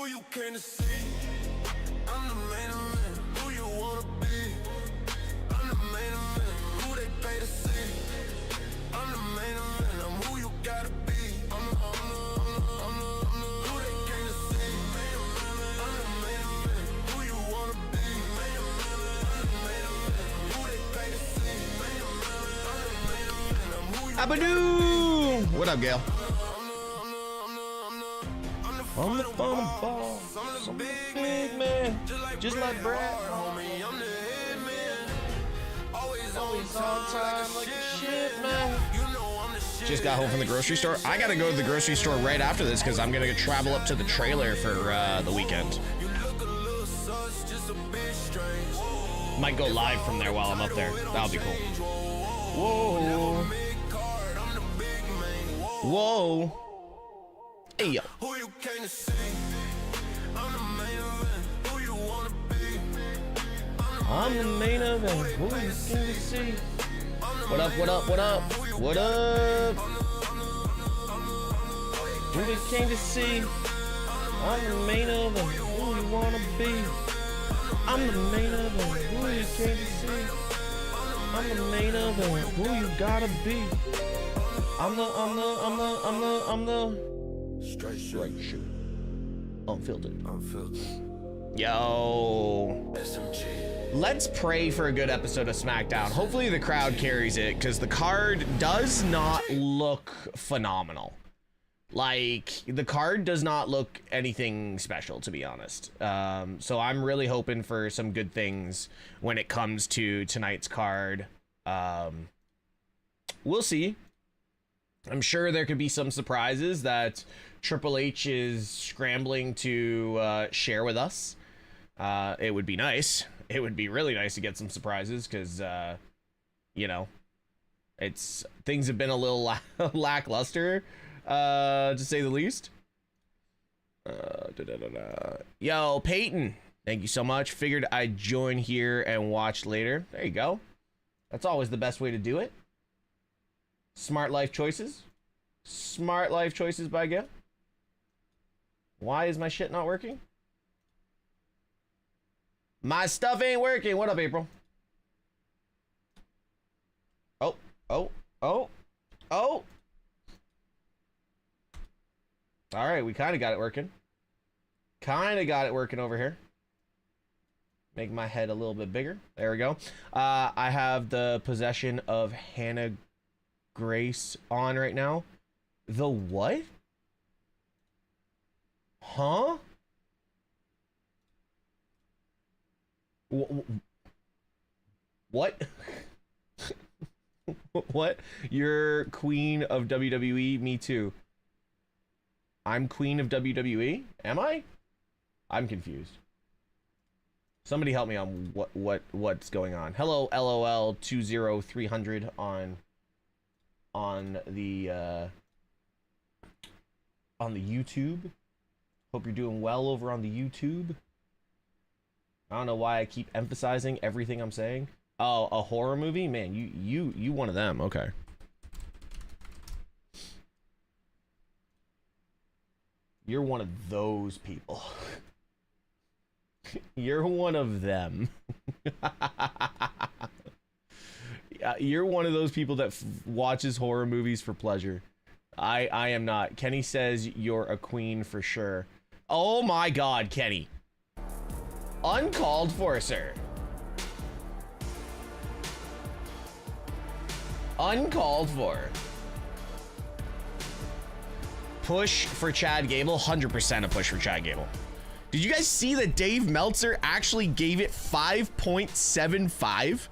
Who you came to see? I'm the main event. Who you wanna be? I'm the main event. Who they pay to see? I'm the main event. I'm who you gotta be. I'm the who they came to see. I'm the main event. Who you wanna be? I'm the main event. Who they pay to see? I'm the main event. I'm who you Abadoo! What up, Gail? I'm the final boss. I'm the big man. Just like Brad. Homie, I'm the head man. Always on time like a shit, man. You know I'm the shit. Just got home from the grocery store. I gotta go to the grocery store right after this because I'm gonna travel up to the trailer for the weekend. You look a little sus, just a bit strange. Might go live from there while I'm up there. That'll be cool. Whoa. Whoa. Hey, yo. Who you came to see? I'm the main event. Who you wanna be? I'm the main event. Who you came to see? What up, what up, what up? What up? Who they came to see? I'm the main event. Who you wanna be? I'm the main event. Who you came to see? I'm the main event. Who you gotta be? I'm the Straight shit. Unfiltered. Unfiltered. Yo. SMG. Let's pray for a good episode of Smackdown. Hopefully the crowd carries it, because the card does not look phenomenal. Like, the card does not look anything special, to be honest. So I'm really hoping for some good things when it comes to tonight's card. We'll see. I'm sure there could be some surprises that Triple H is scrambling to share with us. It would be nice. It would be really nice to get some surprises because, you know, things have been a little lackluster, to say the least. Yo, Peyton, thank you so much. Figured I'd join here and watch later. There you go. That's always the best way to do it. Smart life choices. Smart life choices by Gail. Why is my shit not working? My stuff ain't working. What up, April? Oh. All right, we kind of got it working. Over here. Make my head a little bit bigger. There we go. I have the possession of Hannah Grace on right now. The what? Huh? What? What? You're queen of WWE? Me too. I'm queen of WWE? Am I? I'm confused. Somebody help me on what's going on. Hello, LOL 20300 on the YouTube. Hope you're doing well over on the YouTube. I don't know why I keep emphasizing everything I'm saying. Oh, a horror movie? Man, you one of them. Okay. You're one of those people. You're one of them. You're one of those people that watches horror movies for pleasure. I am not. Kenny says you're a queen for sure. Oh my God, Kenny. Uncalled for, sir. Uncalled for. Push for Chad Gable. 100% a push for Chad Gable. Did you guys see that Dave Meltzer actually gave it 5.75?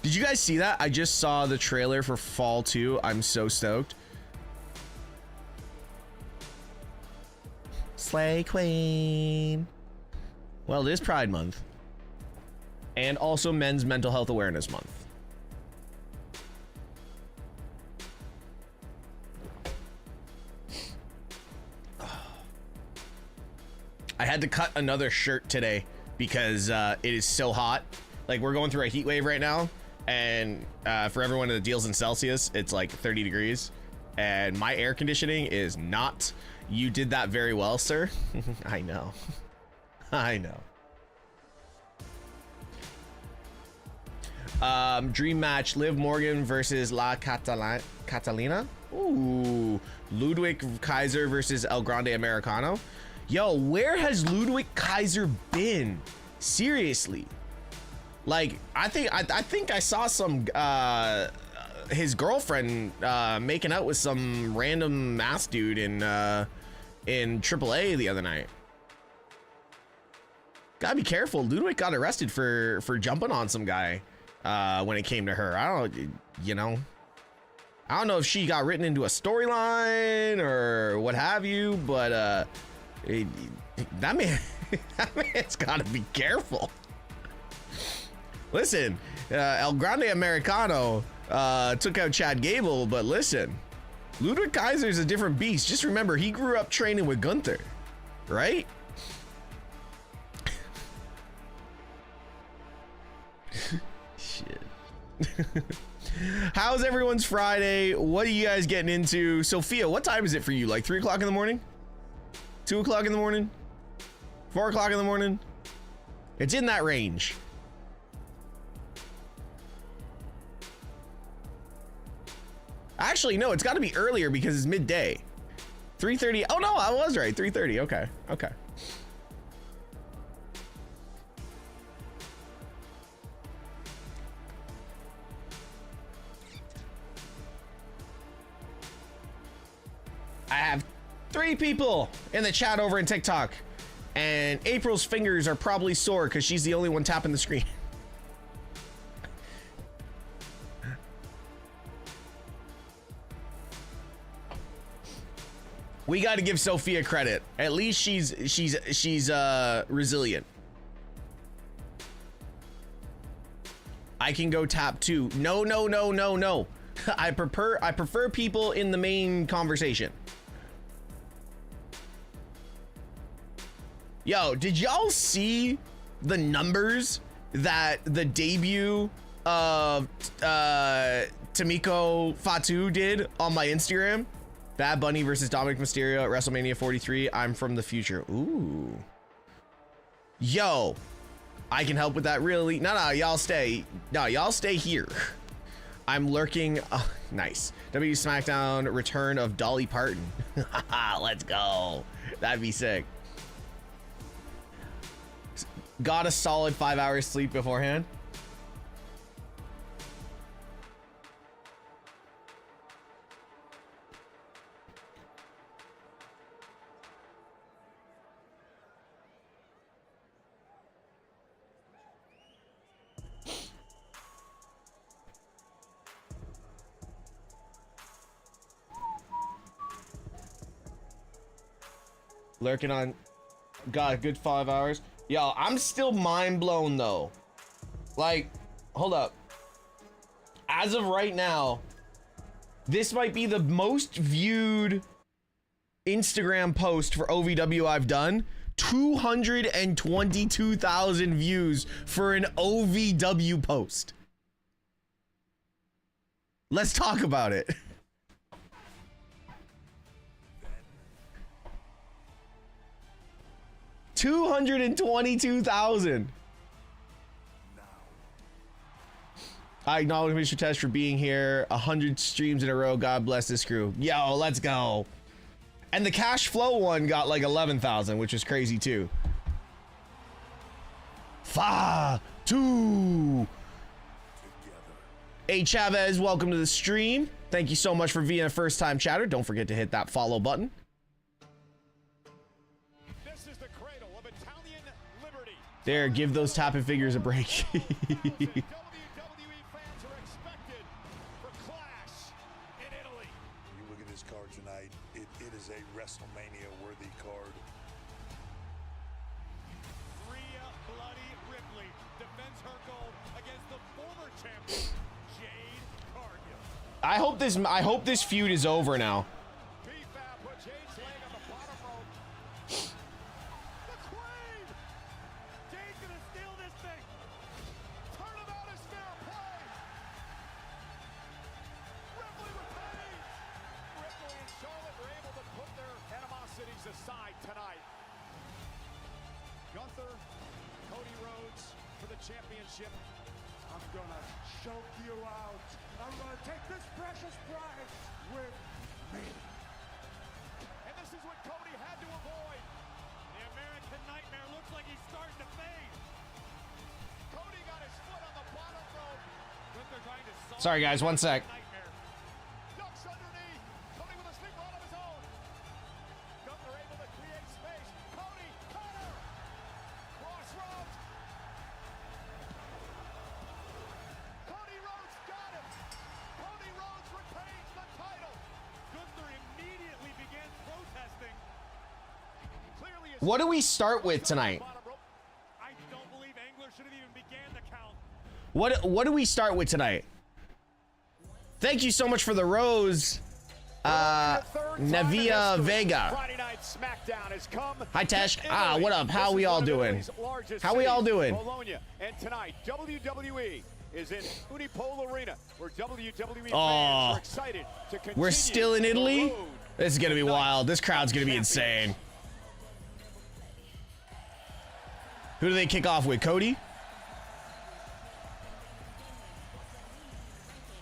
Did you guys see that? I just saw the trailer for Fall 2. I'm so stoked. Slay Queen. Well, it is Pride Month. And also Men's Mental Health Awareness Month. I had to cut another shirt today because it is so hot. Like, we're going through a heat wave right now. And for everyone that deals in Celsius, it's like 30 degrees. and my air conditioning is not. You did that very well, sir. I know. I know. Dream match: Liv Morgan versus La Catalina. Ooh, Ludwig Kaiser versus El Grande Americano. Yo, where has Ludwig Kaiser been? Seriously, like I think I saw some his girlfriend making out with some random mass dude in AAA the other night. Gotta be careful. Ludwig got arrested for jumping on some guy when it came to her. I don't, you know, I don't know if she got written into a storyline or what have you, but that man's gotta be careful. Listen, El Grande Americano took out Chad Gable, but listen, Ludwig Kaiser's a different beast. Just remember, he grew up training with Gunther, right? Shit. How's everyone's Friday? What are you guys getting into? Sophia, what time is it for you? Like 3 o'clock in the morning? 2 o'clock in the morning? 4 o'clock in the morning? It's in that range. Actually, no, it's got to be earlier because it's midday. 3:30. Oh no, I was right. 3:30. Okay. Okay. I have 3 people in the chat over in TikTok, and April's fingers are probably sore because she's the only one tapping the screen. We got to give Sophia credit. At least she's resilient. I can go tap too. No, no, no, no, no. I prefer people in the main conversation. Yo, did y'all see the numbers that the debut of Tamiko Fatu did on my Instagram? Bad Bunny versus Dominic Mysterio at WrestleMania 43. I'm from the future. Ooh. Yo, I can help with that really. No, y'all stay. No, y'all stay here. I'm lurking. Oh, nice. W Smackdown return of Dolly Parton. Let's go. That'd be sick. Got a solid 5 hours sleep beforehand. Lurking on. Got a good 5 hours. Yo, I'm still mind blown though. Like, hold up. As of right now, this might be the most viewed Instagram post for OVW I've done. 222,000 views for an OVW post. Let's talk about it. 222,000. I acknowledge MrTeshk for being here. 100 streams in a row. God bless this crew. Yo, let's go. And the cash flow one got like 11,000, which is crazy too. 2. Hey Chavez, welcome to the stream. Thank you so much for being a first time chatter. Don't forget to hit that follow button. There, give those tapping figures a break. WWE fans are expected for Clash in Italy. You look at this card tonight, it is a WrestleMania worthy card. Rhea Bloody Ripley defends her gold against the former champion, Jade Cargill. I hope this feud is over now. PFAB put Jade's leg on the bottom rope. The Queen! Jade's gonna steal this thing. Turnabout is fair play. Ripley retains. decide tonight. Gunther, Cody Rhodes for the championship. I'm gonna choke you out. I'm gonna take this precious prize with me. And this is what Cody had to avoid. The American Nightmare looks like he's starting to fade. Cody got his foot on the bottom rope. Gunther trying to solve Sorry, guys, one sec. Nightmare. Ducks underneath. Cody with a sleeper on of his own. Gunther able to create space. Cody, cutter. Crossroads. Cody Rhodes got him. Cody Rhodes retains the title. Gunther immediately began protesting. Clearly, What do we start with tonight? I don't believe Angler should have even began the count. What do we start with tonight? Thank you so much for the rose, Navia Vega. Friday night Smackdown has come. Hi, Tesh. to Ah, Italy. what up? How This we is all one of doing? Italy's largest How we all cities, doing? Bologna. And tonight, WWE is in Unipol Arena, where WWE fans Oh, are excited to continue. we're still in the Italy? road This is gonna be tonight. wild. This crowd's gonna be insane. Who do they kick off with? Cody?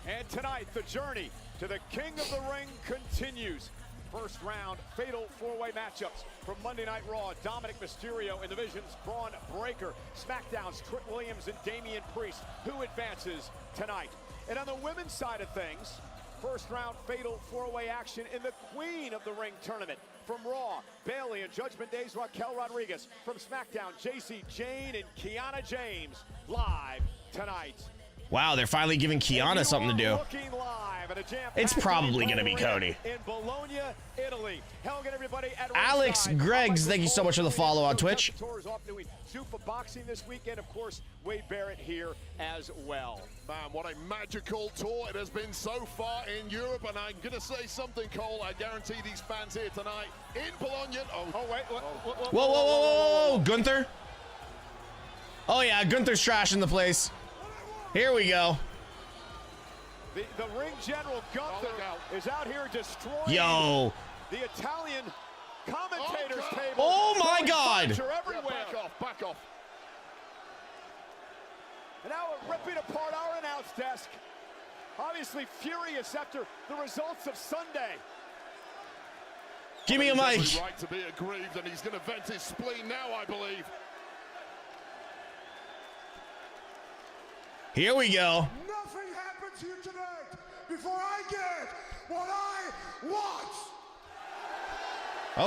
And tonight, the journey to the King of the Ring continues. First round, fatal four-way matchups from Monday Night Raw. Dominic Mysterio in the Vision's Braun Breaker. SmackDown's Trick Williams and Damian Priest. Who advances tonight? And on the women's side of things, first round fatal four-way action in the Queen of the Ring tournament. From Raw, Bayley and Judgment Day's Raquel Rodriguez. From SmackDown, JC Jane and Kiana James. Live tonight. Wow, they're finally giving Kiana something to do. Looking live at a jam-packed It's probably gonna be arena Cody. in Bologna, Italy. Hello, everybody at Alex ringside. Greggs, Michael thank you so much for the Cole, follow on Joe Twitch. Torres off doing Zuffa boxing this weekend. Of course, Wade Barrett here as well. Man, what a magical tour it has been so far in Europe, and I'm going to say something, Cole. I guarantee these fans here tonight in Bologna. Oh, wait. Whoa, whoa, whoa, whoa, whoa, Gunther? Oh yeah, Gunther's trashing the place. Here we go. The ring general Gunther is out here destroying Yo. the Italian commentators table. Oh my God. Furniture everywhere. Back off. And now we're ripping apart our announce desk. Obviously furious after the results of Sunday. Give me a He's mic. every right to be aggrieved, and he's going to vent his spleen now, I believe. Here we go. Nothing happens here tonight before I get what I want.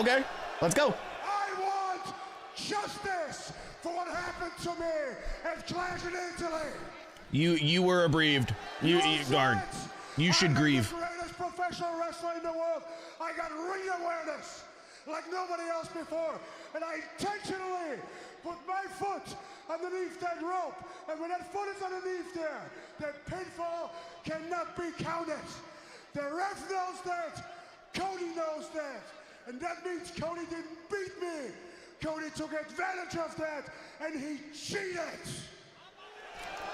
Okay, let's go. I want justice for what happened to me at Clash in Italy. You were aggrieved. You should grieve. I'm the greatest professional wrestler in the world. I got ring awareness like nobody else before, and I intentionally put my foot underneath that rope. And when that foot is underneath there, that pinfall cannot be counted. The ref knows that. Cody knows that. And that means Cody didn't beat me. Cody took advantage of that, and he cheated.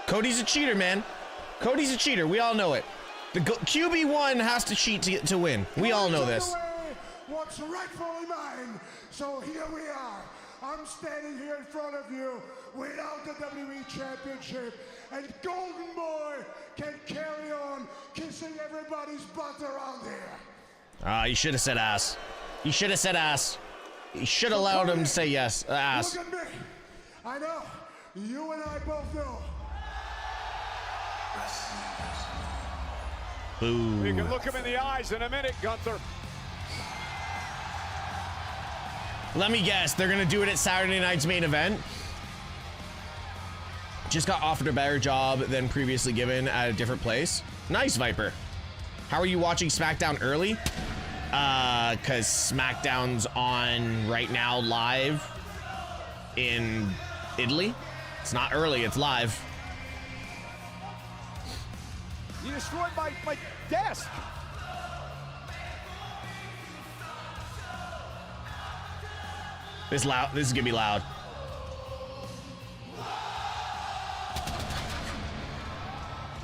Cody's a cheater, man. Cody's a cheater. We all know it. The QB1 has to cheat to win. We all know this. What's rightfully mine. So here we are. I'm standing here in front of you without the WWE Championship, and Golden Boy can carry on kissing everybody's butt around here. You should have said ass. You should have said ass. You should have allowed him to say yes. Ass. Look at me. I know. You and I both know. Boo. You can look him in the eyes in a minute, Gunther. Let me guess. They're going to do it at Saturday night's main event. Just got offered a better job than previously given at a different place. Nice, Viper. How are you watching SmackDown early? Because SmackDown's on right now live in Italy. It's not early, it's live. You destroyed my desk. This is gonna be loud.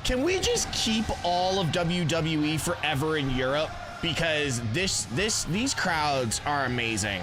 Can we just keep all of WWE forever in Europe? because these crowds are amazing.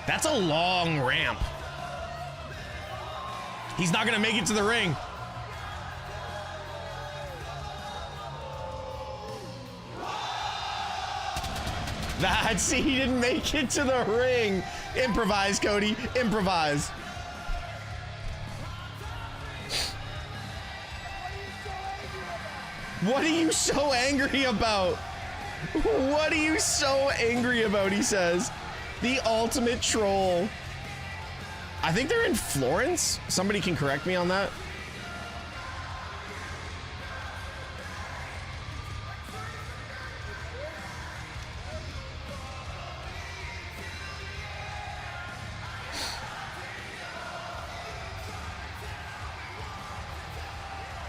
That's a long ramp. He's not gonna make it to the ring. That's, he didn't make it to the ring. Improvise, Cody, improvise. What are you so angry about? What are you so angry about, he says. The ultimate troll. I think they're in Florence. Somebody can correct me on that.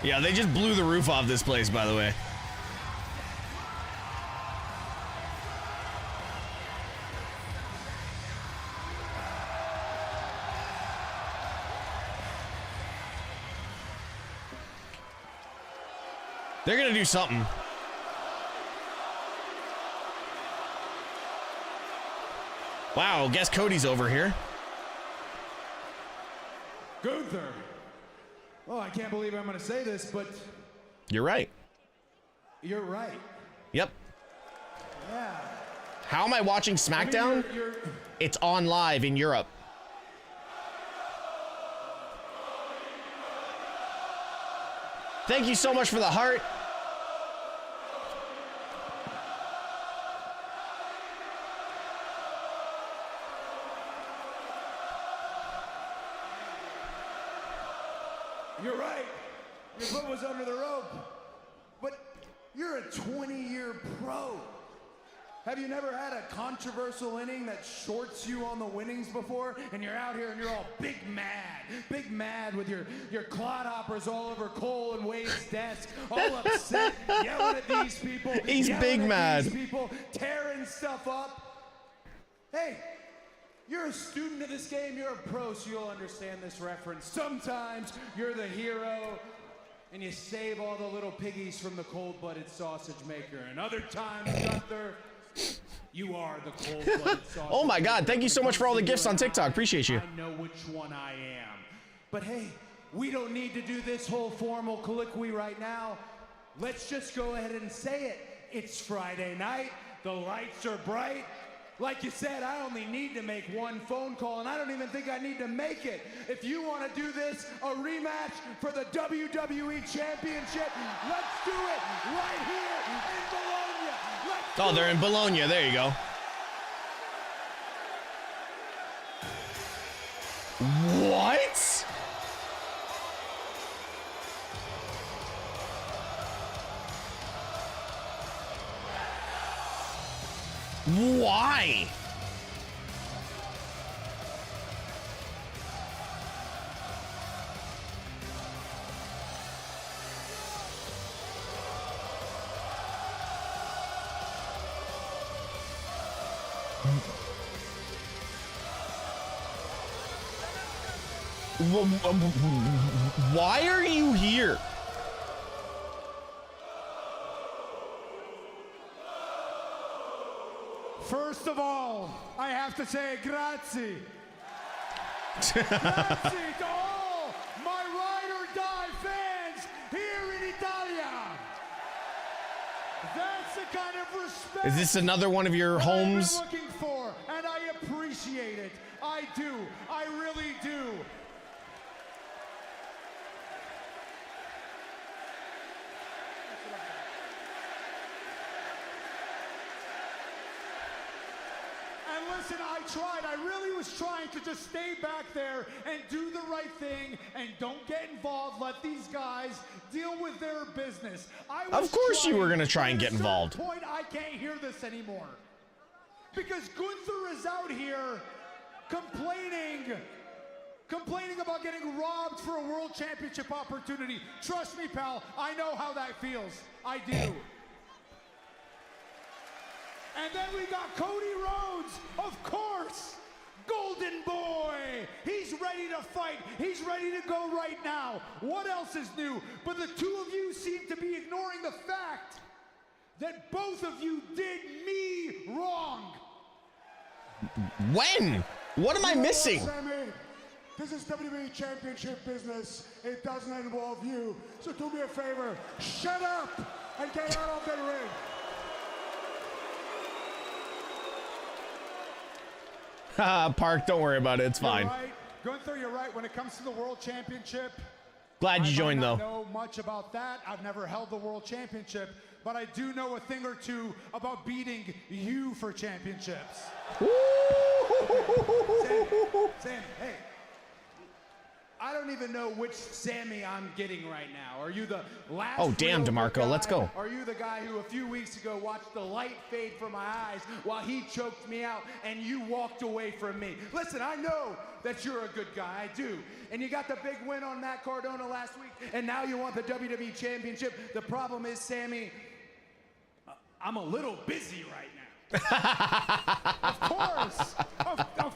Yeah, they just blew the roof off this place, by the way. They're gonna do something. Wow, guess Cody's over here. Gunther. Oh, I can't believe I'm gonna say this, but You're right. you're right. Yep. Yeah. How am I watching Smackdown? You're It's on live in Europe. Thank you so much for the heart. You're right. Your foot was under the rope. But you're a 20-year pro. Have you never had a controversial inning that shorts you on the winnings before? And you're out here and you're all big mad with your clodhoppers all over Cole and Wade's desk, all upset, yelling at these people. He's big mad. These people tearing stuff up. Hey, you're a student of this game, you're a pro, so you'll understand this reference. Sometimes you're the hero and you save all the little piggies from the cold-blooded sausage maker. And other times, Gunther, you are the cold-blooded sausage Oh my God, maker. thank you so much for all the gifts on TikTok. Appreciate you. I know which one I am. But hey, we don't need to do this whole formal colloquy right now. Let's just go ahead and say it. It's Friday night, the lights are bright. Like you said, I only need to make one phone call, and I don't even think I need to make it. If you want to do this, a rematch for the WWE Championship, let's do it right here in Bologna. Oh, they're in Bologna. There you go. What? Why? Why are you here? First of all, I have to say grazie. Grazie to all my ride or die fans here in Italia. That's the kind of respect. Is this another one of your that I've been homes? looking for, and I appreciate it. I do. I really do. And listen, I tried. I really was trying to just stay back there and do the right thing and don't get involved. Let these guys deal with their business. Of course you were going to try and get involved. At a certain point, I can't hear this anymore. Because Gunther is out here complaining about getting robbed for a world championship opportunity. Trust me, pal, I know how that feels. I do. And then we got Cody Rhodes, of course, Golden Boy. He's ready to fight. He's ready to go right now. What else is new? But the two of you seem to be ignoring the fact that both of you did me wrong. When? What am I missing? Sammy, this is WWE Championship business. It doesn't involve you. So do me a favor, shut up and get out of the ring. Park, don't worry about it. It's fine. You're right. Gunther, you're right. When it comes to the World Championship, Glad you joined, though. I don't know much about that. I've never held the World Championship, but I do know a thing or two about beating you for championships. Sammy, hey. I don't even know which Sammy I'm getting right now. Are you the last? Oh, damn, DeMarco, guy? let's go. Are you the guy who a few weeks ago watched the light fade from my eyes while he choked me out and you walked away from me? Listen, I know that you're a good guy, I do. And you got the big win on Matt Cardona last week, and now you want the WWE Championship. The problem is, Sammy, I'm a little busy right now. Of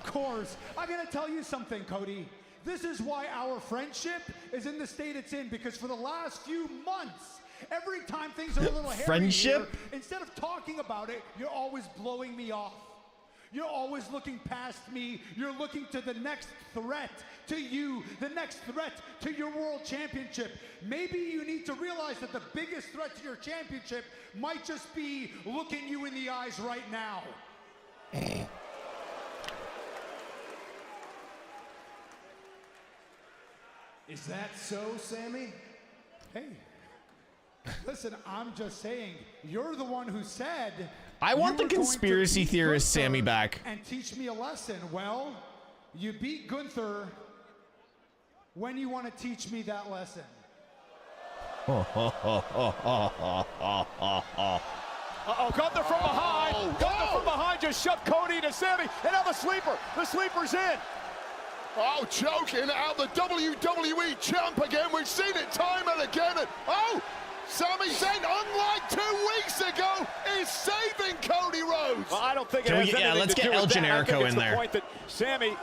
course. I'm gonna tell you something, Cody. This is why our friendship is in the state it's in, because for the last few months, every time things are a little hairy Friendship? here, instead of talking about it, you're always blowing me off. You're always looking past me. You're looking to the next threat to you, the next threat to your world championship. Maybe you need to realize that the biggest threat to your championship might just be looking you in the eyes right now. Is that so, Sammy? Hey, listen, I'm just saying, you're the one who said I want you the were going to conspiracy beat theorist Gunther Sammy back. and teach me a lesson. Well, you beat Gunther. When you want to teach me that lesson? Uh-oh, Gunther from behind. Gunther from behind just shoved Cody to Sammy. And now the sleeper. The sleeper's in. Oh, choking out the WWE champ again. We've seen it time and again. And, oh, Sami Zayn, unlike 2 weeks ago, is saving Cody Rhodes. Well, I don't think it Can we has get- yeah, anything let's to get do El with that. I Generico think it's in the there. point that Sammy,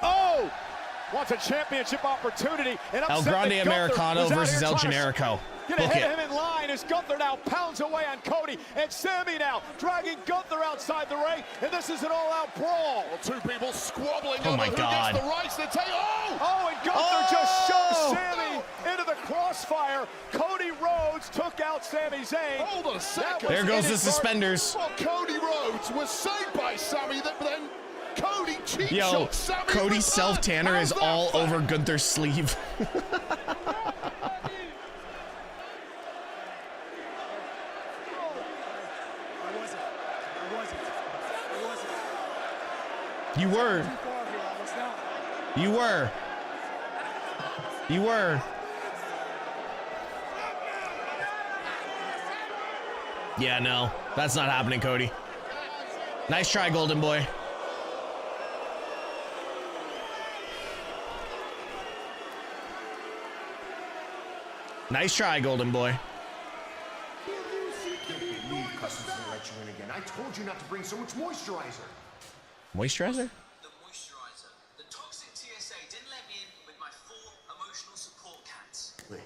wants a championship opportunity. And El upset Grande that Gunther Americano was out versus here El trying to Generico. Gonna Book hit it. him in line as Gunther now pounds away on Cody, and Sammy now dragging Gunther outside the ring, and this is an all-out brawl. Well, two people squabbling Oh over my who God. gets the rights to take. Oh, and Gunther just shoved Sammy into the crossfire. Cody Rhodes took out Sami Zayn. Hold a second. There goes in the his suspenders. Well, Cody Rhodes was saved by Sami, but then Cody cheat Yo, shot Sami. Cody's self-tanner is all over Gunther's sleeve. You were. You were. You were. Yeah, no. That's not happening, Cody. Nice try, Golden Boy. Nice try, Golden Boy. Customs didn't let you in again. I told you not to bring so much moisturizer. Moisturizer? The moisturizer. The toxic TSA didn't let me in with my 4 emotional support cats. Wait,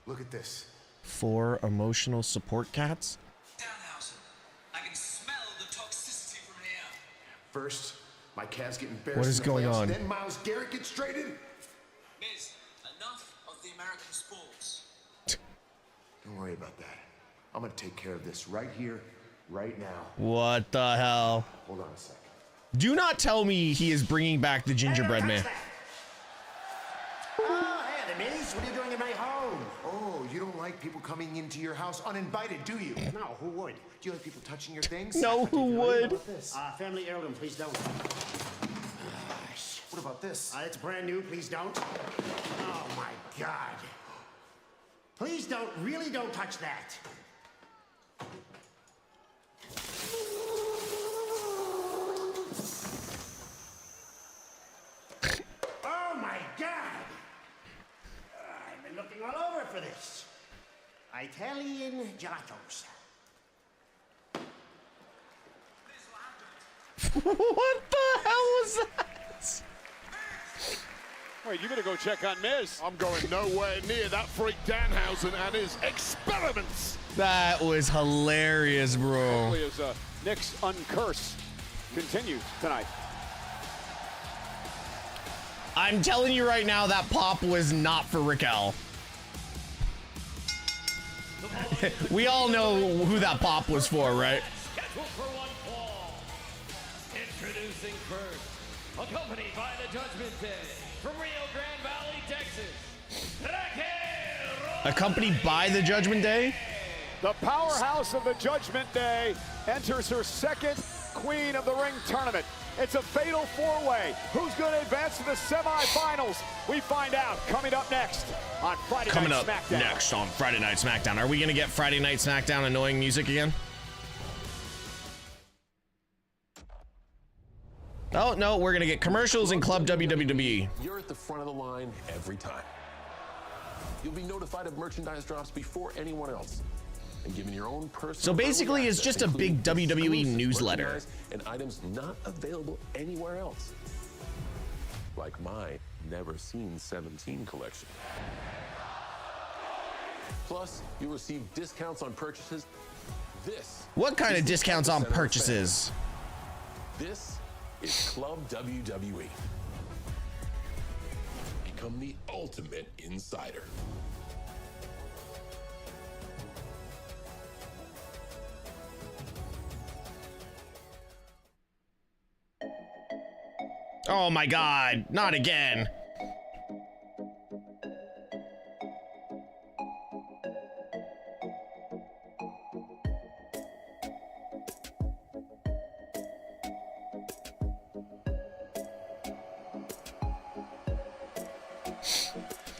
look at this. 4 emotional support cats? Danhausen, I can smell the toxicity from here. First, my calves get embarrassed. What is in the going playoffs, on? Then Myles Garrett gets traded. Miz, enough of the American sports. Don't worry about that. I'm gonna take care of this right here, right now. What the hell? Hold on a second. Do not tell me he is bringing back the gingerbread man. Oh, hey, the Miz. What are you doing in my home? Oh, you don't like people coming into your house uninvited, do you? No, who would? Do you like people touching your things? No, who would? Family heirloom, please don't. What about this? It's brand new, please don't. Oh my God. Please don't, really don't touch that. Oh my God. I've been looking all over for this. Italian gelatos. What the hell was that? Wait, you better go check on Miz. I'm going nowhere near that freak Danhausen and his experiments. That was hilarious, bro. Hopefully as Nick's uncurse continues tonight. I'm telling you right now, that pop was not for Raquel. We all know who that pop was for, right? Scheduled for one fall. Introducing first, accompanied by the Judgment Day from Rio Grande Valley, Texas. Accompanied by the Judgment Day? The powerhouse of the Judgment Day enters her second Queen of the Ring tournament. It's a fatal four-way. Who's going to advance to the semifinals? We find out coming up next on Friday Night SmackDown. Coming up next on Friday Night SmackDown. Are we going to get Friday Night SmackDown annoying music again? Oh, no, we're going to get commercials and Club WWE. You're at the front of the line every time. You'll be notified of merchandise drops before anyone else. And given your own personal. So basically, it's just a big WWE newsletter. And items not available anywhere else. Like my Never Seen 17 collection. Plus, you'll receive discounts on purchases. What kind of discounts on purchases? This is Club WWE. Become the ultimate insider. Oh my God, not again.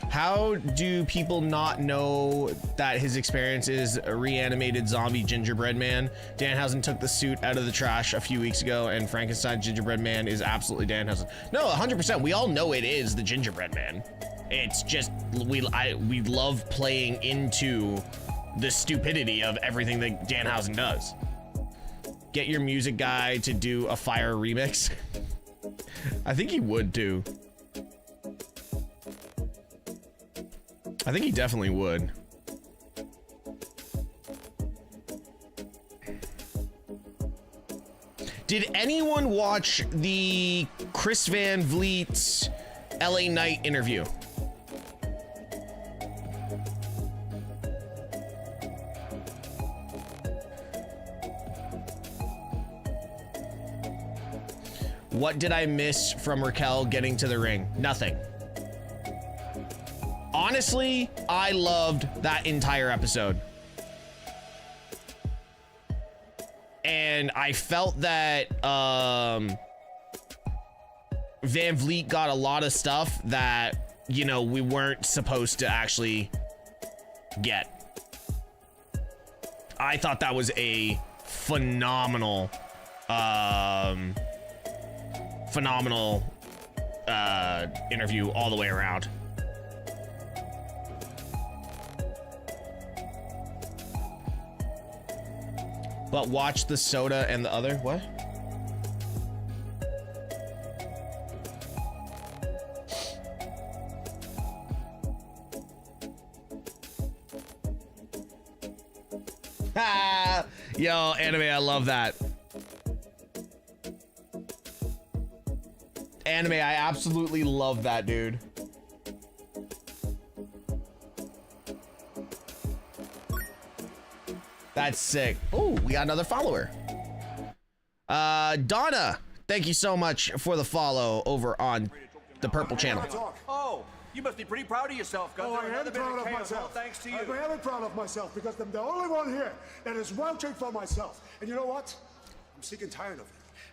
How do people not know that his experience is a reanimated zombie gingerbread man? Danhausen took the suit out of the trash a few weeks ago, and Frankenstein gingerbread man is absolutely Danhausen. No, 100%. We all know it is the gingerbread man. It's just we love playing into the stupidity of everything that Danhausen does. Get your music guy to do a fire remix. I think he would too. I think he definitely would. Did anyone watch the Chris Van Vliet's LA Knight interview? What did I miss from Raquel getting to the ring? Nothing. Honestly, I loved that entire episode. And I felt that Van Vliet got a lot of stuff that, you know, we weren't supposed to actually get. I thought that was a phenomenal interview all the way around. But watch the soda and the other, what? Ah, yo, anime, I love that. Anime, I absolutely love that, dude. That's sick. Oh, we got another follower. Donna, thank you so much for the follow over on the Purple channel. Oh, You must be pretty proud of yourself, Gunther. Oh, I am Another bit proud of chaos, myself. all thanks to you. I'm very proud of myself because I'm the only one here that is vouching for myself. And you know what? I'm sick and tired of it.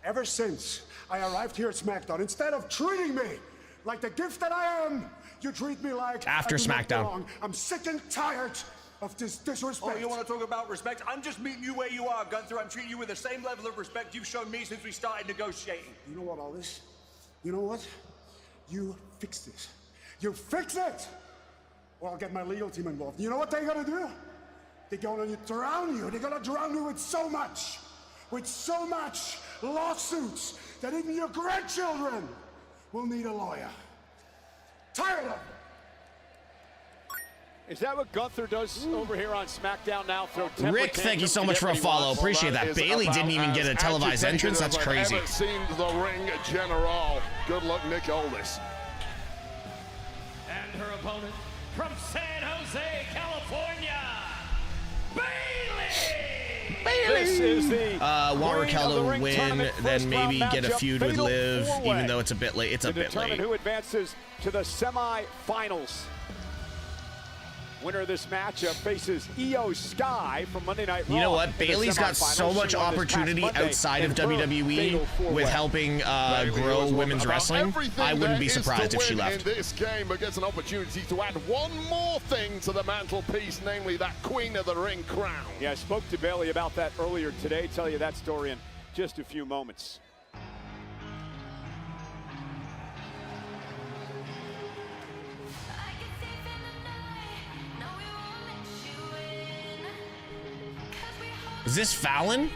Ever since I arrived here at SmackDown, instead of treating me like the gift that I am, you treat me like after I do not SmackDown. belong. I'm sick and tired of this disrespect. Oh, you want to talk about respect? I'm just meeting you where you are, Gunther. I'm treating you with the same level of respect you've shown me since we started negotiating. You know what, all this? You know what? You fix this. You fix it! Or I'll get my legal team involved. You know what they're gonna do? They're gonna drown you. They're gonna drown you with so much lawsuits that even your grandchildren will need a lawyer. Tired of it. Is that what Gunther does over here on SmackDown now? Throw temper Rick, thank you tantrums so to much get for a what he follow. wants? Appreciate that. is Bailey about didn't even get a as televised agitated entrance. That's as I've crazy. ever seen the ring general. Good luck, Nick Aldis. And her opponent from San Jose, California, This is the want Queen Raquel of the to Ring win, tournament then first maybe round get a matchup, feud with fatal Liv, four-way even though it's a bit late. It's a to bit determine late. who advances to the semifinals. Winner of this matchup faces Io Sky from Monday Night Raw. You know what? in the Bailey's got so semifinals. much She won this past opportunity Monday outside of in her WWE fatal four-way. with helping grow women's wrestling. I wouldn't be surprised if she left. In this game, but gets an opportunity to add one more thing to the mantelpiece, namely that Queen of the Ring crown. Yeah, I spoke to Bailey about that earlier today. Tell you that story in just a few moments. Is this Fallon?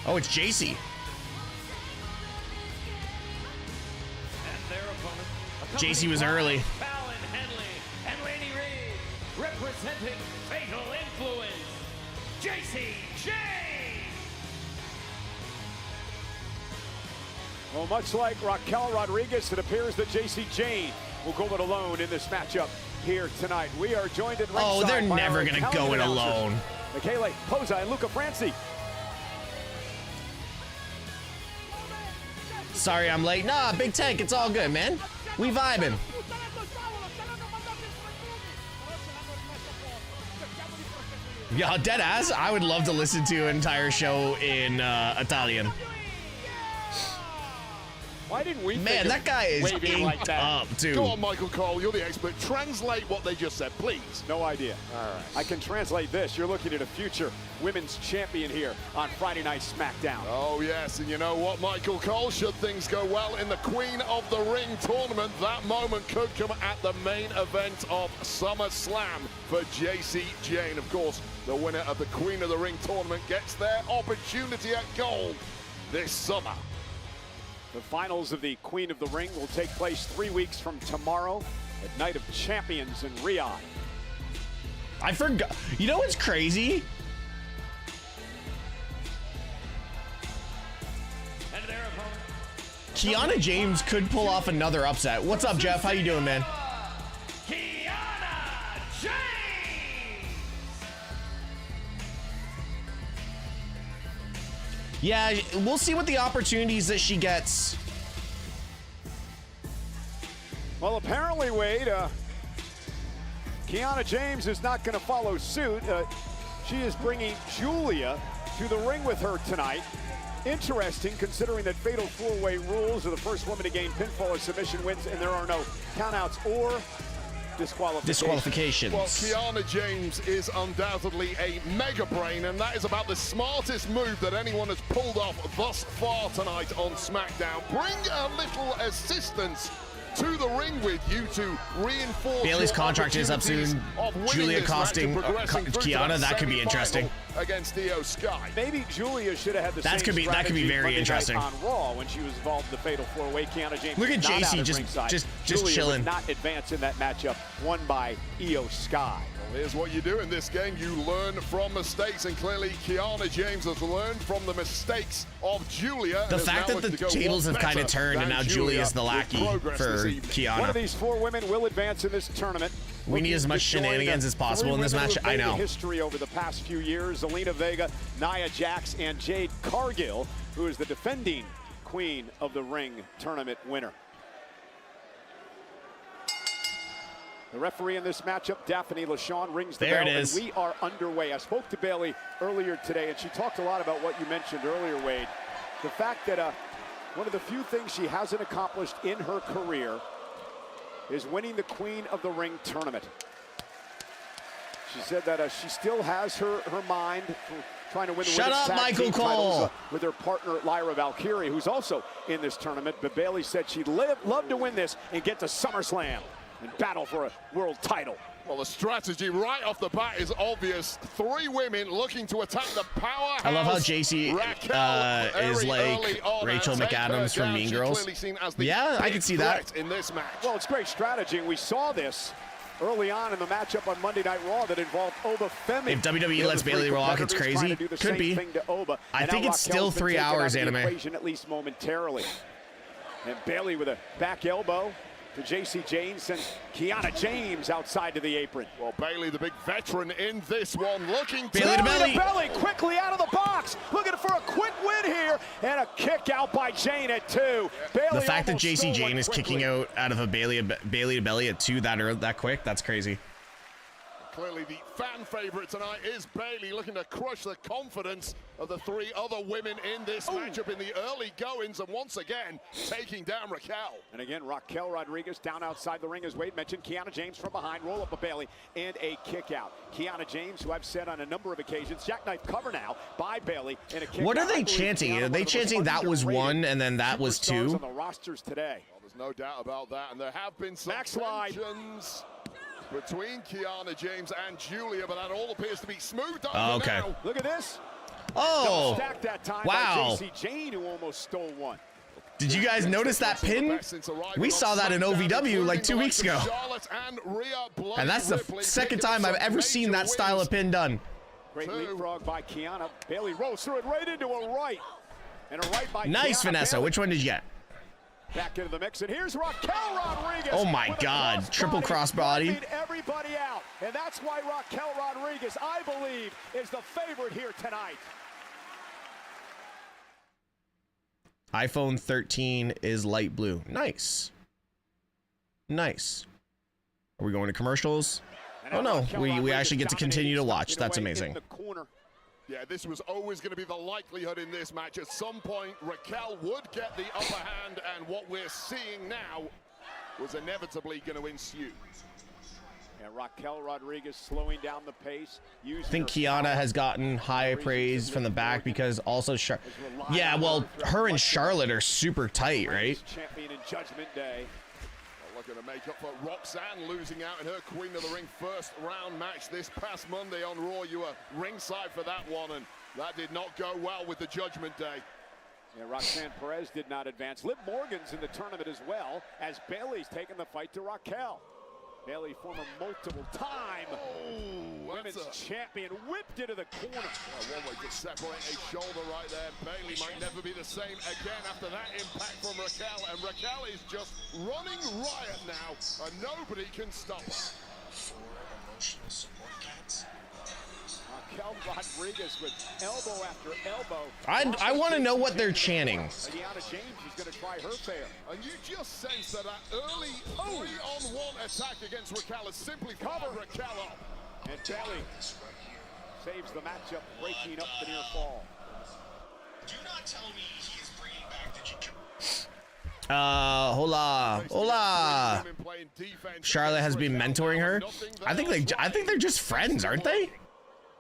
Oh, it's JC. JC was early. Fallon Henley and Lady Reed representing Fatal Influence, JC Jane. Well, much like Raquel Rodriguez, it appears that JC Jane will go it alone in this matchup here tonight. We are joined at ringside Oh, they're by never our gonna talented go it announcers, alone. Michele Posa and Luca Franci. Sorry I'm late. Nah, Big Tank, it's all good, man. We vibing. Yeah, dead ass. I would love to listen to an entire show in Italian. Why didn't we? Man, that guy is like that? up, dude. Go on, Michael Cole, you're the expert. Translate what they just said, please. No idea. All right. I can translate this. You're looking at a future women's champion here on Friday Night SmackDown. Oh, yes, and you know what, Michael Cole? Should things go well in the Queen of the Ring tournament, that moment could come at the main event of SummerSlam for JC Jane. Of course, the winner of the Queen of the Ring tournament gets their opportunity at gold this summer. The finals of the Queen of the Ring will take place 3 weeks from tomorrow at Night of Champions in Riyadh. I forgot. You know what's crazy? And their opponent, Kiana James could pull off another upset. What's up, Jeff? How you doing, man? Kiana James. Yeah, we'll see what the opportunities that she gets. Well, apparently, Wade, Kiana James is not going to follow suit. She is bringing Julia to the ring with her tonight. Interesting, considering that Fatal 4-Way rules are the first woman to gain pinfall or submission wins, and there are no countouts or disqualifications. Well, Kiana James is undoubtedly a mega brain, and that is about the smartest move that anyone has pulled off thus far tonight on SmackDown. Bring a little assistance to the ring with you to reinforce Bailey's contract is up soon. Julia costing Kiana, that could be interesting. Against Io Sky. Maybe Julia should have had the that same could be very Monday interesting. night on Raw when she was involved in the Fatal 4-Way. Kiana James Look at not JC out at just ringside. chilling. Julia would not advance in that matchup, won by Io Sky. Well, here's what you do in this game. You learn from mistakes, and clearly Kiana James has learned from the mistakes of Julia. The fact that the tables have kind of turned and now Julia's the lackey for for Kiana. One of these 4 women will advance in this tournament. We need as much shenanigans as possible in this match. I know. History over the past few years: Zelina Vega, Nia Jax, and Jade Cargill, who is the defending Queen of the Ring tournament winner. The referee in this matchup, Daphne LaShawn, rings the bell. There it is. And we are underway. I spoke to Bayley earlier today, and she talked a lot about what you mentioned earlier, Wade. The fact that one of the few things she hasn't accomplished in her career is winning the Queen of the Ring tournament. She said that she still has her mind trying to win the women's tag team titles with her partner Lyra Valkyrie, who's also in this tournament. But Bayley said she'd love to win this and get to SummerSlam and battle for a world title. Well, the strategy right off the bat is obvious. 3 women looking to attack the powerhouse. I love how JC is like Rachel McAdams from Mean Girls. Yeah, I can see that. In this match. Well, it's great strategy, and we saw this early on in the matchup on Monday Night Raw that involved Oba Femi. If WWE lets Bayley rock, it's crazy. Could be. I think it's still 3 hours, anime. At least momentarily. And Bayley with a back elbow to JC James and Kiana James outside to the apron. Well, Bayley, the big veteran in this one, looking Bayley to belly. Quickly out of the box, looking for a quick win here, and a kick out by Jane at 2. Bayley, the fact that JC Jane is kicking out of a Bayley to belly at 2 that quick, that's crazy. Clearly the fan favorite tonight is Bayley, looking to crush the confidence of the 3 other women in this matchup in the early goings, and once again taking down Raquel. And again, Raquel Rodriguez down outside the ring, as Wade mentioned. Kiana James from behind, roll up a Bayley, and a kick out. Kiana James, who I've said on a number of occasions, jackknife cover now by Bayley, and a kick What out. are they chanting? Are they chanting that was 1 and then that was 2? On the rosters today. Well, there's no doubt about that, and there have been some tensions between Kiana James and Julia, but that all appears to be smoothed over now. Look at this. Oh, that time wow. by JC Jane, who almost stole one. Did you guys notice that pin? We saw that in OVW like 2 weeks ago. And that's the second time I've ever seen that style of pin done. Great leapfrog by Kiana. Bayley rolls through it right into a right. And a right by Nice, Kiana. Vanessa. Bayley. Which one did you get? Back into the mix, and here's Raquel Rodriguez. Oh my God, triple crossbody. Everybody out, and that's why Raquel Rodriguez, I believe, is the favorite here tonight. iPhone 13 is light blue. Nice. Nice. Are we going to commercials? Oh no, we actually get to continue to watch. That's amazing. Yeah, this was always going to be the likelihood in this match. At some point, Raquel would get the upper hand, and what we're seeing now was inevitably going to ensue. And Raquel Rodriguez slowing down the pace. I think Kiana has gotten high praise from the back because also yeah, well, her and Charlotte are super tight, right? Champion in Judgment Day. Looking to make up for Roxanne losing out in her Queen of the Ring first round match this past Monday on Raw. You were ringside for that one, and that did not go well with the Judgment Day. Yeah, Roxanne Perez did not advance. Liv Morgan's in the tournament as well, as Bayley's taking the fight to Raquel. Bayley, former multiple-time women's champion, whipped into the corner. Well, one way to separate a shoulder right there. Bayley might never be the same again after that impact from Raquel. And Raquel is just running riot now, and nobody can stop her. 4 emotional support cats. Raquel Rodriguez with elbow after elbow. I want to know what they're chanting. Kiana James is going to try her fair. And you just sense that early 3-on-1 attack against Raquel is simply cover Raquel up. And Bayley saves the matchup, breaking up the near fall. Do not tell me he is bringing back the Chicho. Hola. Charlotte has been mentoring her. I think they're just friends, aren't they?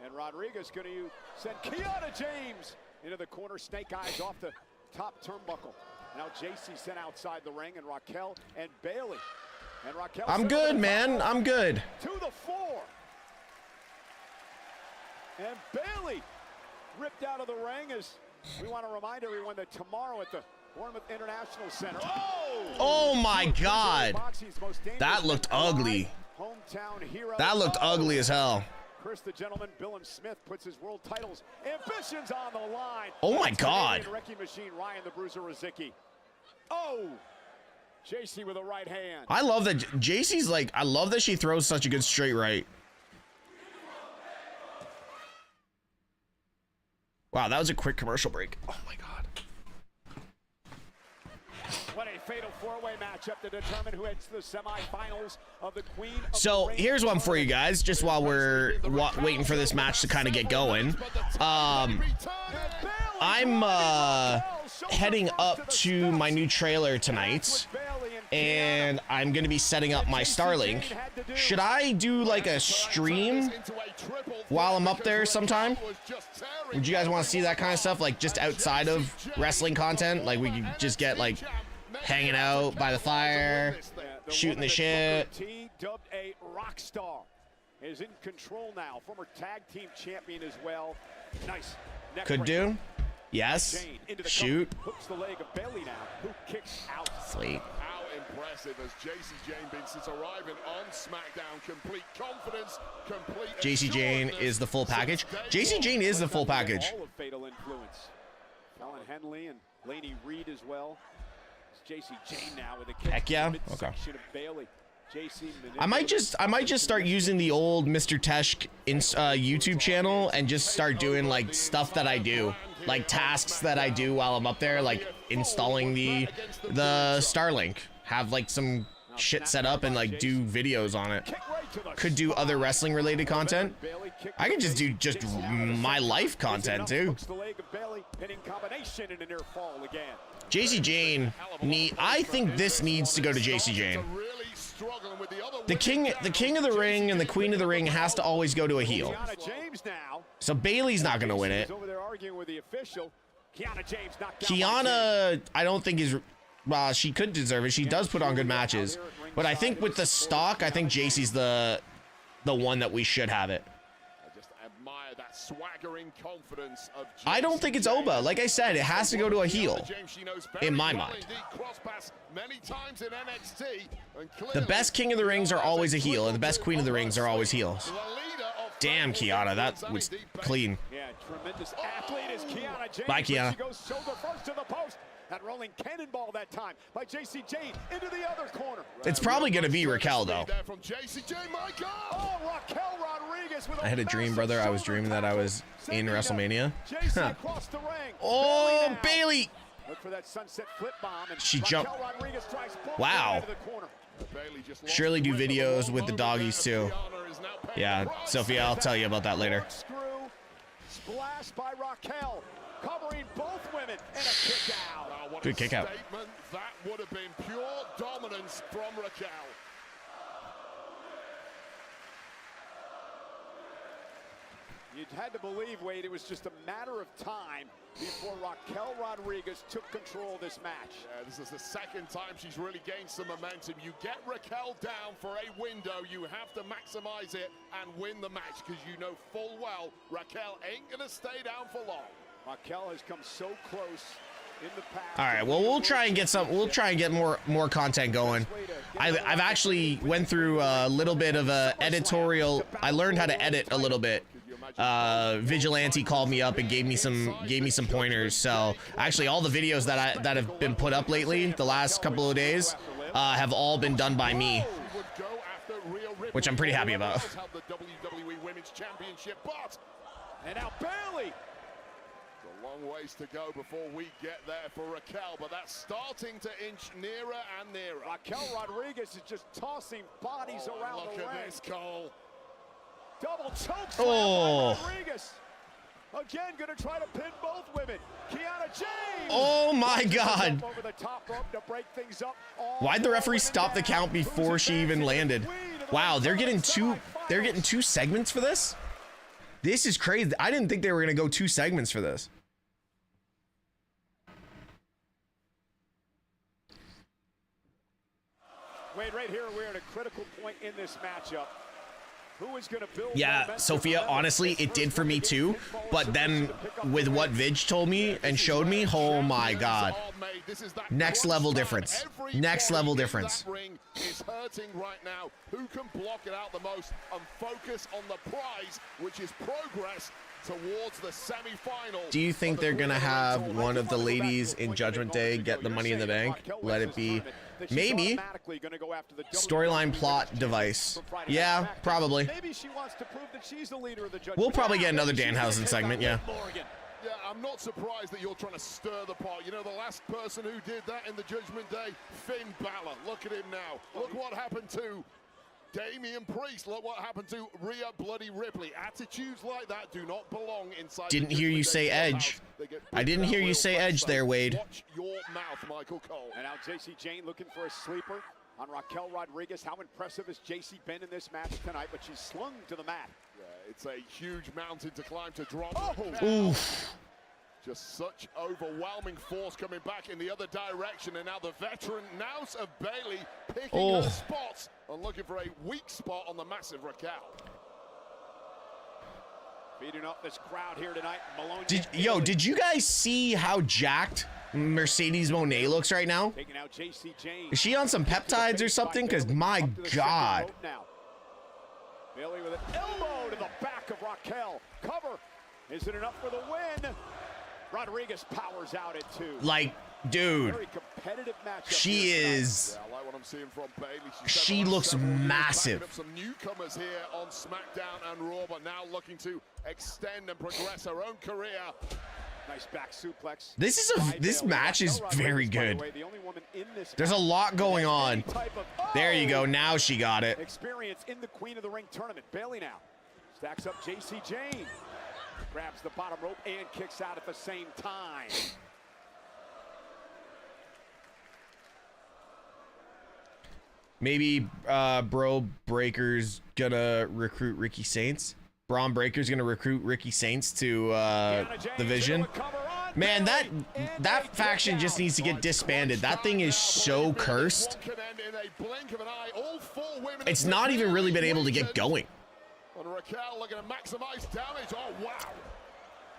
And Rodriguez going to send Kiana James into the corner. Snake eyes off the top turnbuckle. Now JC sent outside the ring, and Raquel and Bayley. And Raquel. I'm good, man. I'm good. To the floor. And Bayley ripped out of the ring, as we want to remind everyone that tomorrow at the Bournemouth International Center. Oh my God. That looked ugly. That looked ugly as hell. Chris the Gentleman, Billum Smith puts his world titles ambitions on the line. Oh my God. Wrecking Machine, Ryan the Bruiser Rozicki. Oh. JC with a right hand. I love that JC's like, I love that she throws such a good straight right. Wow, that was a quick commercial break. Oh my God. What a fatal four-way matchup to determine who heads to the semifinals of the Queen of So the Ring. here's one for you guys, just while we're waiting for this match to kind of get going. I'm heading up to my new trailer tonight, and I'm going to be setting up my Starlink. Should I do like a stream while I'm up there sometime? Would you guys want to see that kind of stuff, like just outside of wrestling content? Like we could just get like hanging out by the fire, shooting the shit. Dubbed a rock star, is in control now. Former tag team champion as well. Nice. Could do. Yes. Shoot. Hooks the leg of Bailey now, who kicks out. Sweet. How impressive has JC Jane been since arriving on SmackDown? Complete confidence, complete. JC Jane is the full package. JC Jane is the full package. All of fatal influence. Helen Henley and Laney Reed as well. It's JC Jane now with a kick. Heck yeah. Okay. Of Bailey. JC I might just start using the old MrTeshk YouTube channel and just start doing like stuff that I do, like tasks that I do while I'm up there, like installing the Starlink. Have like some shit set up and like do videos on it. Could do other wrestling related content. I could just do just my life content too. JC Jane I think this needs to go to JC Jane. The king of the ring and the queen of the ring has to always go to a heel. So Bailey's not gonna win it. Kiana, I don't think is. Well, she could deserve it. She does put on good matches, but I think with the stock, I think JC's the one that we should have it. I just admire that swaggering confidence of JC. I don't think it's Oba. Like I said, it has to go to a heel. In my mind. The best king of the rings are always a heel, and the best queen of the rings are always heels. Damn, Kiana, that was clean. Yeah, tremendous athlete is Kiana James. Bye, Kiana. She goes shoulder first to the post. That rolling cannonball that time by JC Jane into the other corner. It's probably gonna be Raquel though. Oh, Raquel Rodriguez with I had a dream, brother. I was dreaming that I was in WrestleMania. JC across the ring. Oh, Bailey! Look for that sunset flip bomb, and She jumped. Raquel Rodriguez tries both Wow. into the corner. Surely do videos with the doggies too. Yeah, Sophia, I'll tell you about that later. Screw splash by Raquel, covering both women, and a kick out. Good kick out. That would have been pure dominance from Raquel. You'd had to believe, Wade, it was just a matter of time before Raquel Rodriguez took control of this match. Yeah, this is the second time she's really gained some momentum. You get Raquel down for a window, you have to maximize it and win the match, because you know full well Raquel ain't gonna stay down for long. Raquel has come so close in the past. All right, well, we'll try and get more content going. I've actually went through a little bit of a editorial. I learned how to edit a little bit. Vigilante called me up and gave me some pointers. So actually, all the videos that have been put up lately, the last couple of days, have all been done by me, which I'm pretty happy about. And now Bailey. Long ways to go before we get there for Raquel, but that's starting to inch nearer and nearer. Raquel Rodriguez is just tossing bodies around the ring. Look at this, Cole. Double choke slam Oh. by Rodriguez. Again, gonna try to pin both women. Kiana James. Oh my God. Over the top rope to break things up. Why'd the referee stop the count before she even landed? Wow, they're getting two segments for this? This is crazy. I didn't think they were gonna go 2 segments for this. Wade, right here, we're at a critical point in this matchup. Who is going to build? Yeah, Sophia, honestly, it did for me too. But then with what Vig told me and showed me, oh my God. Next level difference. Next level difference. Is hurting right now. Who can block it out the most and focus on the prize, which is progress towards the semi-final? Do you think they're gonna have one of the ladies in Judgment Day get the Money in the Bank? Let it be that she's Maybe. automatically going to go after the Storyline plot device. Yeah, probably. Maybe she wants to prove that she's the leader of the Judgment. We'll probably get another Danhausen segment, yeah. Yeah, I'm not surprised that you're trying to stir the pot. You know, the last person who did that in the Judgment Day, Finn Balor. Look at him now. Look what happened to Damian Priest. Look what happened to Rhea Bloody Ripley. Attitudes like that do not belong inside. Didn't hear you say Edge. I didn't hear you say Edge there, Wade. Watch your mouth, Michael Cole. And now JC Jane looking for a sleeper on Raquel Rodriguez. How impressive has JC been in this match tonight? But she's slung to the mat. Yeah, it's a huge mountain to climb to drop. Oh! Oof. Just such overwhelming force coming back in the other direction, and now the veteran Nous of Bailey picking her spots and looking for a weak spot on the massive Raquel. Beating up this crowd here tonight. Malone. Did you guys see how jacked Mercedes Moné looks right now? Taking out JC Jane. Is she on some peptides or something? Because my God. Bailey with an elbow to the back of Raquel. Cover. Is it enough for the win? Rodriguez powers out at 2. Like, dude, Very competitive matchup she is. Yeah, I like what I'm seeing from Bailey. She looks massive. Up some newcomers here on SmackDown and Raw, but now looking to extend and progress her own career. Nice back suplex. This match is very good. There's a lot going on. There you go. Now she got it. Experience in the Queen of the Ring tournament. Bailey now stacks up JC Jane. Grabs the bottom rope and kicks out at the same time. Maybe Bro Breaker's gonna recruit Ricky Saints. Braun Breaker's gonna recruit Ricky Saints to the Vision. Man, that faction just needs to get disbanded. That thing is so cursed. It's not even really been able to get going. And Raquel looking to maximize damage. Oh, wow.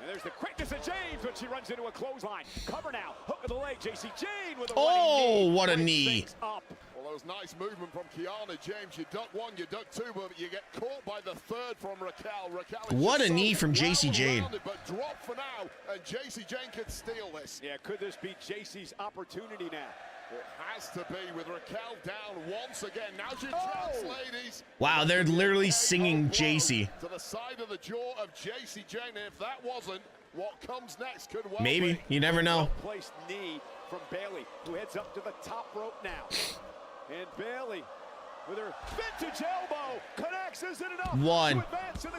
And there's the quickness of James when she runs into a clothesline. Cover now. Hook of the leg. JC Jane with a running knee. What a knee. Well, that was nice movement from Kiana James. You duck one, you duck two, but you get caught by the third from Raquel. What a knee from JC Jane. But drop for now, and JC Jane could steal this. Yeah, could this be JC's opportunity now? It has to be with Raquel down once again. Now's your chance, ladies. Wow, they're literally singing JC. To the side of the jaw of JC Jane. And if that wasn't, what comes next could well Maybe. be. You never know. Placed knee from Bailey, who heads up to the top rope now. And Bailey, with her vintage elbow, connects. Is it enough? 1,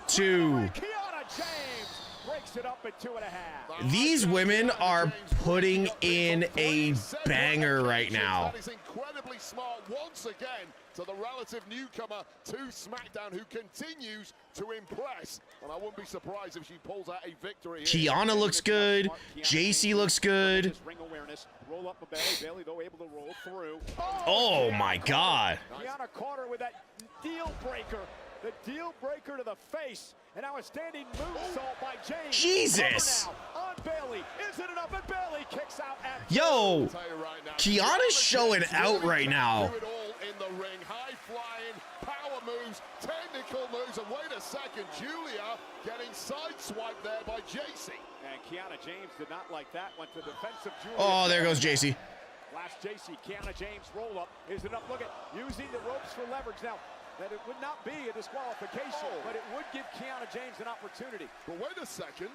2. Kiana James breaks it up at 2.5. These women are putting in a banger right now. That is incredibly smart once again to the relative newcomer to SmackDown, who continues to impress. And I wouldn't be surprised if she pulls out a victory here. Kiana looks good. JC looks good. Ring awareness. Roll up a Bailey. Bailey, though, able to roll through. Oh my God. Kiana caught her with that deal breaker. The deal breaker to the face. And now a standing moonsault by James. Jesus. On Bailey. Is it enough? And Bailey kicks out at Yo, Kiana's showing out right now. Do it all in the ring. High flying, power moves, technical moves. And wait a second, Julia getting sideswiped there by JC. And Kiana James did not like that. Went to defensive Julia. Oh, there goes JC. Last JC. Kiana James roll up. Is enough? Look at using the ropes for leverage now. That it would not be a disqualification, but it would give Kiana James an opportunity. But wait a second.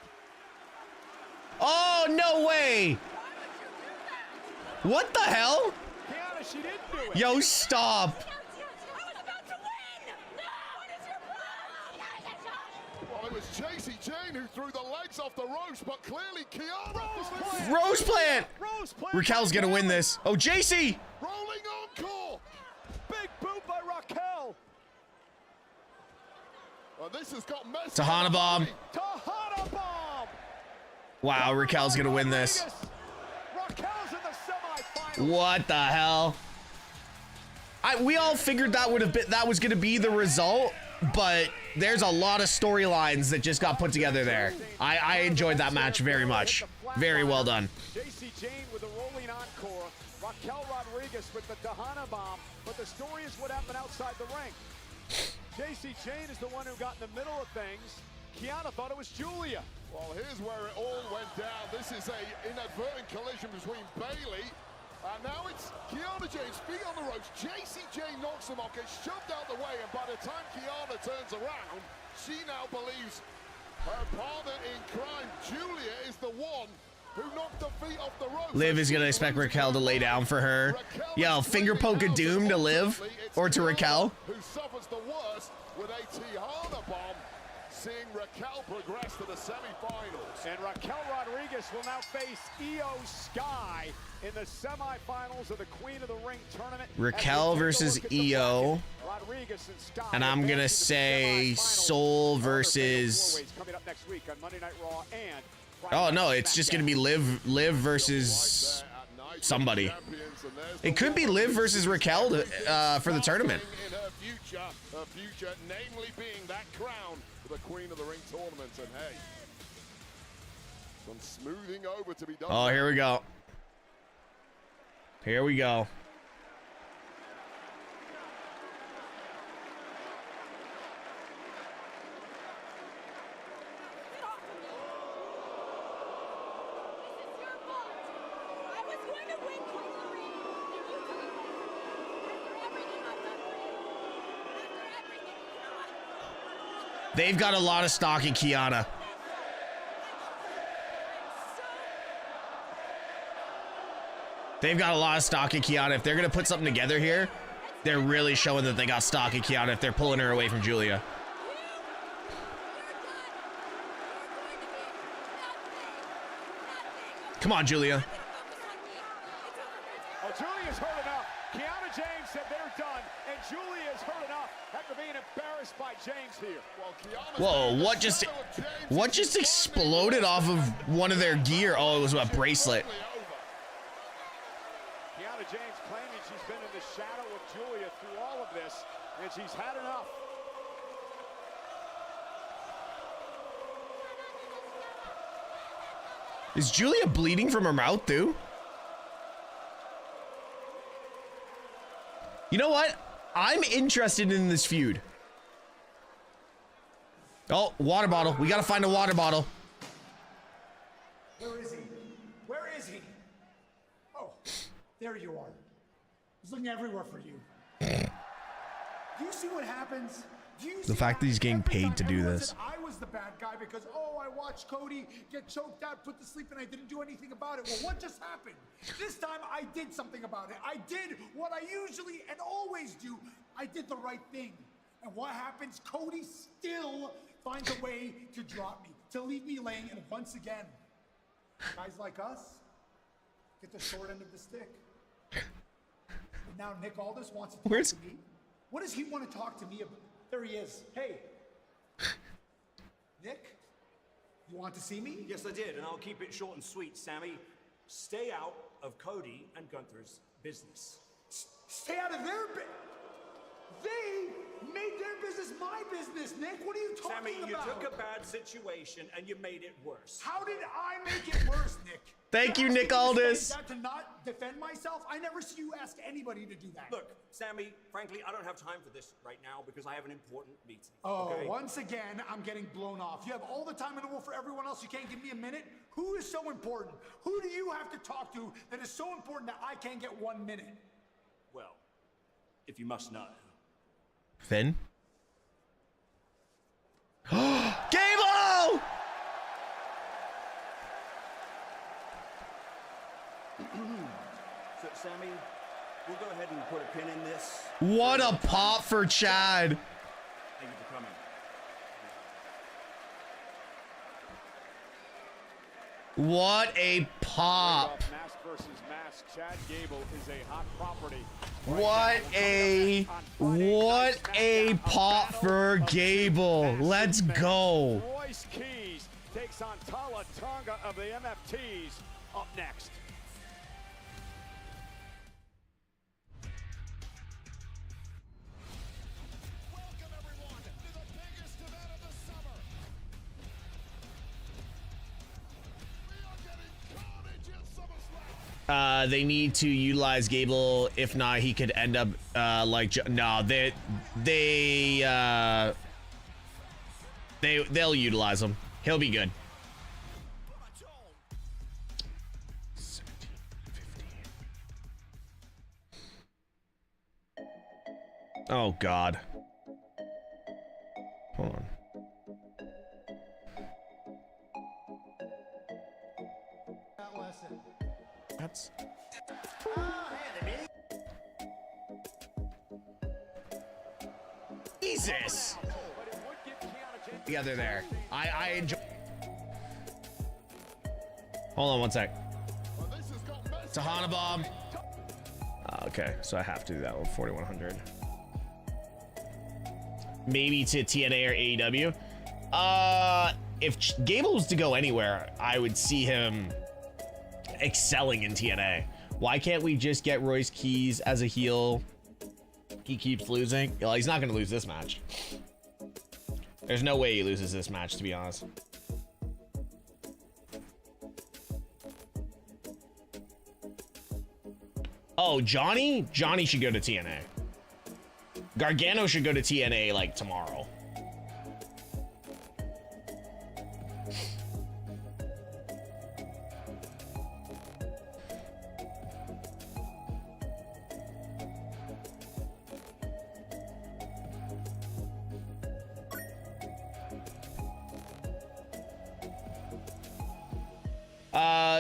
Oh, no way. What the hell? Kiana, she didn't do it. Yo, stop. Well, it was JC Jane who threw the legs off the ropes, but clearly Kiana. Rose plant. Raquel's going to win this. Oh, JC. Rolling encore. Big boot by Raquel. Well, this has got messy. Tahana bomb. Tahana bomb. Wow, Raquel's going to win this. Raquel's in the semifinals. What the hell? We all figured that was going to be the result, but there's a lot of storylines that just got put together there. I enjoyed that match very much. Very well done. JC Jane with a rolling encore. Raquel Rodriguez with the Tahana bomb. But the story is what happened outside the ring. JC Jane is the one who got in the middle of things. Kiana thought it was Julia. Well, here's where it all went down. This is a inadvertent collision between Bailey And now it's Kiana James, feet on the ropes. JCJ knocks him off, gets shoved out the way, and by the time Kiana turns around, she now believes her partner in crime, Julia, is the one who knocked the feet off the rope. Liv is gonna expect Raquel to lay down for her. Yo, finger poke of doom to Liv or to Raquel. Who suffers the worst with a Tejana bomb, seeing Raquel progress to the semifinals. And Raquel Rodriguez will now face Io Sky in the semifinals of the Queen of the Ring tournament. Raquel versus Io. Rodriguez and Sky. And I'm gonna say Soul versus. Coming up next week on Monday Night Raw and Oh no, it's just gonna be Liv versus somebody. It could be Liv versus Raquel for the tournament. In her future, namely being that crown for the Queen of the Ring tournament. And hey, some smoothing over to be done. Oh, here we go. Here we go. They've got a lot of stock in Kiana. They've got a lot of stock in Kiana. If they're going to put something together here, they're really showing that they got stock in Kiana if they're pulling her away from Julia. Come on, Julia. Oh, Julia's hurt enough. Kiana James said they're done, and Julia's hurt enough after being embarrassed by James here. Whoa, what just exploded off of one of their gear? Oh, it was a bracelet. Kiana James claiming she's been in the shadow of Julia through all of this, and she's had enough. Is Julia bleeding from her mouth, too? You know what? I'm interested in this feud. Oh, water bottle. We gotta find a water bottle. Where is he? Where is he? Oh, there you are. I was looking everywhere for you. Do you see what happens? The fact that he's getting paid to do this. I was the bad guy because, oh, I watched Cody get choked out, put to sleep, and I didn't do anything about it. Well, what just happened? This time I did something about it. I did what I usually and always do. I did the right thing. And what happens? Cody still finds a way to drop me, to leave me laying, and once again, guys like us get the short end of the stick. And now Nick Aldis wants to talk to me. What does he want to talk to me about? There he is. Hey. Nick, you want to see me? Yes, I did, and I'll keep it short and sweet, Sammy. Stay out of Cody and Gunther's business. Stay out of their business? They made their business my business, Nick. What are you talking Sammy, about? you took a bad situation and you made it worse. How did I make it worse, Nick? Thank you, Nick Aldis. To not defend myself? I never see you ask anybody to do that. Look, Sammy, frankly, I don't have time for this right now because I have an important meeting. Oh, okay? Once again, I'm getting blown off. You have all the time in the world for everyone else. You can't give me a minute? Who is so important? Who do you have to talk to that is so important that I can't get 1 minute? Well, if you must know. Finn? Gable! So, Sammy, we'll go ahead and put a pin in this. What a pop for Chad. Thank you for coming. What a pop. Mask versus mask. Chad Gable is a hot property. What a pop for Gable. Let's go. Royce Keys takes on Tala Tonga of the MFTs up next. They need to utilize Gable. If not, he could end up no. They'll utilize him. He'll be good. 17, 15. Oh, God. Hold on. That's... Jesus! Together there. I enjoy... Hold on one sec. Tahana Bomb. Okay, so I have to do that one. 4100. Maybe to TNA or AEW. If Gable was to go anywhere, I would see him excelling in TNA. Why can't we just get Royce Keys as a heel? He keeps losing. Well, he's not gonna lose this match. There's no way he loses this match, to be honest. Oh, Johnny? Johnny should go to TNA. Gargano should go to TNA like tomorrow.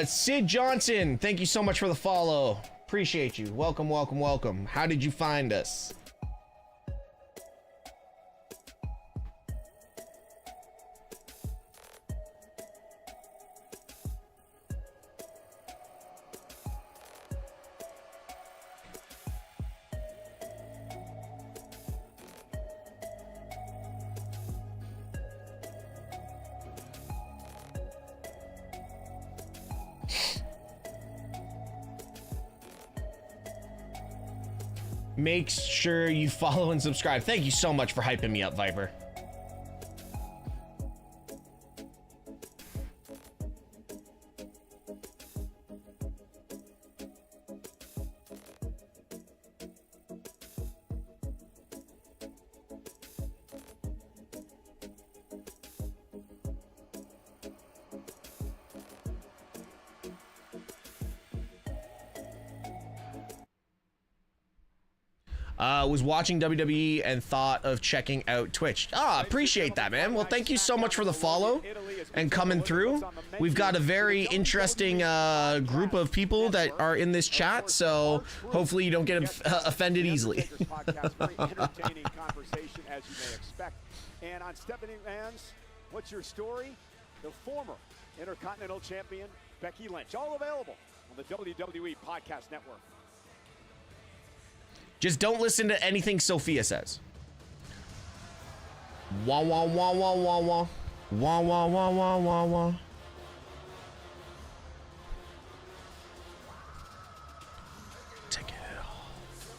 Sid Johnson, thank you so much for the follow. Appreciate you. Welcome, welcome, welcome. How did you find us? Make sure you follow and subscribe. Thank you so much for hyping me up, Viper. Was watching WWE and thought of checking out Twitch. Ah, appreciate that, man. Well, thank you so much for the follow and coming through. We've got a very interesting group of people that are in this chat, so hopefully you don't get offended easily. Very entertaining conversation, as you may expect. And on Stephanie Mann's What's Your Story? The former Intercontinental Champion, Becky Lynch. All available on the WWE Podcast Network. Just don't listen to anything Sophia says. Wah wah wah wah wah wah. Wah wah wah wah wah wah. Take it off.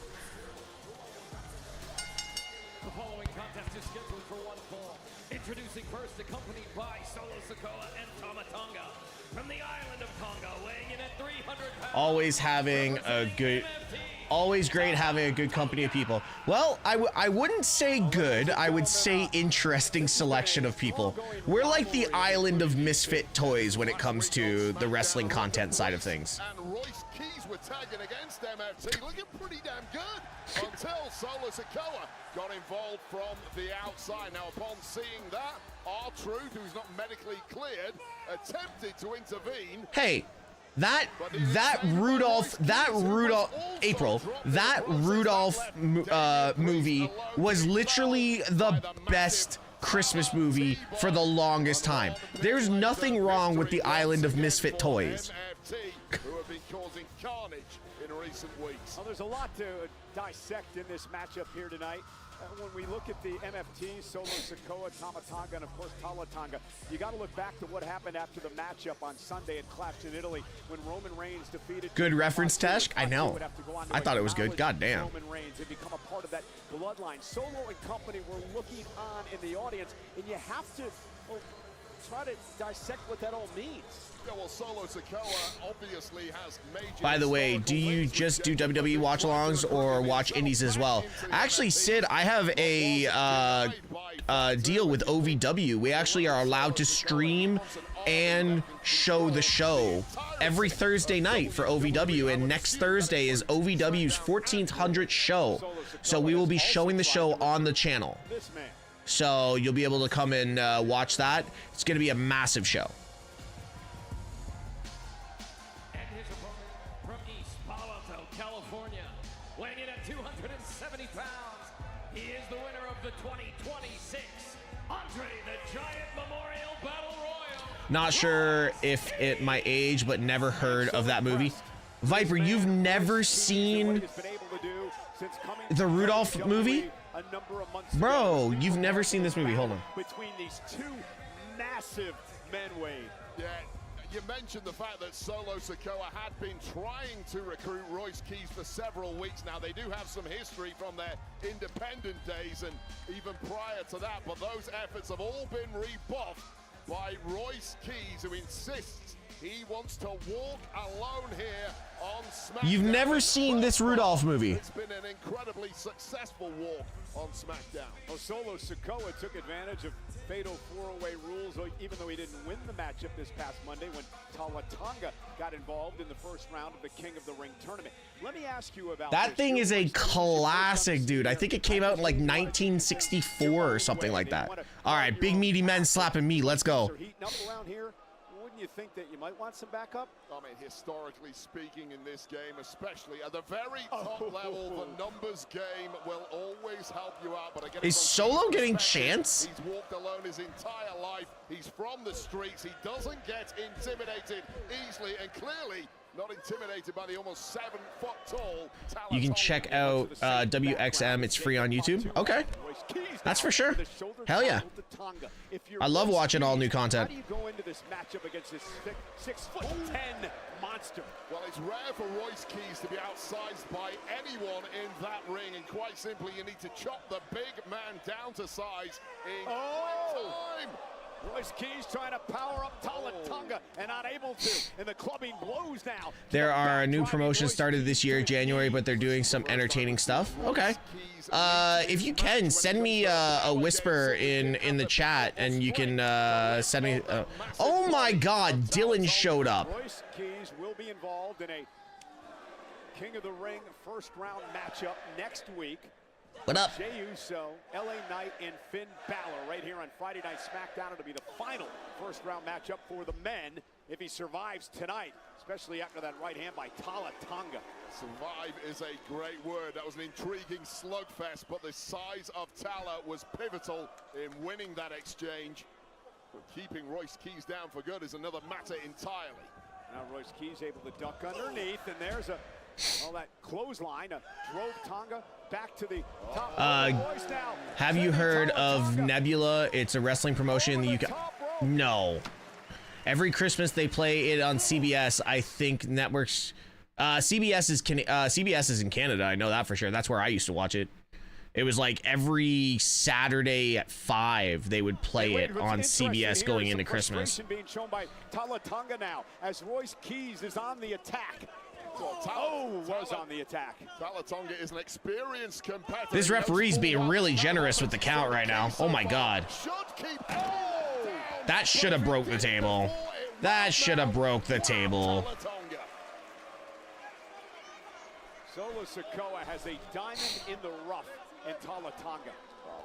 The following contest is scheduled for one fall. Introducing first, accompanied by Solo Sikoa and Tama Tonga. From the island of Tonga, weighing in at 300 pounds. Always having a good... Always great having a good company of people. Well, I wouldn't say good. I would say interesting selection of people. We're like the island of misfit toys when it comes to the wrestling content side of things. And Royce Keys were tagging against MFT, looking pretty damn good until Solo Sikoa got involved from the outside. Now, upon seeing that, R-Truth, who's not medically cleared, attempted to intervene. Hey. That Rudolph movie was literally the best Christmas movie for the longest time. There's nothing wrong with the island of misfit toys. Who have been causing carnage in recent weeks. Well, there's a lot to dissect in this matchup here tonight. When we look at the MFT, Solo Sikoa, Tama Tonga, and of course Tala Tonga, you got to look back to what happened after the matchup on Sunday at Clash in Italy when Roman Reigns defeated. Good reference, Tesh. I know. I thought it was good. God damn. Roman Reigns had become a part of that bloodline. Solo and company were looking on in the audience, and you have to try to dissect what that all means. Yeah, well, Solo Sikoa obviously has major. By the way, do you just do WWE watch-alongs or watch indies as well? Actually, Sid, I have a deal with OVW. We actually are allowed to stream and show the show every Thursday night for OVW, and next Thursday is OVW's 1400th show. So we will be showing the show on the channel. So you'll be able to come and watch that. It's going to be a massive show. And his opponent from East Palo Alto, California, weighing in at 270 pounds, he is the winner of the 2026 Andre the Giant Memorial Battle Royal. Not sure if it my age, but never heard of that movie. Viper, you've never seen the Rudolph movie? Bro, you've never seen this movie. Hold on. Between these two massive men, Wade. Yeah, you mentioned the fact that Solo Sikoa had been trying to recruit Royce Keys for several weeks now. They do have some history from their independent days and even prior to that, but those efforts have all been rebuffed by Royce Keys, who insists he wants to walk alone here on SmackDown. You've never seen this Rudolph movie. It's been an incredibly successful walk on SmackDown. Well, Solo Sikoa took advantage of fatal four-way rules, even though he didn't win the matchup this past Monday when Tala Tonga got involved in the first round of the King of the Ring tournament. Let me ask you about that thing is a classic, dude. I think it came out in like 1964 or something like that. All right, big meaty men slapping me. Let's go. You think that you might want some backup? I mean, historically speaking, in this game, especially at the very top level, the numbers game will always help you out. But again, is Solo getting chance? He's walked alone his entire life. He's from the streets. He doesn't get intimidated easily, and clearly not intimidated by the almost 7-foot-tall talent. You can check out WXM. It's free on YouTube. Okay, that's for sure. Hell yeah. I love watching all new content. How do you go into this matchup against this 6'10" monster? Well, it's rare for Royce Keys to be outsized by anyone in that ring, and quite simply, you need to chop the big man down to size in quick time. Royce Keys trying to power up Tala Tonga and not able to, and the clubbing blows now. There are new promotions started this year, January, but they're doing some entertaining stuff. Okay. If you can, send me a whisper in the chat, and you can send me... oh my god, Dylan showed up. Royce Keys will be involved in a King of the Ring first round matchup next week. What up? Jey Uso, LA Knight, and Finn Balor right here on Friday Night SmackDown. It'll be the final first round matchup for the men if he survives tonight, especially after that right hand by Tala Tonga. Survive is a great word. That was an intriguing slugfest, but the size of Tala was pivotal in winning that exchange. But keeping Royce Keys down for good is another matter entirely. Now Royce Keys able to duck underneath, and there's a that clothesline drove Tonga back to the top. Have you heard of Nebula? It's a wrestling promotion in the UK. No. Every Christmas they play it on CBS. I think networks. CBS is in Canada. I know that for sure. That's where I used to watch it. It was like every Saturday at 5 they would play it on CBS going into Christmas. Being shown by Tala Tonga now as Royce Keys is on the attack. Was on the attack. Tala Tonga is an experienced competitor. This referee's being really generous with the count right now. Oh my god. That should have broke the table. That should have broke the table. Solo Sikoa has a diamond in the rough in Tala Tonga.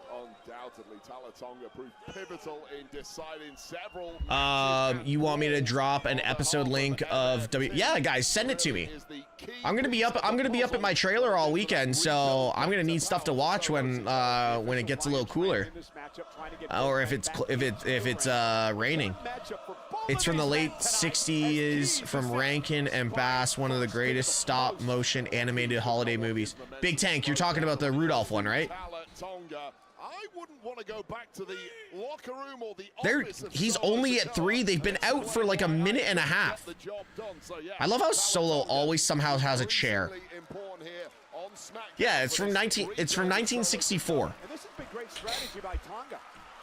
Undoubtedly, Tala Tonga proved pivotal in deciding several. You want me to drop an episode link of Yeah, guys, send it to me. I'm gonna be up at my trailer all weekend, so I'm gonna need stuff to watch when it gets a little cooler, or if it's raining. It's from the late 60s, from Rankin and Bass, one of the greatest stop motion animated holiday movies. Big Tank, you're talking about the Rudolph one, right? I wouldn't want to go back to the locker room or the he's only at 3. They've been out for like a minute and a half. I love how Solo always somehow has a chair. Yeah, it's from 1964. And this has been great strategy by Tonga,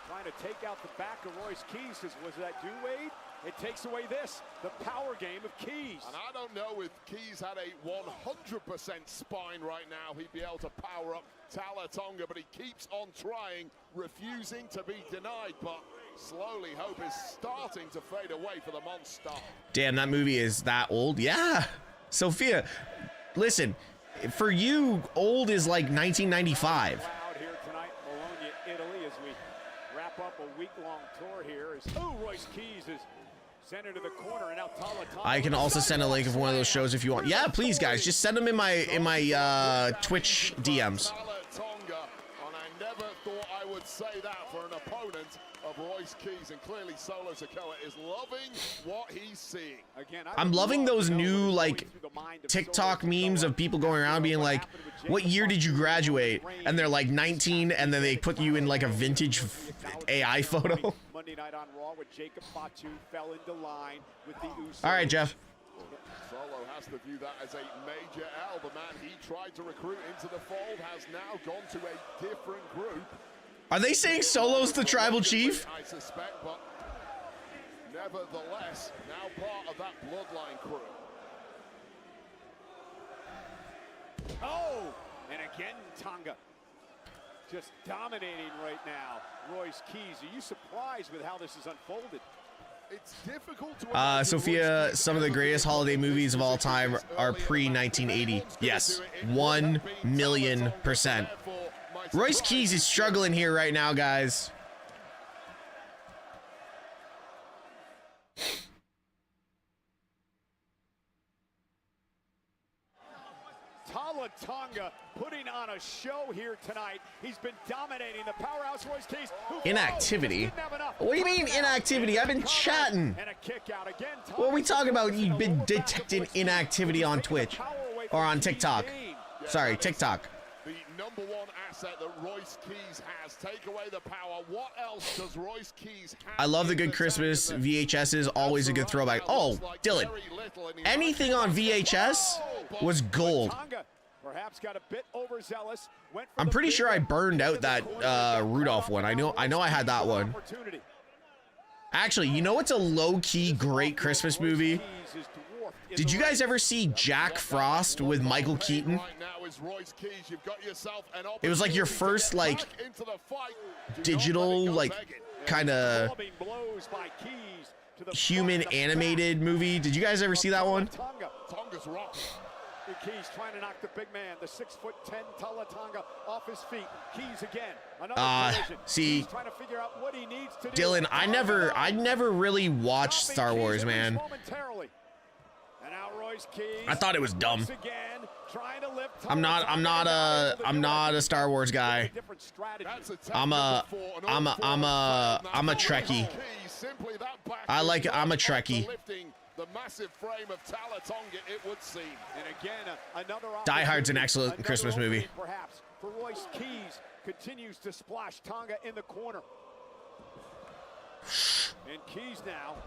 trying to take out the back of Royce Keys. Was that due, Wade? It takes away the power game of Keys. And I don't know if Keys had a 100% spine right now, he'd be able to power up Tala Tonga, but he keeps on trying, refusing to be denied, but slowly hope is starting to fade away for the monster. Damn, that movie is that old? Yeah. Sophia, listen, for you, old is like 1995. Out here tonight, Bologna, Italy, as we wrap up a week-long tour here. Royce Keys is sent into the corner, and now Tala Tonga. I can also send a link of one of those shows if you want. Yeah, please, guys, just send them in my Twitch DMs. Tala Tonga, and I never thought I would say that for an opponent of Royce Keys, and clearly Solo Sikoa is loving what he's seeing. Again, I'm loving those new like TikTok memes of people going around being like, what year did you graduate? And they're like 19, and then they put you in like a vintage AI photo. Monday night on Raw with Jacob Fatu fell into line with the Usos. All right, Jeff. Solo has to view that as a major L. The man he tried to recruit into the fold has now gone to a different group. Are they saying Solo's the tribal chief? I suspect, but nevertheless, now part of that bloodline crew. Oh, and again, Tonga just dominating right now. Royce Keys, are you surprised with how this has unfolded? It's difficult to Sophia, some of the greatest holiday movies of all time are pre-1980. Yes, 1,000,000%. Royce Keys is struggling here right now, guys. Tala Tonga putting on a show here tonight. He's been dominating the powerhouse Royce Keys. Inactivity? What do you mean inactivity? I've been chatting. And a kick out again. What are we talking about? You've been detecting inactivity on Twitch or on TikTok. Sorry, TikTok. The #1 asset that Royce Keys has. Take away the power. What else does Royce Keys have? I love the good Christmas VHSs. Always a good throwback. Oh, Dylan, anything on VHS was gold. Perhaps got a bit overzealous. I'm pretty sure I burned out that Rudolph one. I know I had that one. Actually, you know what's a low-key great Christmas movie? Did you guys ever see Jack Frost with Michael Keaton? It was like your first like digital like kind of human animated movie. Did you guys ever see that one? Tonga's rock. Keys trying to knock the big man, the 6'10" Tala Tonga off his feet. Keys again. See, trying to figure out what he needs to Dylan, I never really watched Star Wars, man. I thought it was dumb. I'm not a Star Wars guy. I'm a Trekkie. I'm a Trekkie. The massive frame of Tala Tonga, it would seem. And again, another Die Hard's an excellent Christmas movie. Perhaps for Royce Keys continues to splash Tonga in the corner. And Keys now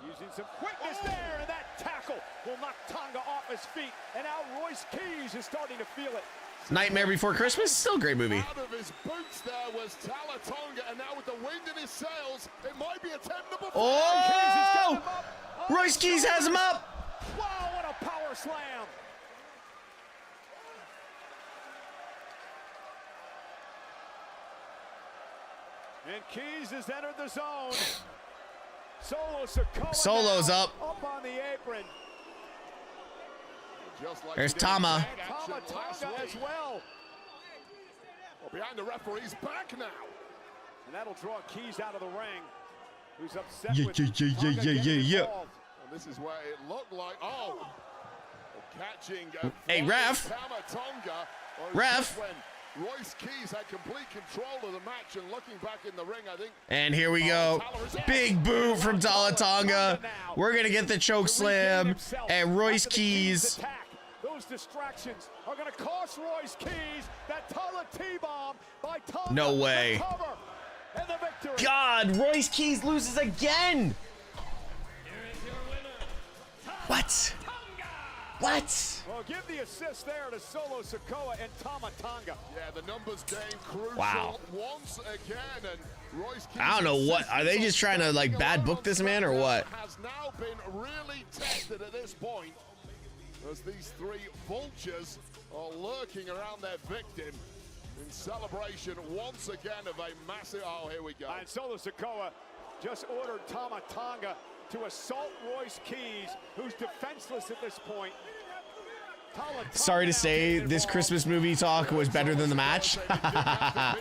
using some quickness there, and that tackle will knock Tonga off his feet. And now Royce Keys is starting to feel it. Nightmare Before Christmas, still a great movie. Out of his boots there was Tala Tonga, and now with the wind in his sails, it might be a 10 number 4. Oh! Royce Keys has him up. Wow, what a power slam. And Keys has entered the zone. Solo Sikoa Solo's up. Up on the apron. Like there's Tama. Tama Tonga as well. Behind the referee's back now. And that'll draw Keys out of the ring. Who's upset yeah. And this is where it looked like, catching. Hey, ref. Tama Tonga. Ref. When Royce Keys had complete control of the match, and looking back in the ring, I think. And here we go. Big boot from Tala Tonga. We're going to get the choke slam. And Royce Keys. Those distractions are going to cost Royce Keys that Tala T-bomb by Tonga. No way. And the victory. God, Royce Keys loses again. What? What? Well, So give the assist there to Solo Sikoa and Tama Tonga. Yeah, the numbers game crucial once again, and Royce Keys, I don't know what are they just trying to like bad book this man or what? Has now been really tested at this point, as these three vultures are lurking around their victim in celebration once again of a massive. Oh, here we go. And Solo Sikoa just ordered Tama Tonga to assault Royce Keys, who's defenseless at this point. Sorry to say, this Christmas movie talk was better than the match. But now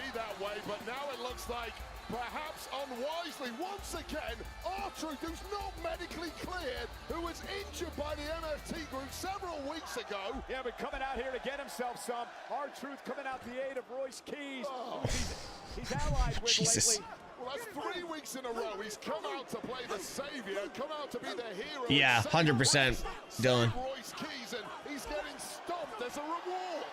it looks like, perhaps unwisely, once again, R-Truth, who's not medically cleared, who was injured by the MFT group several weeks ago. Yeah, but coming out here to get himself some. R-Truth coming out the aid of Royce Keys. He's allied with lately. Well, that's 3 weeks in a row. He's come out to play the savior, come out to be the hero. Yeah, 100%, Dylan. Royce Keys, and he's getting stomped as a reward.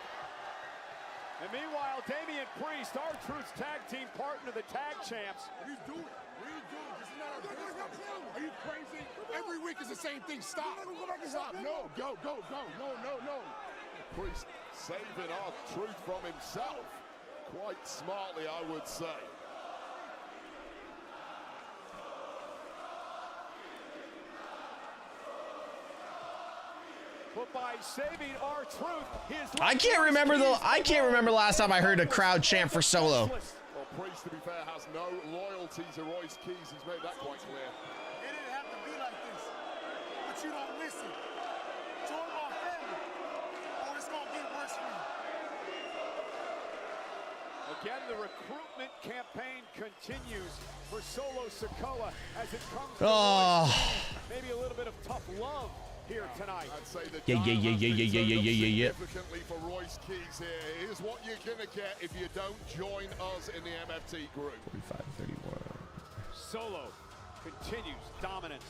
And meanwhile, Damian Priest, R-Truth's tag team partner, the tag champs. What are you doing? What are you doing? This is not our business. Are you crazy? Every week is the same thing. Stop. Stop. No. Go. No. Priest saving R-Truth from himself. Quite smartly, I would say. But by saving R-Truth, I can't remember last time I heard a crowd chant for Solo. Well, Priest, to be fair, has no loyalty to Royce Keys. He's made that quite clear. It didn't have to be like this, but you don't listen. Join my family, or it's gonna get worse for you. again, the recruitment campaign continues for Solo Sikoa as it comes to maybe a little bit of tough love here tonight. I'd say the Yeah. significantly for Royce Keys here. Here's what you're gonna get if you don't join us in the MFT group. 45-31. Solo continues dominance.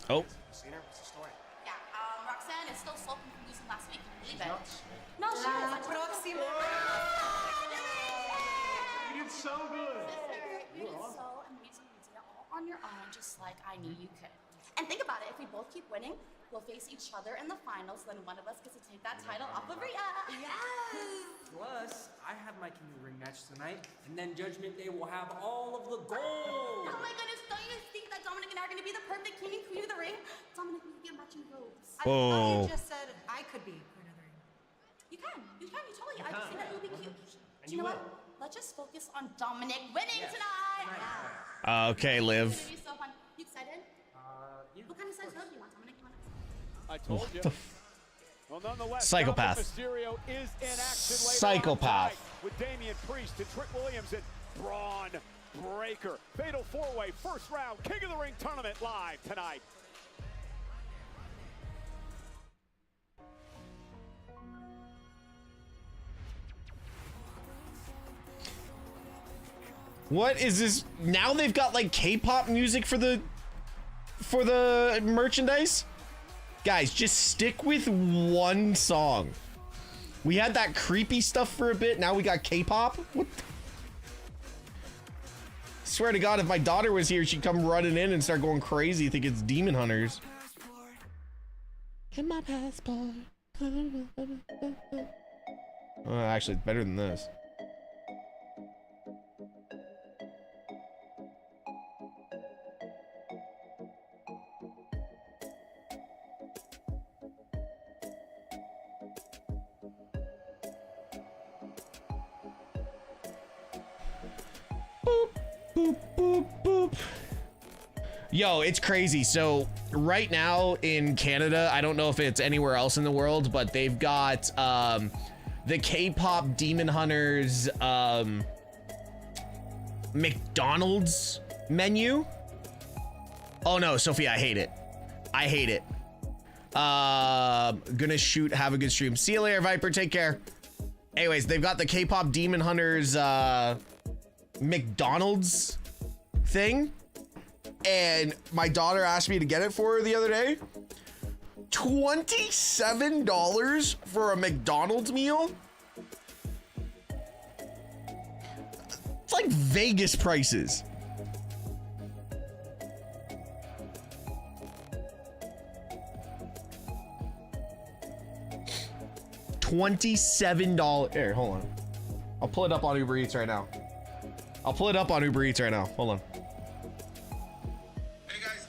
Oh. Yeah, Roxanne is still sulking from losing last week. Can you believe it? No, she is. You did so good. You did so amazing. You did it all on your own, just like I knew you could. And think about it, if we both keep winning, we'll face each other in the finals, then one of us gets to take that title off of Rhea. Yes! Plus, I have my King of the Ring match tonight, and then Judgment Day will have all of the gold! Oh my goodness, don't you think that Dominic and I are going to be the perfect king and queen of the ring? Dominic, we can get matching robes. Oh. I thought you just said I could be queen of the ring. You totally. I just think that it would be cute. Do you know what? Let's just focus on Dominic winning tonight. Okay, Liv. It's gonna be so fun. You excited? What kind of size robe do you want, Dominic? You want I told you. Well, nonetheless, Psychopath. Mysterio is in action later Psychopath. on with Damian Priest and Trick Williams and Braun Breaker. Fatal four-way first round King of the Ring tournament live tonight. What is this? Now they've got like K-pop music for the merchandise? Guys, just stick with one song. We had that creepy stuff for a bit. Now we got K-pop? What the? Swear to God, if my daughter was here, she'd come running in and start going crazy. Think it's Demon Hunters. Get my passport. Oh, actually, it's better than this. Boop, boop, boop. Yo, it's crazy. So right now in Canada, I don't know if it's anywhere else in the world, but they've got the K-pop Demon Hunters McDonald's menu. Oh no, Sophia, I hate it. I hate it. Gonna shoot, have a good stream. See you later, Viper, take care. Anyways, they've got the K-pop Demon Hunters McDonald's thing, and my daughter asked me to get it for her the other day. $27 for a McDonald's meal? It's like Vegas prices. $27. Here, hold on. I'll pull it up on Uber Eats right now. Hold on. Hey guys,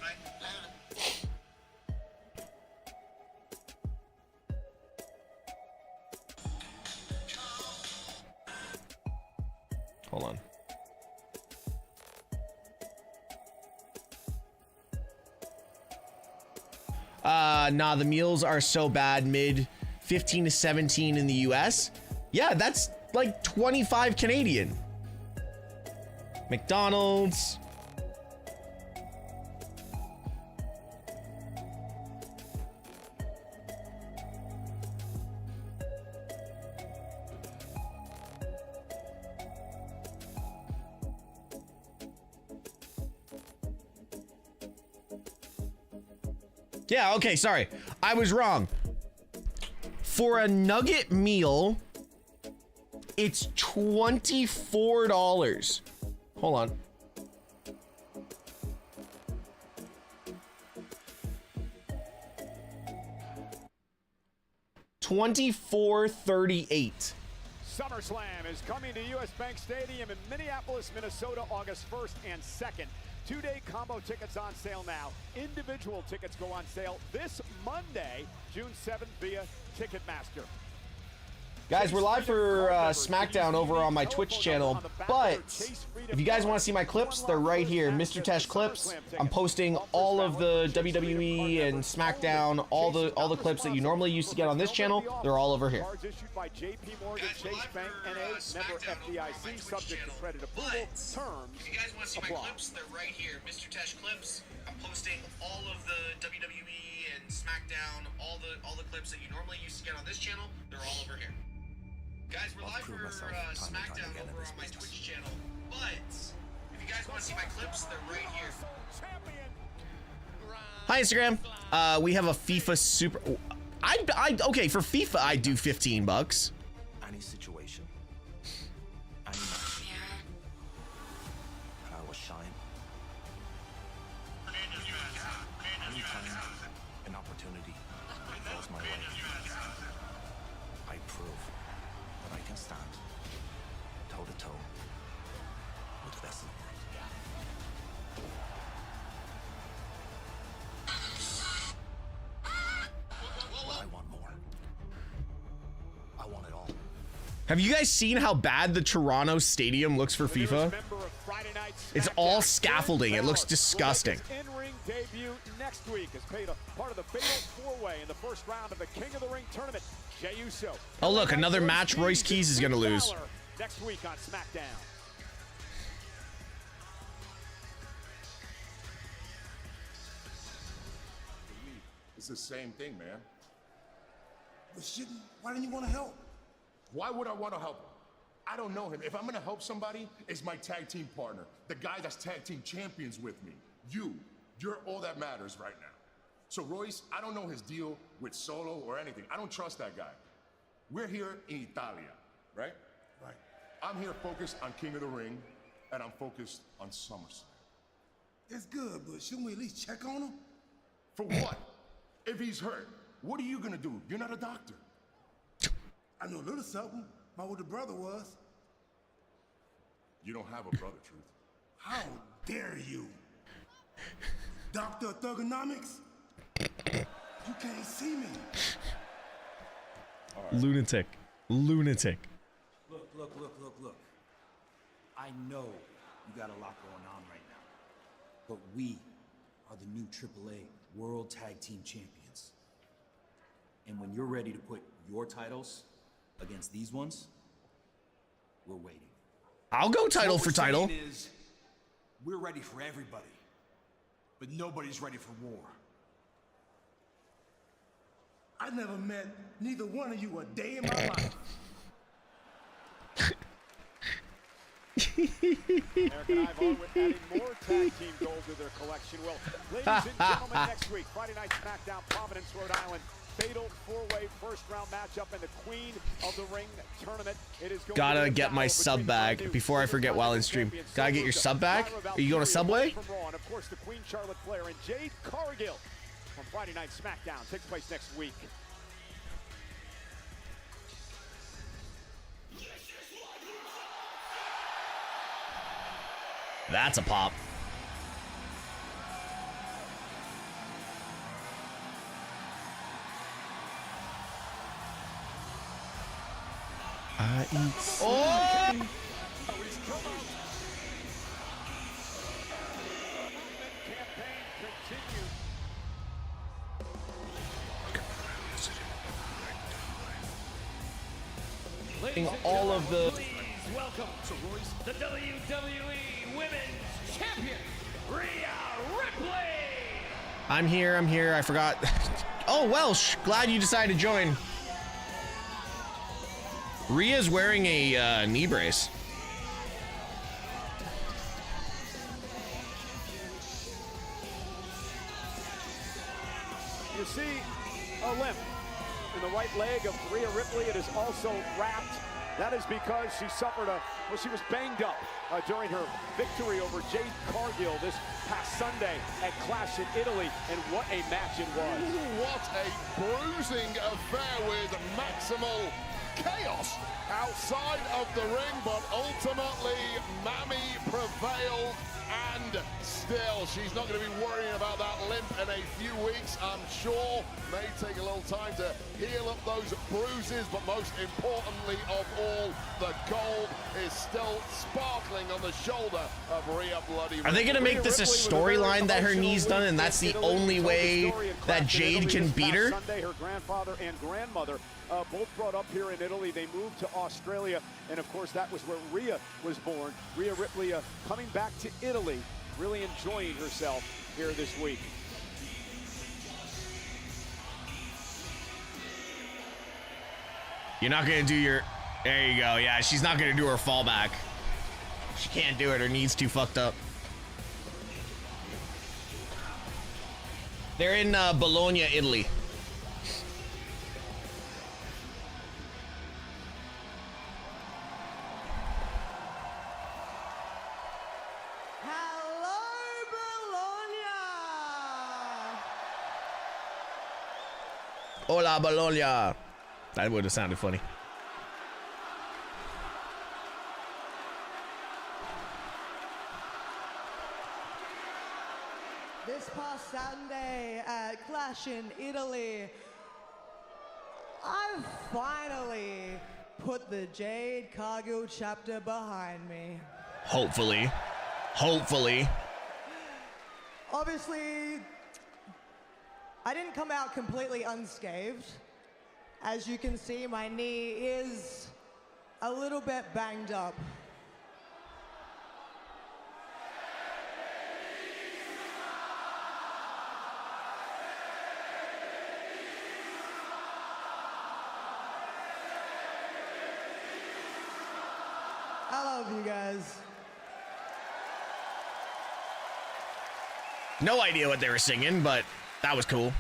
Hold on. Nah, the meals are so bad, mid 15 to 17 in the US. Yeah, that's like 25 Canadian. McDonald's. Yeah, okay, sorry. I was wrong. For a nugget meal, it's $24. Hold on. $24.38. SummerSlam is coming to US Bank Stadium in Minneapolis, Minnesota, August 1st and 2nd. Two-day combo tickets on sale now. Individual tickets go on sale this Monday, June 7th via Ticketmaster. Guys, we're live for Smackdown over on my Twitch channel, but if you guys want to see my clips, they're right here. MrTeshk clips. I'm posting all of the WWE and Smackdown, all the clips that you normally used to get on this channel. They're all over here. Cards issued by JP Morgan Chase Bank NA, member FDIC, subject to credit approval. Terms If you guys want to see my clips, they're right here. MrTeshk clips. I'm posting all of the WWE and Smackdown, all the clips that you normally used to get on this channel. They're all over here. Guys, we're live for Smackdown over on my Twitch channel, but if you guys want to see my clips, they're right here. Hi, Instagram. We have a FIFA Super. Okay, for FIFA, I'd do $15. Any situation, any match, and I will shine. Anytime an opportunity falls my way, I prove that I can stand toe to toe with the best in the world. But I want more. I want it all. Have you guys seen how bad the Toronto Stadium looks for FIFA? It's all scaffolding. It looks disgusting. In-ring debut next week is paid a part of the fatal four-way in the first round of the King of the Ring tournament. Jey Uso. Oh, look, another match Royce Keys is going to lose. Next week on SmackDown. It's the same thing, man. But shouldn't, why didn't you want to help? Why would I want to help him? I don't know him. If I'm gonna help somebody, it's my tag team partner, the guy that's tag team champions with me. You're all that matters right now. So Royce, I don't know his deal with Solo or anything. I don't trust that guy. We're here in Italia, right? Right. I'm here focused on King of the Ring, and I'm focused on SummerSlam. It's good, but shouldn't we at least check on him? For what? If he's hurt, what are you gonna do? You're not a doctor. I know a little something. My older brother was. You don't have a brother, Truth. How dare you? Doctor of Thugonomics? You can't see me. Lunatic. Lunatic. Look. I know you got a lot going on right now, but we are the new AAA World Tag Team Champions. And when you're ready to put your titles against these ones, we're waiting. I'll go title for title. Is, we're ready for everybody, but nobody's ready for war. I never met neither one of you a day in my life. Eric and Ivo with adding more tag team gold to their collection. Well, ladies and gentlemen, next week, Friday Night SmackDown, Providence, Rhode Island. fatal four-way first-round matchup in the Queen of the Ring tournament. It is going Gotta to get my sub back before I forget while in stream. Gotta get your sub back? Are you going to Subway? And of course, the Queen Charlotte Flair and Jade Cargill on Friday Night Smackdown takes place next week. That's a pop. I eat. Oh! All of the. Please welcome the WWE Women's Champion, Rhea Ripley. I'm here. I forgot. Oh, Welsh. Glad you decided to join. Rhea's wearing a knee brace. You see a limp in the right leg of Rhea Ripley. It is also wrapped. That is because she suffered she was banged up during her victory over Jade Cargill this past Sunday at Clash in Italy, and what a match it was. What a bruising affair with maximal chaos outside of the ring, but ultimately Mammy prevailed, and still she's not going to be worrying about that limp in a few weeks, I'm sure. May take a little time to heal up those bruises, but most importantly of all, the gold is still sparkling on the shoulder of Rhea Bloody Ripley. Are they going to make this a storyline that her knee's done and that's the only way that Jade can beat her? Sunday, her grandfather and grandmother both brought up here in Italy. They moved to Australia, and of course that was where Rhea was born. Rhea Ripley coming back to Italy, really enjoying herself here this week. You're not gonna do your. There you go. Yeah, she's not gonna do her fallback. She can't do it. Her knee's too fucked up. They're in Bologna, Italy. Hola, Bologna. That would have sounded funny. This past Saturday at Clash in Italy, I've finally put the Jade Cargill chapter behind me. Hopefully. Hopefully. Obviously, I didn't come out completely unscathed. As you can see, my knee is a little bit banged up. I love you guys. No idea what they were singing, but that was cool.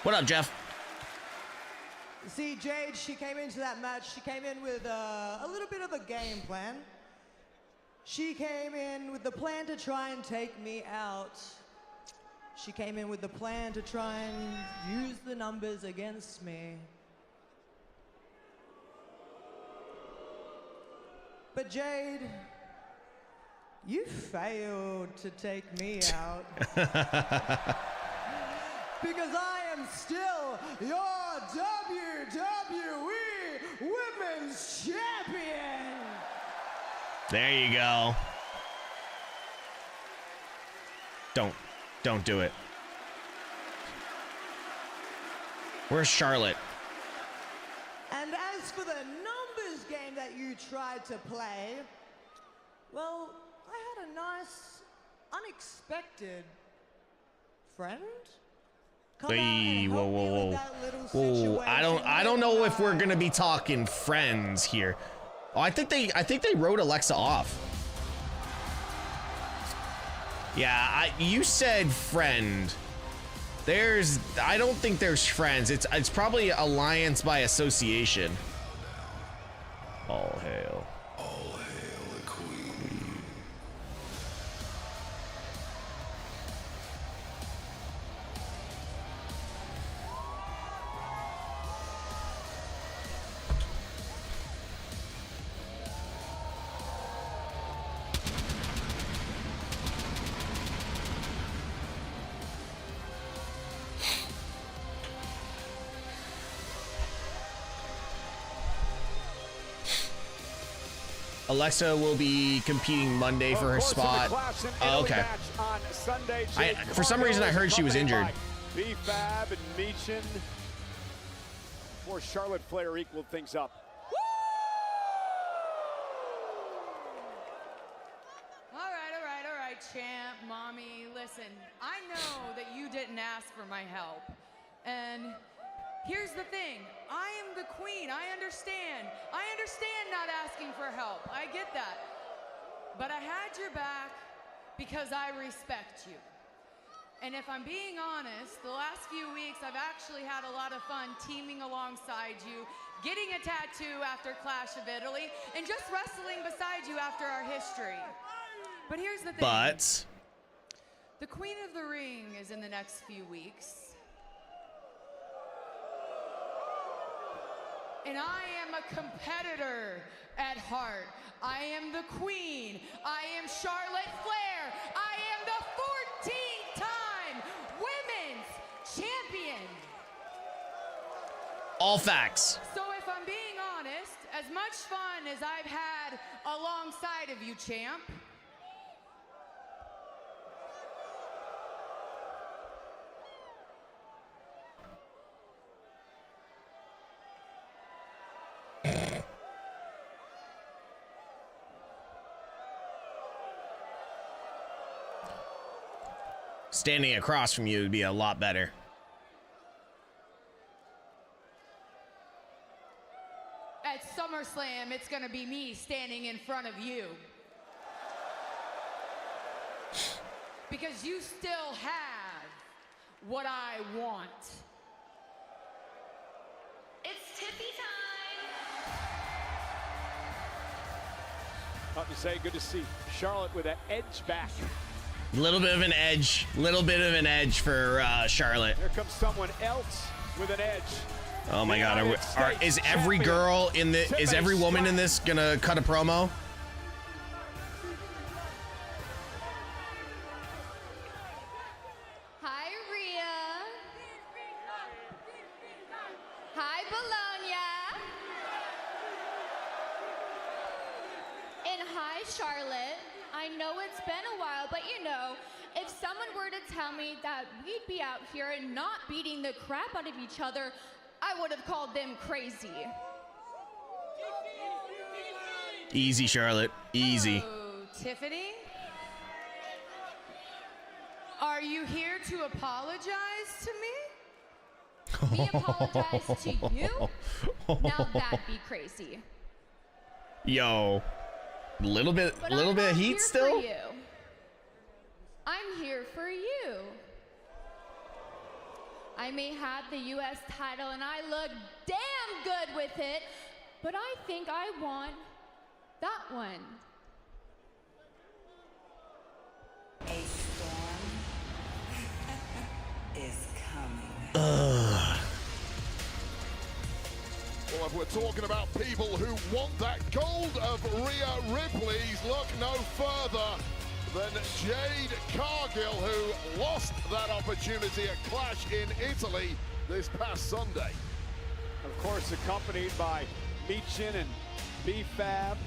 What up, Jeff? See, Jade, she came into that match, she came in with a little bit of a game plan. She came in with the plan to try and take me out. She came in with the plan to try and use the numbers against me. But Jade, you failed to take me out. Because I am still your WWE Women's Champion. There you go. Don't do it. Where's Charlotte? And as for the numbers game that you tried to play, well, I had a nice, unexpected friend. Hey, whoa. I don't know if we're gonna be talking friends here. Oh, I think they wrote Alexa off. Yeah, you said friend. I don't think there's friends. It's probably alliance by association. All hail. All hail the queen. Alexa will be competing Monday for her spot. Oh, okay. For some reason, I heard she was injured. B-Fab and Meechin. Before Charlotte Flair equaled things up. All right, champ, mommy, listen. I know that you didn't ask for my help. And here's the thing, I am the queen, I understand. I understand not asking for help, I get that. But I had your back because I respect you. And if I'm being honest, the last few weeks I've actually had a lot of fun teaming alongside you, getting a tattoo after Clash of Italy, and just wrestling beside you after our history. But here's the thing. But the Queen of the Ring is in the next few weeks. And I am a competitor at heart. I am the queen. I am Charlotte Flair. I am the 14-time women's champion. all facts. So if I'm being honest, as much fun as I've had alongside of you, champ, standing across from you would be a lot better. at SummerSlam, it's gonna be me standing in front of you. Because you still have what I want. It's Tiffy time. Up to say, good to see Charlotte with an edge back. Little bit of an edge for Charlotte. Here comes someone else with an edge. Oh my God! Is every girl in the? Is every woman in this gonna cut a promo? Hi, Rhea. Hi, Bologna. And hi, Charlotte. I know it's been a while, but you know, if someone were to tell me that we'd be out here and not beating the crap out of each other, I would have called them crazy. Easy, Charlotte. Easy. Oh, Tiffany? Are you here to apologize to me? Me apologize to you? Now that'd be crazy. Yo, little bit of heat still. For you. I'm here for you. I may have the U.S. title and I look damn good with it, but I think I want that one. A storm is coming. Well, if we're talking about people who want that gold of Rhea Ripley's, look no further than Jade Cargill, who lost that opportunity at Clash in Italy this past Sunday. Of course, accompanied by Meechin and B-Fab.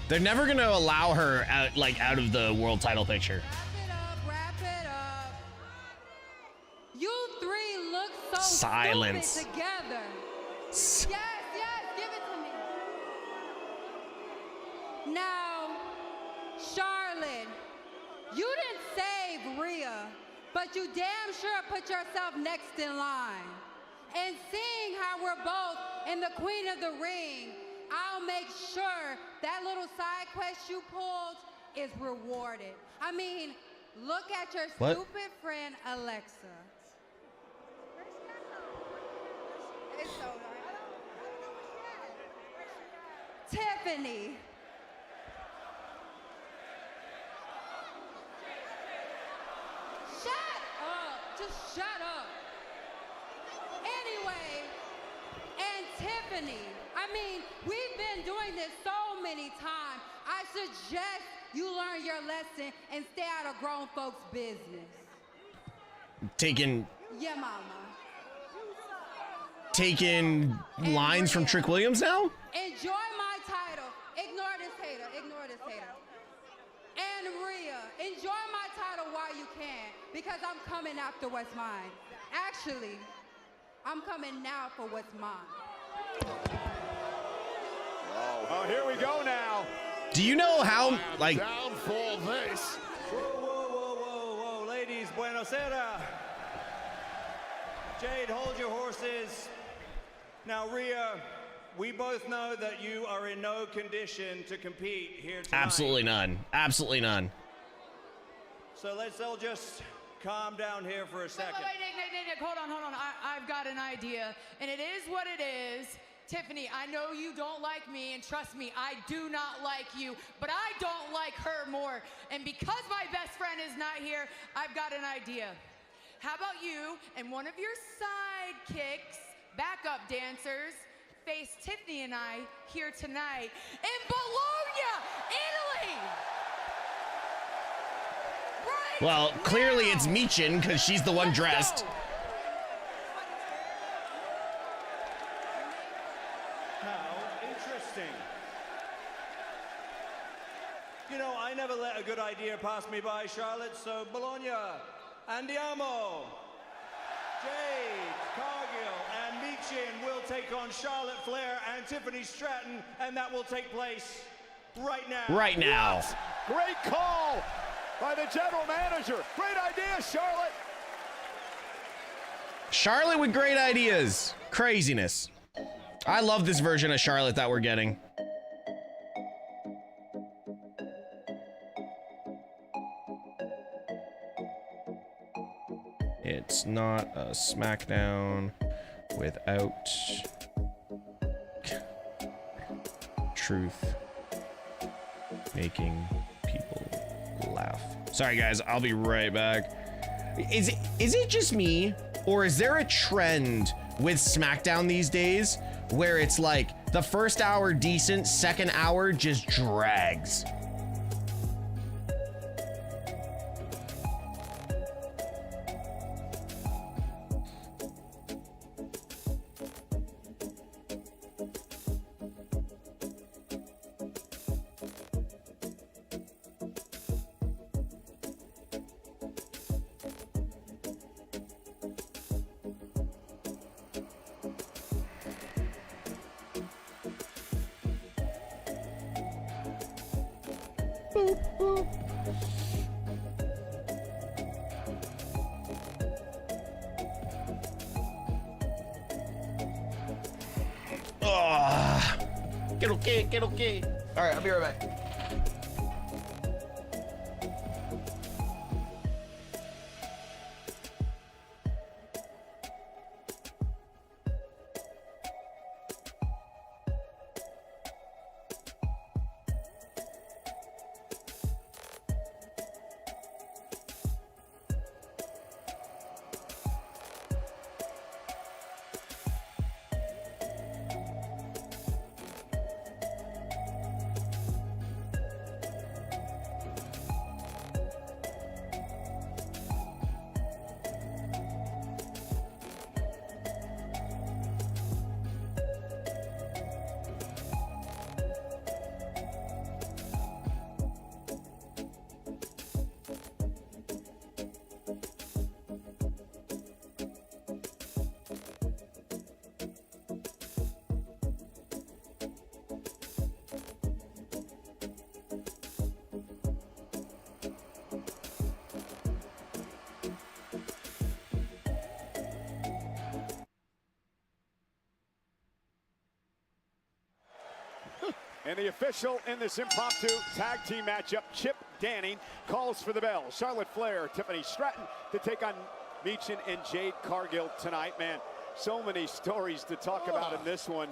They're never gonna allow her out of the world title picture. Wrap it up. You three look so Silence. stupid together. Yes, give it to me. Now, Charlotte, you didn't save Rhea, but you damn sure put yourself next in line. And seeing how we're both in the Queen of the Ring, I'll make sure that little side quest you pulled is rewarded. I mean, look at your stupid friend Alexa. It's so Tiffany. Shut up. Just shut up. Anyway, and Tiffany, I mean, we've been doing this so many times. I suggest you learn your lesson and stay out of grown folks' business. Taking lines from Trick Williams now? Enjoy my title. Ignore this hater. Ignore this hater. And Rhea, enjoy my title while you can, because I'm coming after what's mine. Actually, I'm coming now for what's mine. Oh, here we go now. Do you know how, like... Down for this. Whoa, whoa, whoa, whoa, whoa. Ladies, buenos aires. Jade, hold your horses. Now, Rhea, we both know that you are in no condition to compete here tonight. Absolutely none. Absolutely none. So let's all just calm down here for a second. Wait, Nick, hold on. I've got an idea, and it is what it is. Tiffany, I know you don't like me, and trust me, I do not like you, but I don't like her more. And because my best friend is not here, I've got an idea. How about you and one of your sidekicks, backup dancers, face Tiffany and I here tonight in Bologna, Italy! Right Well, clearly it's Michin, because she's the one dressed. You know, I never let a good idea pass me by, Charlotte, so Bologna, andiamo. Jade, Cargill, and Michin will take on Charlotte Flair and Tiffany Stratton, and that will take place right now. Right now. What? Great call by the general manager. Great idea, Charlotte. Charlotte with great ideas. Craziness. I love this version of Charlotte that we're getting. It's not a Smackdown without truth making people laugh. Sorry guys, I'll be right back. Is it just me, or is there a trend with Smackdown these days where it's like the first hour decent, second hour just drags? Get okay. All right, I'll be right back. And the official in this impromptu tag team matchup, Chip Danning, calls for the bell. Charlotte Flair, Tiffany Stratton to take on Michin and Jade Cargill tonight. Man, so many stories to talk about in this one.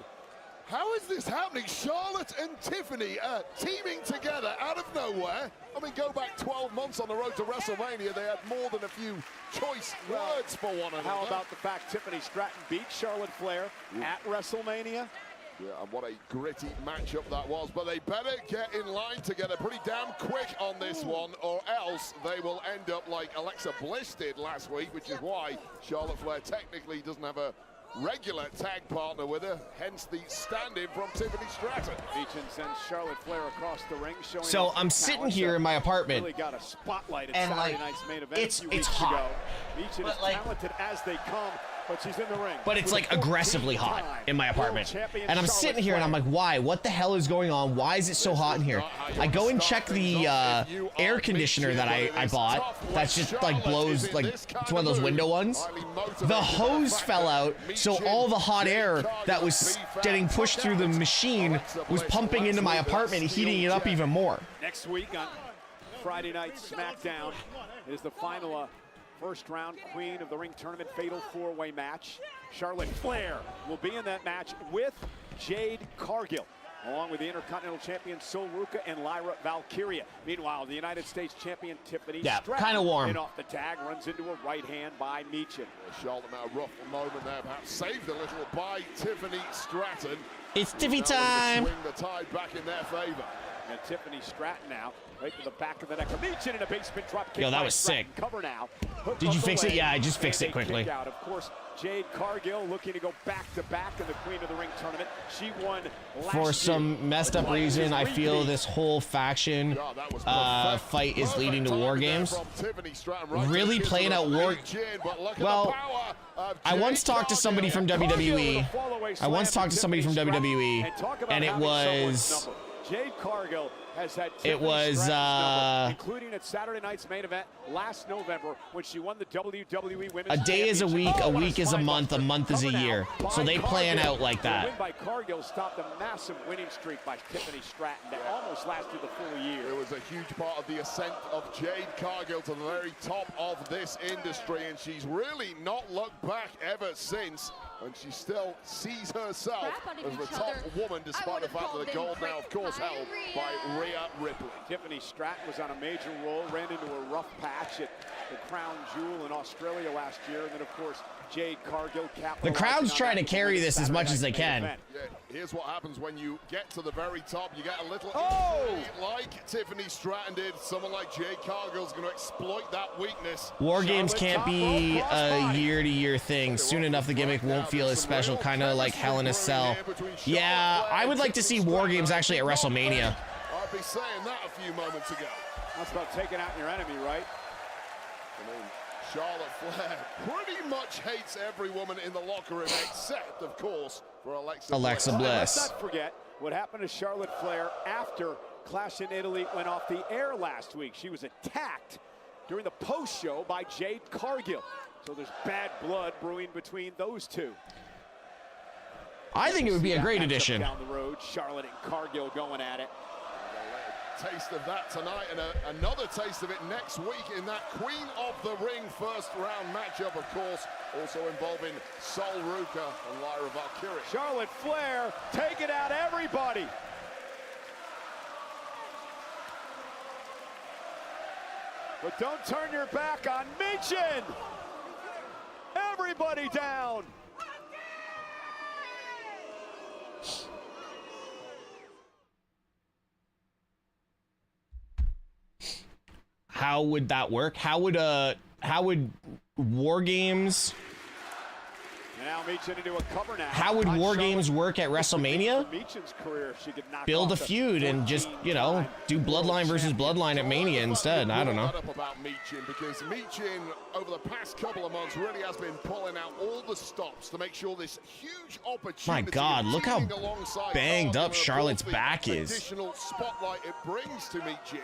How is this happening? Charlotte and Tiffany teaming together out of nowhere. I mean, go back 12 months on the road to WrestleMania. They had more than a few choice words for one another. How about the fact Tiffany Stratton beat Charlotte Flair at WrestleMania? Yeah, and what a gritty matchup that was. But they better get in line together pretty damn quick on this one, or else they will end up like Alexa Bliss did last week, which is why Charlotte Flair technically doesn't have a regular tag partner with her, hence the stand-in from Tiffany Stratton. Michin sends Charlotte Flair across the ring, showing So I'm sitting here in my apartment, really got a spotlight at and Saturday like, night's main event it's hot. Michin is talented as they come, but she's in the ring. But it's like aggressively hot in my apartment. And I'm sitting here and I'm like, why? What the hell is going on? Why is it so hot in here? I go and check the air conditioner that I bought. That's just like blows, like it's one of those window ones. The hose fell out, so all the hot air that was getting pushed through the machine was pumping into my apartment, heating it up even more. Next week on Friday Night Smackdown is the final first round Queen of the Ring tournament fatal four-way match. Charlotte Flair will be in that match with Jade Cargill, along with the Intercontinental Champion Sol Ruca and Lyra Valkyria. Meanwhile, the United States Champion Tiffany Stratton, kind of warm. in off the tag, runs into a right hand by Michin. Charlotte now a rough moment there, perhaps saved a little by Tiffany Stratton. It's Tiffy time. Swing the tide back in their favor. And Tiffany Stratton now, right to the back of the neck of Michin in a basement drop kick. Yo, that was sick. Cover now. Did you fix it? Yeah, I just fixed it quickly. Out. Of course, Jade Cargill looking to go back-to-back in the Queen of the Ring tournament. She won last For some messed up reason, I feel this whole faction fight is leading to War Games. Really playing out War... Well, I once talked to somebody from WWE. And it was... Jade Cargill has had including at Saturday night's main event last November when she won the WWE Women's A day is a week is a month is a year. So they plan out like that. The win by Cargill stopped a massive winning streak by Tiffany Stratton that almost lasted the full year. It was a huge part of the ascent of Jade Cargill to the very top of this industry, and she's really not looked back ever since. And she still sees herself as the top woman, despite the fact that the gold now, of course, held by Rhea Ripley. Tiffany Stratton was on a major roll, ran into a rough patch at the Crown Jewel in Australia last year, and then, of course, Jade Cargill capitalized. The crowd's trying to carry this as much as they can. Yeah, here's what happens when you get to the very top. You get a little like Tiffany Stratton did. Someone like Jade Cargill's going to exploit that weakness. War Games can't be a year-to-year thing. Soon enough, the gimmick won't feel as special, kind of like Hell in a Cell. Yeah, I would like to see War Games actually at WrestleMania. I'd be saying that a few moments ago. That's about taking out your enemy, right? I mean, Charlotte Flair pretty much hates every woman in the locker room, except, of course, for Alexa Bliss. Let's not forget what happened to Charlotte Flair after Clash in Italy went off the air last week. She was attacked during the post-show by Jade Cargill. So there's bad blood brewing between those two. I think it would be a great addition. Down the road, Charlotte and Cargill going at it. Taste of that tonight, and another taste of it next week in that Queen of the Ring first round matchup, of course, also involving Sol Ruca and Lyra Valkyria. Charlotte Flair taking out everybody. But don't turn your back on Michin. Everybody down. How would that work? How would War Games? And now Michin into a cover now. How would War Games work at WrestleMania? Michin's career, she could knock Build a off the feud and just, you know, do Bloodline versus Bloodline at Mania instead. I don't know. About Michin, because Michin over the past couple of months really has been pulling out all the stops to make sure this huge opportunity. My God, look how banged up Charlotte's back is. Additional spotlight it brings to Michin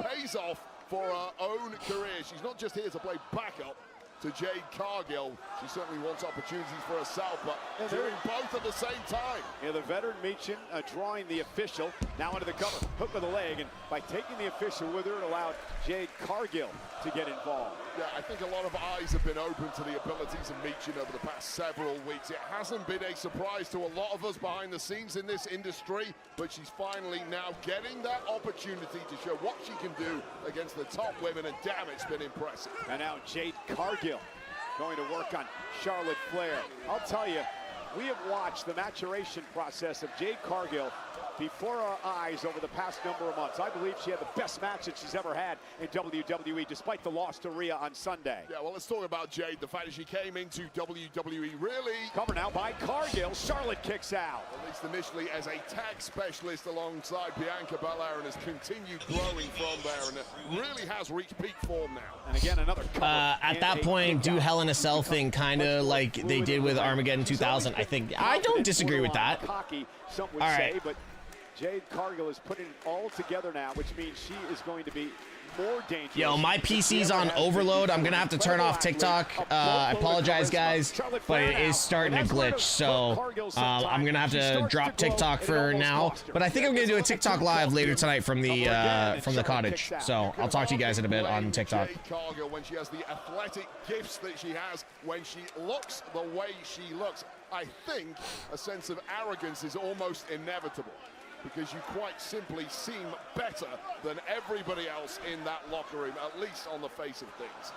pays off for her own career. She's not just here to play backup. to Jade Cargill. She certainly wants opportunities for herself, but doing both at the same time. Yeah, the veteran Michin drawing the official. Now into the cover, hook of the leg, and by taking the official with her, it allowed Jade Cargill to get involved. Yeah, I think a lot of eyes have been open to the abilities of Michin over the past several weeks. It hasn't been a surprise to a lot of us behind the scenes in this industry, but she's finally now getting that opportunity to show what she can do against the top women, and damn, it's been impressive. And now Jade Cargill going to work on Charlotte Flair. I'll tell you, we have watched the maturation process of Jade Cargill before our eyes over the past number of months. I believe she had the best match that she's ever had in WWE, despite the loss to Rhea on Sunday. Yeah, well, let's talk about Jade. The fact that she came into WWE really... Cover now by Cargill. Charlotte kicks out. At least initially as a tag specialist alongside Bianca Belair, and has continued growing from there, and really has reached peak form now. And again, another cover. At that point, do Hell in a Cell thing kind of like they did with Armageddon 2000. I don't disagree with that. Cocky, some would say, but Jade Cargill is putting it all together now, which means she is going to be more dangerous. Yo, my PC's on overload. I'm gonna have to turn off TikTok. I apologize, guys, but it is starting to glitch, so I'm gonna have to drop TikTok for now. But I think I'm gonna do a TikTok live later tonight from the cottage. So I'll talk to you guys in a bit on TikTok. Jade Cargill, when she has the athletic gifts that she has, when she looks the way she looks, I think a sense of arrogance is almost inevitable, because you quite simply seem better than everybody else in that locker room, at least on the face of things.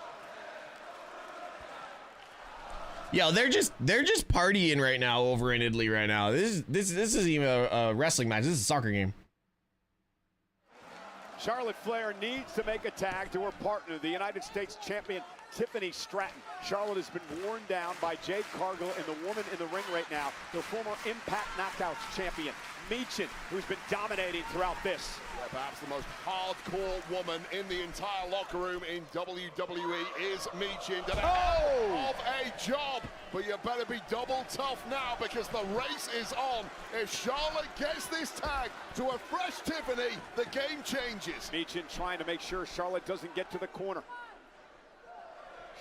Yo, they're just partying right now over in Italy right now. This isn't even a wrestling match. This is a soccer game. Charlotte Flair needs to make a tag to her partner, the United States champion Tiffany Stratton. Charlotte has been worn down by Jade Cargill, and the woman in the ring right now, the former Impact Knockouts champion, Michin, who's been dominating throughout this. Yeah, perhaps the most hardcore woman in the entire locker room in WWE is Michin. Did a hell of a job, but you better be double tough now, because the race is on. If Charlotte gets this tag to a fresh Tiffany, the game changes. Michin trying to make sure Charlotte doesn't get to the corner.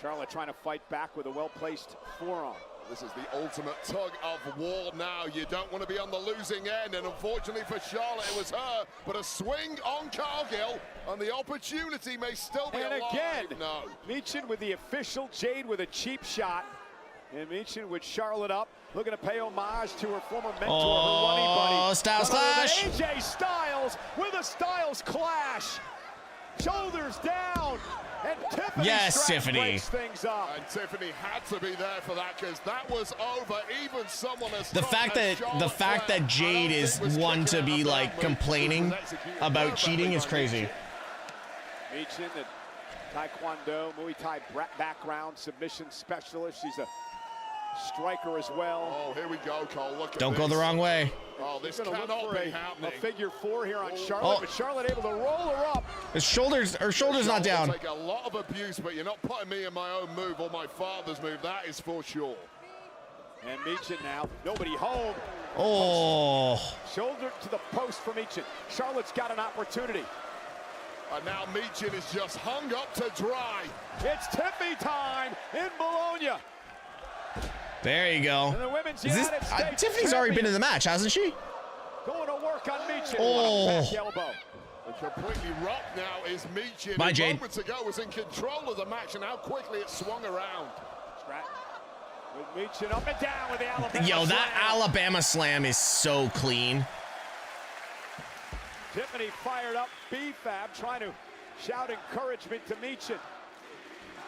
Charlotte trying to fight back with a well-placed forearm. This is the ultimate tug of war now. You don't want to be on the losing end, and unfortunately for Charlotte, it was her. But a swing on Cargill, and the opportunity may still be alive. Again, no. Michin with the official, Jade with a cheap shot. And Michin with Charlotte up, looking to pay homage to her former mentor, her running buddy. Styles Clash! AJ Styles with a Styles Clash. Shoulders down. And Tiffany breaks things up. And Tiffany had to be there for that, because that was over. Even someone as The fact that Jade is one to be like complaining about cheating is crazy. Michin, the Taekwondo, Muay Thai background, submission specialist. She's a striker as well. Oh, here we go, Cole. Look at Don't go the wrong way. Oh, this cannot be happening. A figure four here on Charlotte, but Charlotte able to roll her up. Her shoulder's not down. Take a lot of abuse, but you're not putting me in my own move or my father's move. That is for sure. And Michin now, nobody home. Oh. Shoulder to the post for Michin. Charlotte's got an opportunity. And now Michin is just hung up to dry. It's Tiffany time in Bologna. There you go. And the women's Tiffany's already been in the match, hasn't she? Going to work on Michin. Oh. Back elbow. And completely rocked now is Michin. Bye, Jade. Moments ago was in control of the match, and how quickly it swung around. With Michin up and down with the Alabama Yo, that slam. Alabama slam is so clean. Tiffany fired up. B-Fab trying to shout encouragement to Michin.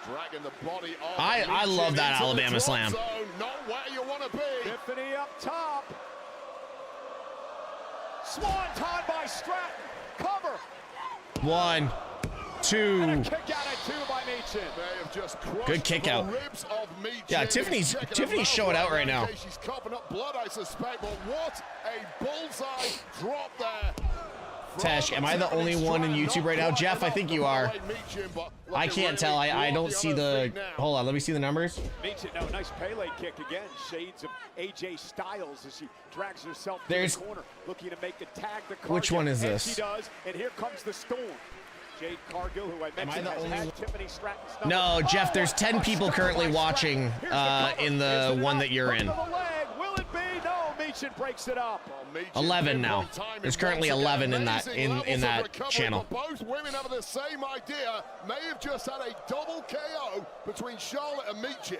Dragging the body off. I love that Alabama slam. Zone. Not where you want to be. Tiffany up top. Swanton by Stratton. Cover. 1, 2. And a kick out at 2 by Michin. They have just crushed Good kick out. the ribs of Michin. Yeah, Tiffany's showing out right now. She's coughing up blood, I suspect, but what a bullseye drop there. Tesh, am I the only one in YouTube right now? Jeff, I think you are. I can't tell. I don't see the... Hold on, let me see the numbers. Michin, no, nice Pele kick again. Shades of AJ Styles as she drags herself to There's... the corner, looking to make a tag to Cargill. Which one is this? And she does, and here comes the storm. Jade Cargill, who I mentioned has had Tiffany Stratton's number. No, Jeff, there's 10 people currently watching in the one that you're in. Will it be? No, Meechin breaks it up. 11 now. There's currently 11 in that channel. Both women have the same idea. May have just had a double KO between Charlotte and Meechin.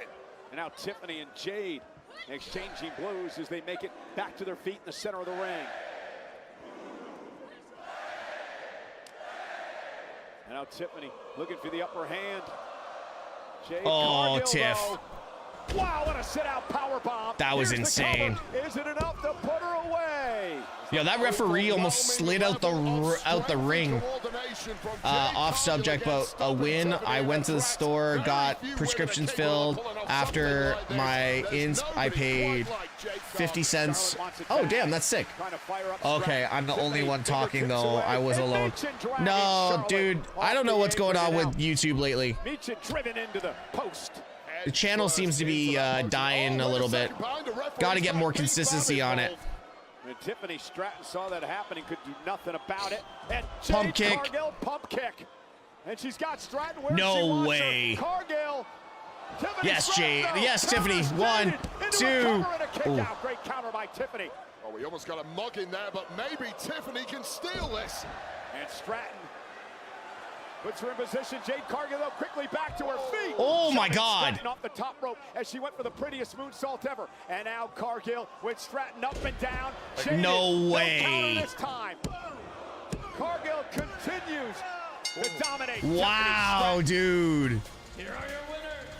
And now Tiffany and Jade exchanging blows as they make it back to their feet in the center of the ring. And now Tiffany looking for the upper hand. Jade Cargill, Tiff. though. Wow, what a sit-out powerbomb. That was insane. Is it enough to put her away? Yo, that referee almost slid out the ring. Off subject, but a win. I went to the store, got prescriptions filled. After my ins, I paid 50 cents. Oh, damn, that's sick. Okay, I'm the only one talking, though. I was alone. No, dude, I don't know what's going on with YouTube lately. Meechin driven into the post. The channel seems to be dying a little bit. Got to get more consistency on it. And Tiffany Stratton saw that happening, could do nothing about it. And Pump kick. Cargill, pump kick. And she's got Stratton where she No wants way. her. Cargill. Tiffany Yes, Jade. Stratton, Yes, Tiffany. 1, 2. Great counter by Tiffany. Oh, we almost got a mug in there, but maybe Tiffany can steal this. And Stratton puts her in position. Jade Cargill, though, quickly back to her feet. Oh, my God. Stratton off the top rope as she went for the prettiest moonsault ever. And now Cargill with Stratton up and down. No way. No counter this time. Cargill continues to dominate. Wow, dude. Here are your winners,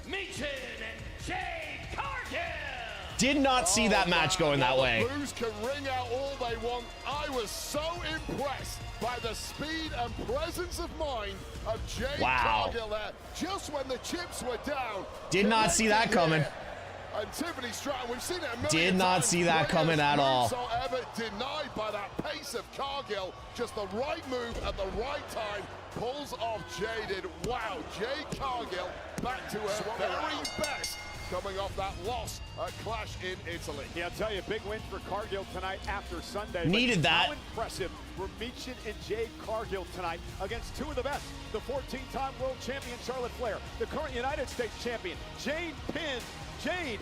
Meechin and Jade Cargill. Did not see that match going that way. Blues can ring out all they want. I was so impressed by the speed and presence of mind of Jade Cargill there, just when the chips were down. Did not see that coming. And Tiffany Stratton, we've seen it a million Did not times. see that coming at all. Ever denied by that pace of Cargill, just the right move at the right time, pulls off Jaded. Wow, Jade Cargill back to her very best, coming off that loss at Clash in Italy. Yeah, I'll tell you, big win for Cargill tonight after Sunday. Needed that. How impressive were Meechin and Jade Cargill tonight against two of the best. The 14-time world champion Charlotte Flair, the current United States champion. Jade pinned the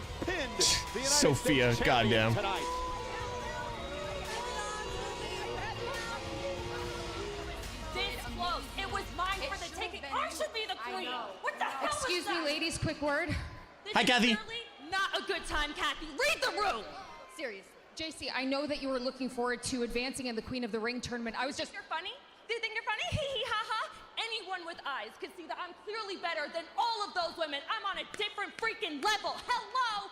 United Sophia, States champion goddamn. tonight. This close. It was mine for the taking. I should be the queen. What the hell Excuse was me, that? ladies, quick word. This Hi, is Kathy. clearly not a good time, Kathy. Read the room. Seriously. JC, I know that you were looking forward to advancing in the Queen of the Ring tournament. I was just... You're funny? Do you think you're funny? Hee hee ha ha. Anyone with eyes can see that I'm clearly better than all of those women. I'm on a different freaking level. Hello.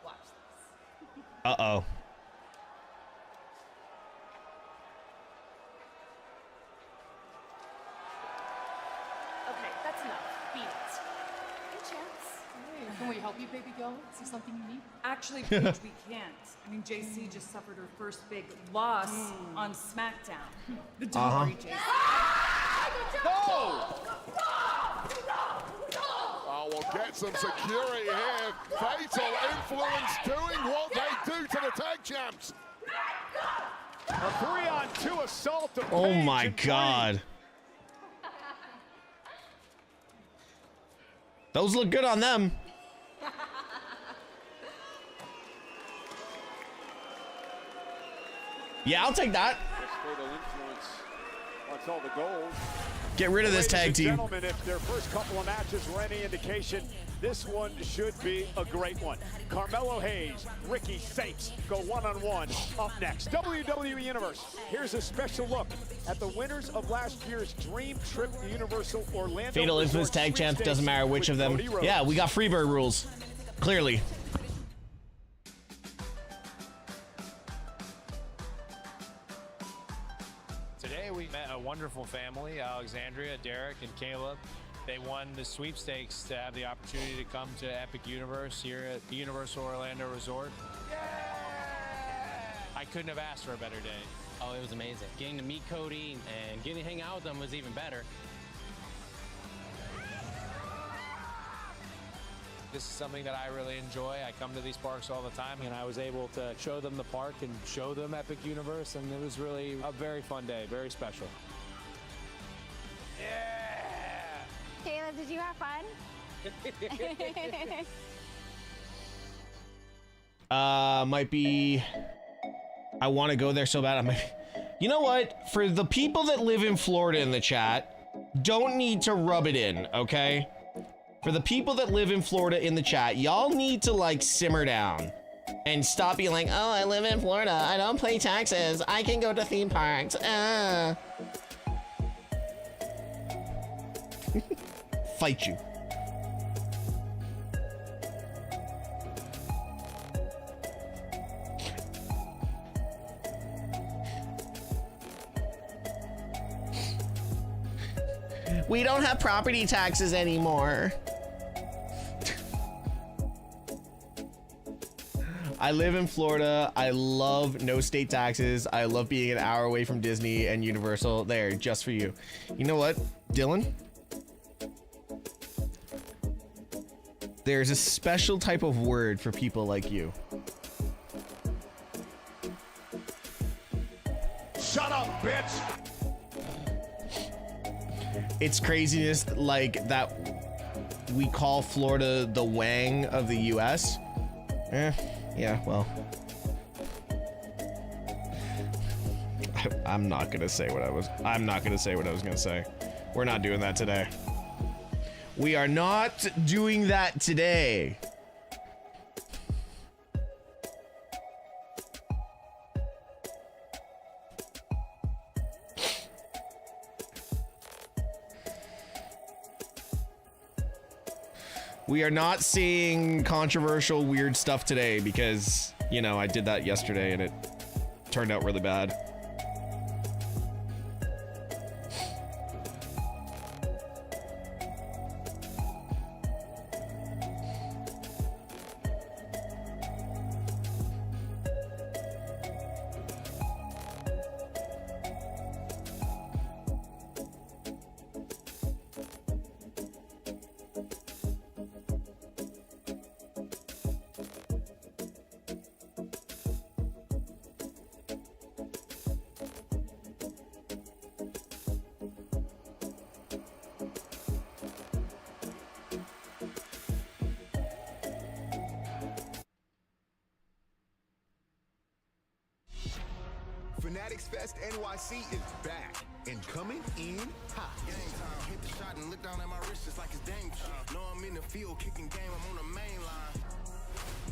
Watch this. Uh-oh. Okay, that's enough. Beat it. Hey, Chance. Can we help you, baby girl? Is there something you need? Actually, Paige, we can't. I mean, JC just suffered her first big loss on SmackDown. But don't worry, JC. Oh, we'll get some security here. Fatal Influence doing what they do to the tag champs. A 3-on-2 assault of Oh Paige my and God. Those look good on them. Yeah, I'll take that. Fatal Influence wants all the gold. Get rid of this tag team. Gentlemen, if their first couple of matches were any indication, this one should be a great one. Carmelo Hayes, Ricky Saints go one-on-one up next. WWE Universe, here's a special look at the winners of last year's Dream Trip Universal Orlando Fatal Influence tag champ, doesn't matter which of them. Yeah, we got Freebird rules. Clearly. Today we met a wonderful family, Alexandria, Derek, and Caleb. They won the sweepstakes to have the opportunity to come to Epic Universe here at the Universal Orlando Resort. I couldn't have asked for a better day. Oh, it was amazing. Getting to meet Cody and getting to hang out with them was even better. this is something that I really enjoy. I come to these parks all the time, and I was able to show them the park and show them Epic Universe, and it was really a very fun day, very special. Caleb, did you have fun? Might be... I want to go there so bad. You know what? For the people that live in Florida in the chat, don't need to rub it in, okay? For the people that live in Florida in the chat, y'all need to like simmer down and stop being like, oh, I live in Florida. I don't pay taxes. I can go to theme parks. Fight you. We don't have property taxes anymore. I live in Florida. I love no state taxes. I love being an hour away from Disney and Universal. There, just for you. You know what, Dylan? There's a special type of word for people like you. Shut up, bitch! It's craziness like that we call Florida the Wang of the US. Yeah, well. I'm not gonna say what I was gonna say. We're not doing that today. We are not doing that today. We are not seeing controversial, weird stuff today because, you know, I did that yesterday and it turned out really bad. Fanatics Fest NYC is back and coming in hot. Game time, hit the shot and look down at my wrist just like it's game time. Know I'm in the field, kicking game, I'm on the main line.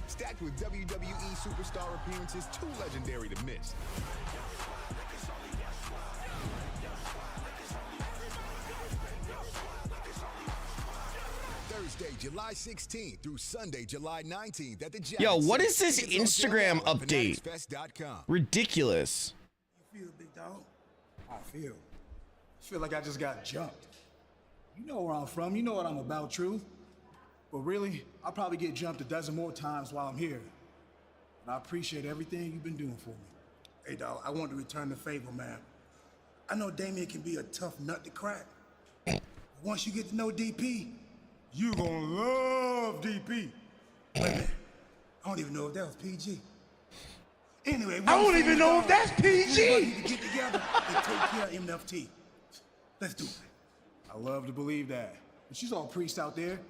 Stacked with WWE superstar appearances, too legendary to miss. Thursday, July 16th through Sunday, July 19th at the Jackson. Yo, what is this Instagram update? FanaticsFest.com. Ridiculous. You feel, big dog? I feel like I just got jumped. You know where I'm from. You know what I'm about, truth. But really, I'll probably get jumped a dozen more times while I'm here. And I appreciate everything you've been doing for me. Hey, dog, I want to return the favor, man. I know Damien can be a tough nut to crack. But once you get to know DP, you're gonna love DP. Wait a minute. I don't even know if that was PG. Anyway, I don't even know if that's PG. We need to get together and take care of MFT. Let's do it. I love to believe that. But she's all priest out there.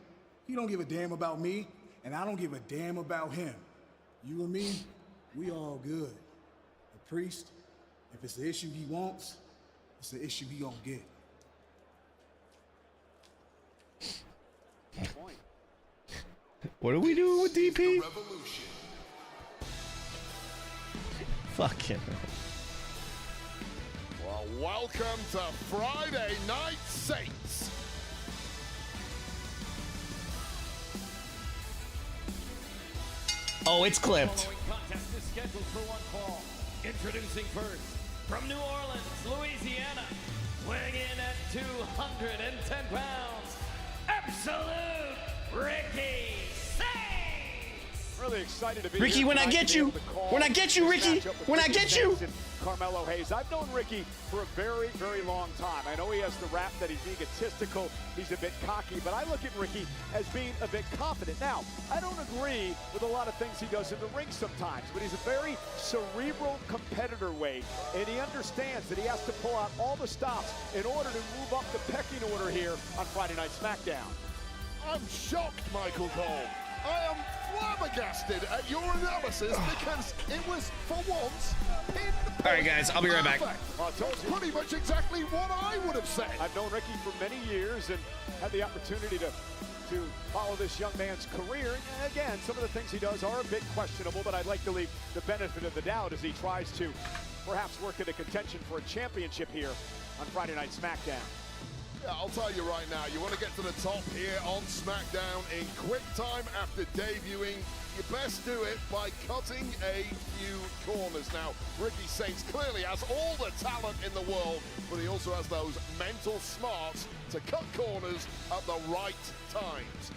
He don't give a damn about me, and I don't give a damn about him. You and me, we all good. The priest, if it's the issue he wants, it's the issue he gonna get. What are we doing with DP? Fuck him. Well, welcome to Friday Night Saints. Oh, it's clipped. Following contest is scheduled for one fall. Introducing first, from New Orleans, Louisiana, weighing in at 210 pounds, Absolute Ricky Saints. Really excited to be Ricky, here when I tonight get to be you, able to call when I get you, this Ricky, matchup when I between get you. Saints and Carmelo Hayes. I've known Ricky for a very, very long time. I know he has the rap that he's egotistical, he's a bit cocky, but I look at Ricky as being a bit confident. Now, I don't agree with a lot of things he does in the ring sometimes, but he's a very cerebral competitor, Wade, and he understands that he has to pull out all the stops in order to move up the pecking order here on Friday Night Smackdown. I'm shocked, Michael Cole. I am flabbergasted at your analysis because it was, for once, all right, guys, I'll be right back. Pretty much exactly what I would have said. I've known Ricky for many years and had the opportunity to follow this young man's career. And again, some of the things he does are a bit questionable, but I'd like to leave the benefit of the doubt as he tries to perhaps work into contention for a championship here on Friday Night Smackdown. Yeah, I'll tell you right now, you want to get to the top here on SmackDown in quick time after debuting, you best do it by cutting a few corners. Now, Ricky Saints clearly has all the talent in the world, but he also has those mental smarts to cut corners at the right times.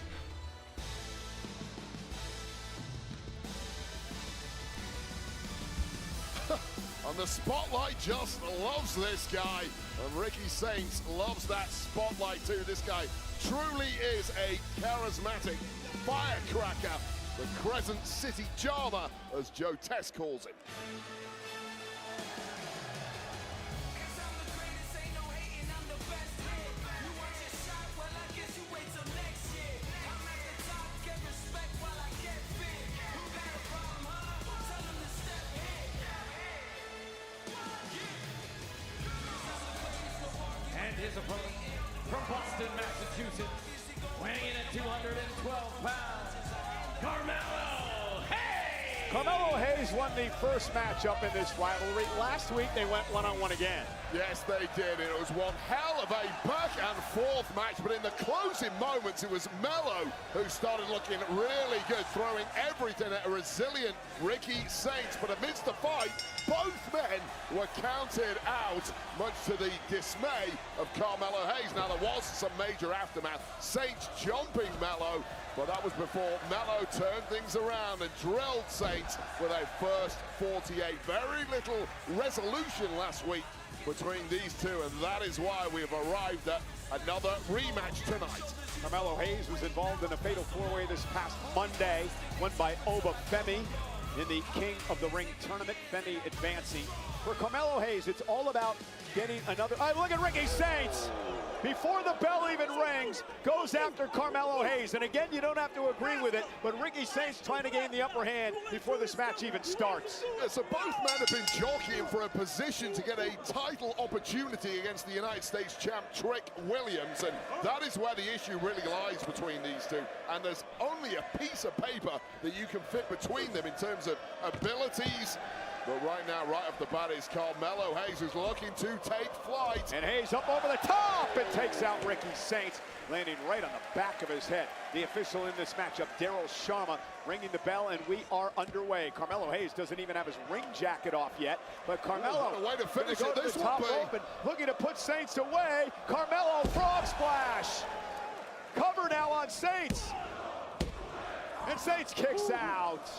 And the spotlight just loves this guy. And Ricky Saints loves that spotlight too. This guy truly is a charismatic firecracker. The Crescent City Jama, as MrTeshk calls him. His opponent from Boston, Massachusetts, weighing in at 212 pounds, Carmelo Hayes! Carmelo Hayes won the first matchup in this rivalry. Last week, they went one-on-one again. Yes, they did. It was one hell of a back-and-forth match, but in the closing moments, it was Melo who started looking really good, throwing everything at a resilient Ricky Saints. But amidst the fight, both men were counted out, much to the dismay of Carmelo Hayes. Now, there was some major aftermath. Saints jumping Melo, but that was before Melo turned things around and drilled Saints with a first 48. Very little resolution last week between these two, and that is why we have arrived at another rematch tonight. Carmelo Hayes was involved in a fatal four-way this past Monday, won by Oba Femi in the King of the Ring tournament, Femi advancing. For Carmelo Hayes, it's all about getting another... look at Ricky Saints! Before the bell even rings, goes after Carmelo Hayes. And again, you don't have to agree with it, but Ricky Saints trying to gain the upper hand before this match even starts. Yeah, so both men have been jockeying for a position to get a title opportunity against the United States champ Trick Williams, and that is where the issue really lies between these two. And there's only a piece of paper that you can fit between them in terms of abilities. But right now, right off the bat, is Carmelo Hayes, who's looking to take flight. And Hayes up over the top and takes out Ricky Saints, landing right on the back of his head. The official in this matchup, Daryl Sharma, ringing the bell, and we are underway. Carmelo Hayes doesn't even have his ring jacket off yet, but Carmelo, what a way to finish go it. to This the top would be rope and looking to put Saints away. Carmelo frog splash. Cover now on Saints. And Saints kicks out.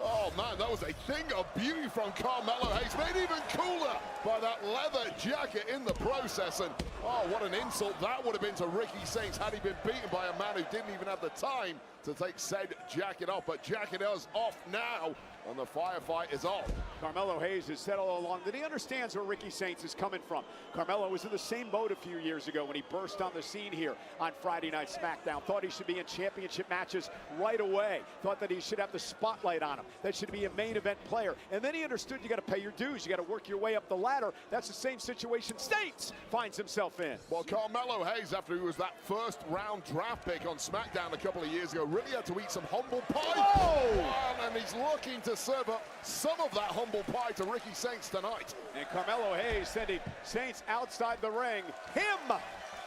Oh man, that was a thing of beauty from Carmelo Hayes, made even cooler by that leather jacket in the process. And oh, what an insult that would have been to Ricky Saints had he been beaten by a man who didn't even have the time to take said jacket off. But jacket is off now, and the firefight is off. Carmelo Hayes has said all along that he understands where Ricky Saints is coming from. Carmelo was in the same boat a few years ago when he burst on the scene here on Friday Night Smackdown. Thought he should be in championship matches right away. Thought that he should have the spotlight on him. That should be a main event player. And then he understood you got to pay your dues. You got to work your way up the ladder. That's the same situation Saints finds himself in. Well, Carmelo Hayes, after he was that first round draft pick on SmackDown a couple of years ago, really had to eat some humble pie. Oh! And he's looking to serve up some of that humble pie to Ricky Saints tonight. And Carmelo Hayes sending Saints outside the ring. Him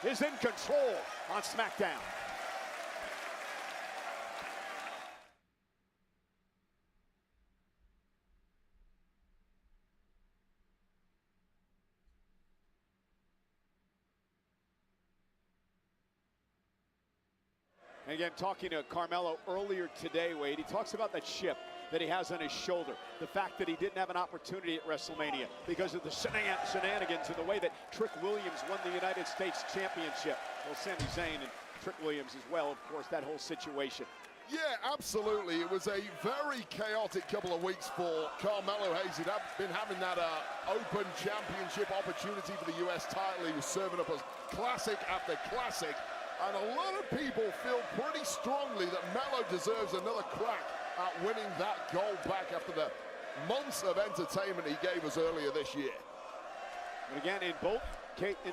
is in control on SmackDown. And again, talking to Carmelo earlier today, Wade, he talks about that chip that he has on his shoulder. The fact that he didn't have an opportunity at WrestleMania because of the shenanigans and the way that Trick Williams won the United States Championship. Well, Sami Zayn and Trick Williams as well, of course, that whole situation. Yeah, absolutely. It was a very chaotic couple of weeks for Carmelo Hayes. He'd been having that open championship opportunity for the US title. He was serving up as classic after classic. And a lot of people feel pretty strongly that Melo deserves another crack at winning that gold back after the months of entertainment he gave us earlier this year. And again, in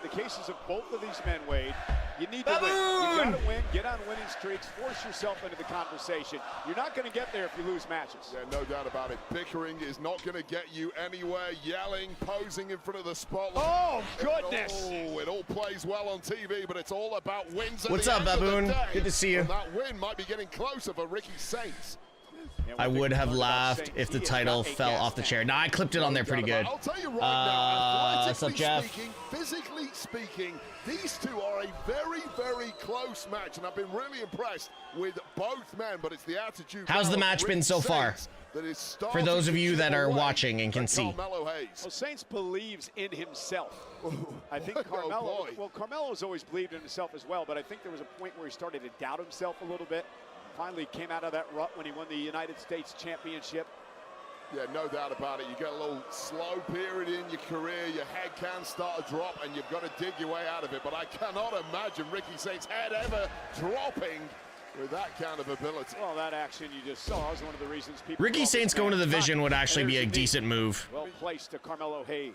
the cases of both of these men, Wade, you need to win. You got to win, get on winning streaks, force yourself into the conversation. You're not going to get there if you lose matches. Yeah, no doubt about it. Bickering is not going to get you anywhere. Yelling, posing in front of the spotlight. Oh, goodness. It all plays well on TV, but it's all about wins. What's up, Baboon? Good to see you. And that win might be getting closer for Ricky Saints. I would have laughed if the title fell off the chair. No, I clipped it on there pretty good. I'll tell you right now, what's up, Jeff? Physically speaking, these two are a very, very close match, and I've been really impressed with both men, but it's the attitude. How's the match been so far? For those of you that are watching and can see. Well, Saints believes in himself. I think Carmelo, well, Carmelo's always believed in himself as well, but I think there was a point where he started to doubt himself a little bit. Finally came out of that rut when he won the United States Championship. Yeah, no doubt about it. You get a little slow period in your career, your head can start to drop, and you've got to dig your way out of it. But I cannot imagine Ricky Saints' head ever dropping with that kind of ability. Well, that action you just saw is one of the reasons people... Ricky Saints going to the Vision would actually be a decent move. Well placed to Carmelo Hayes.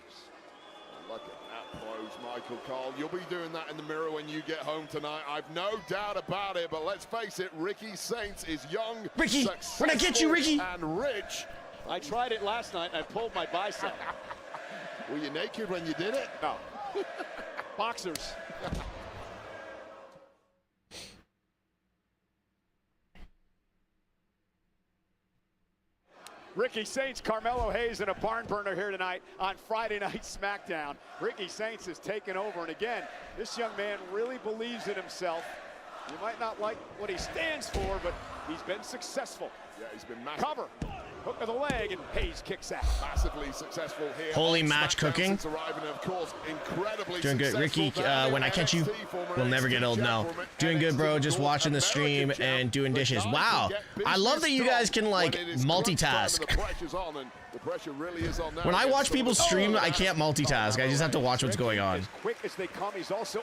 Look at that pose, Michael Cole. You'll be doing that in the mirror when you get home tonight. I've no doubt about it, but let's face it, Ricky Saints is young, Ricky, when I get you, Ricky, and rich. I tried it last night, and I pulled my bicep. Were you naked when you did it? No. Boxers. Ricky Saints, Carmelo Hayes, and a barn burner here tonight on Friday Night Smackdown. Ricky Saints has taken over, and again, this young man really believes in himself. You might not like what he stands for, but he's been successful. Yeah, he's been massive. Cover. Hook of the leg, and Hayes kicks out. Massively successful here. Holy match cooking. Arriving, of course, incredibly doing good. Ricky, when I catch you, we'll never get old now. Doing good, bro. Just watching the stream and doing dishes. Wow. I love that you guys can, like, multitask. When I watch people stream, I can't multitask. I just have to watch what's going on. As quick as they come, he's also,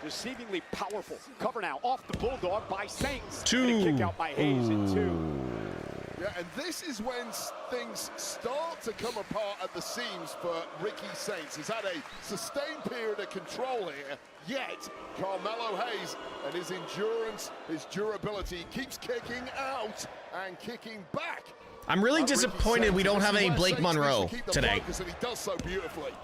deceivingly powerful. Cover now off the Bulldog by Saints. Two. Kick out by Hayes in 2. Yeah, and this is when things start to come apart at the seams for Ricky Saints. He's had a sustained period of control here, yet Carmelo Hayes and his endurance, his durability, keeps kicking out and kicking back. I'm really disappointed we don't have any Blake Monroe today.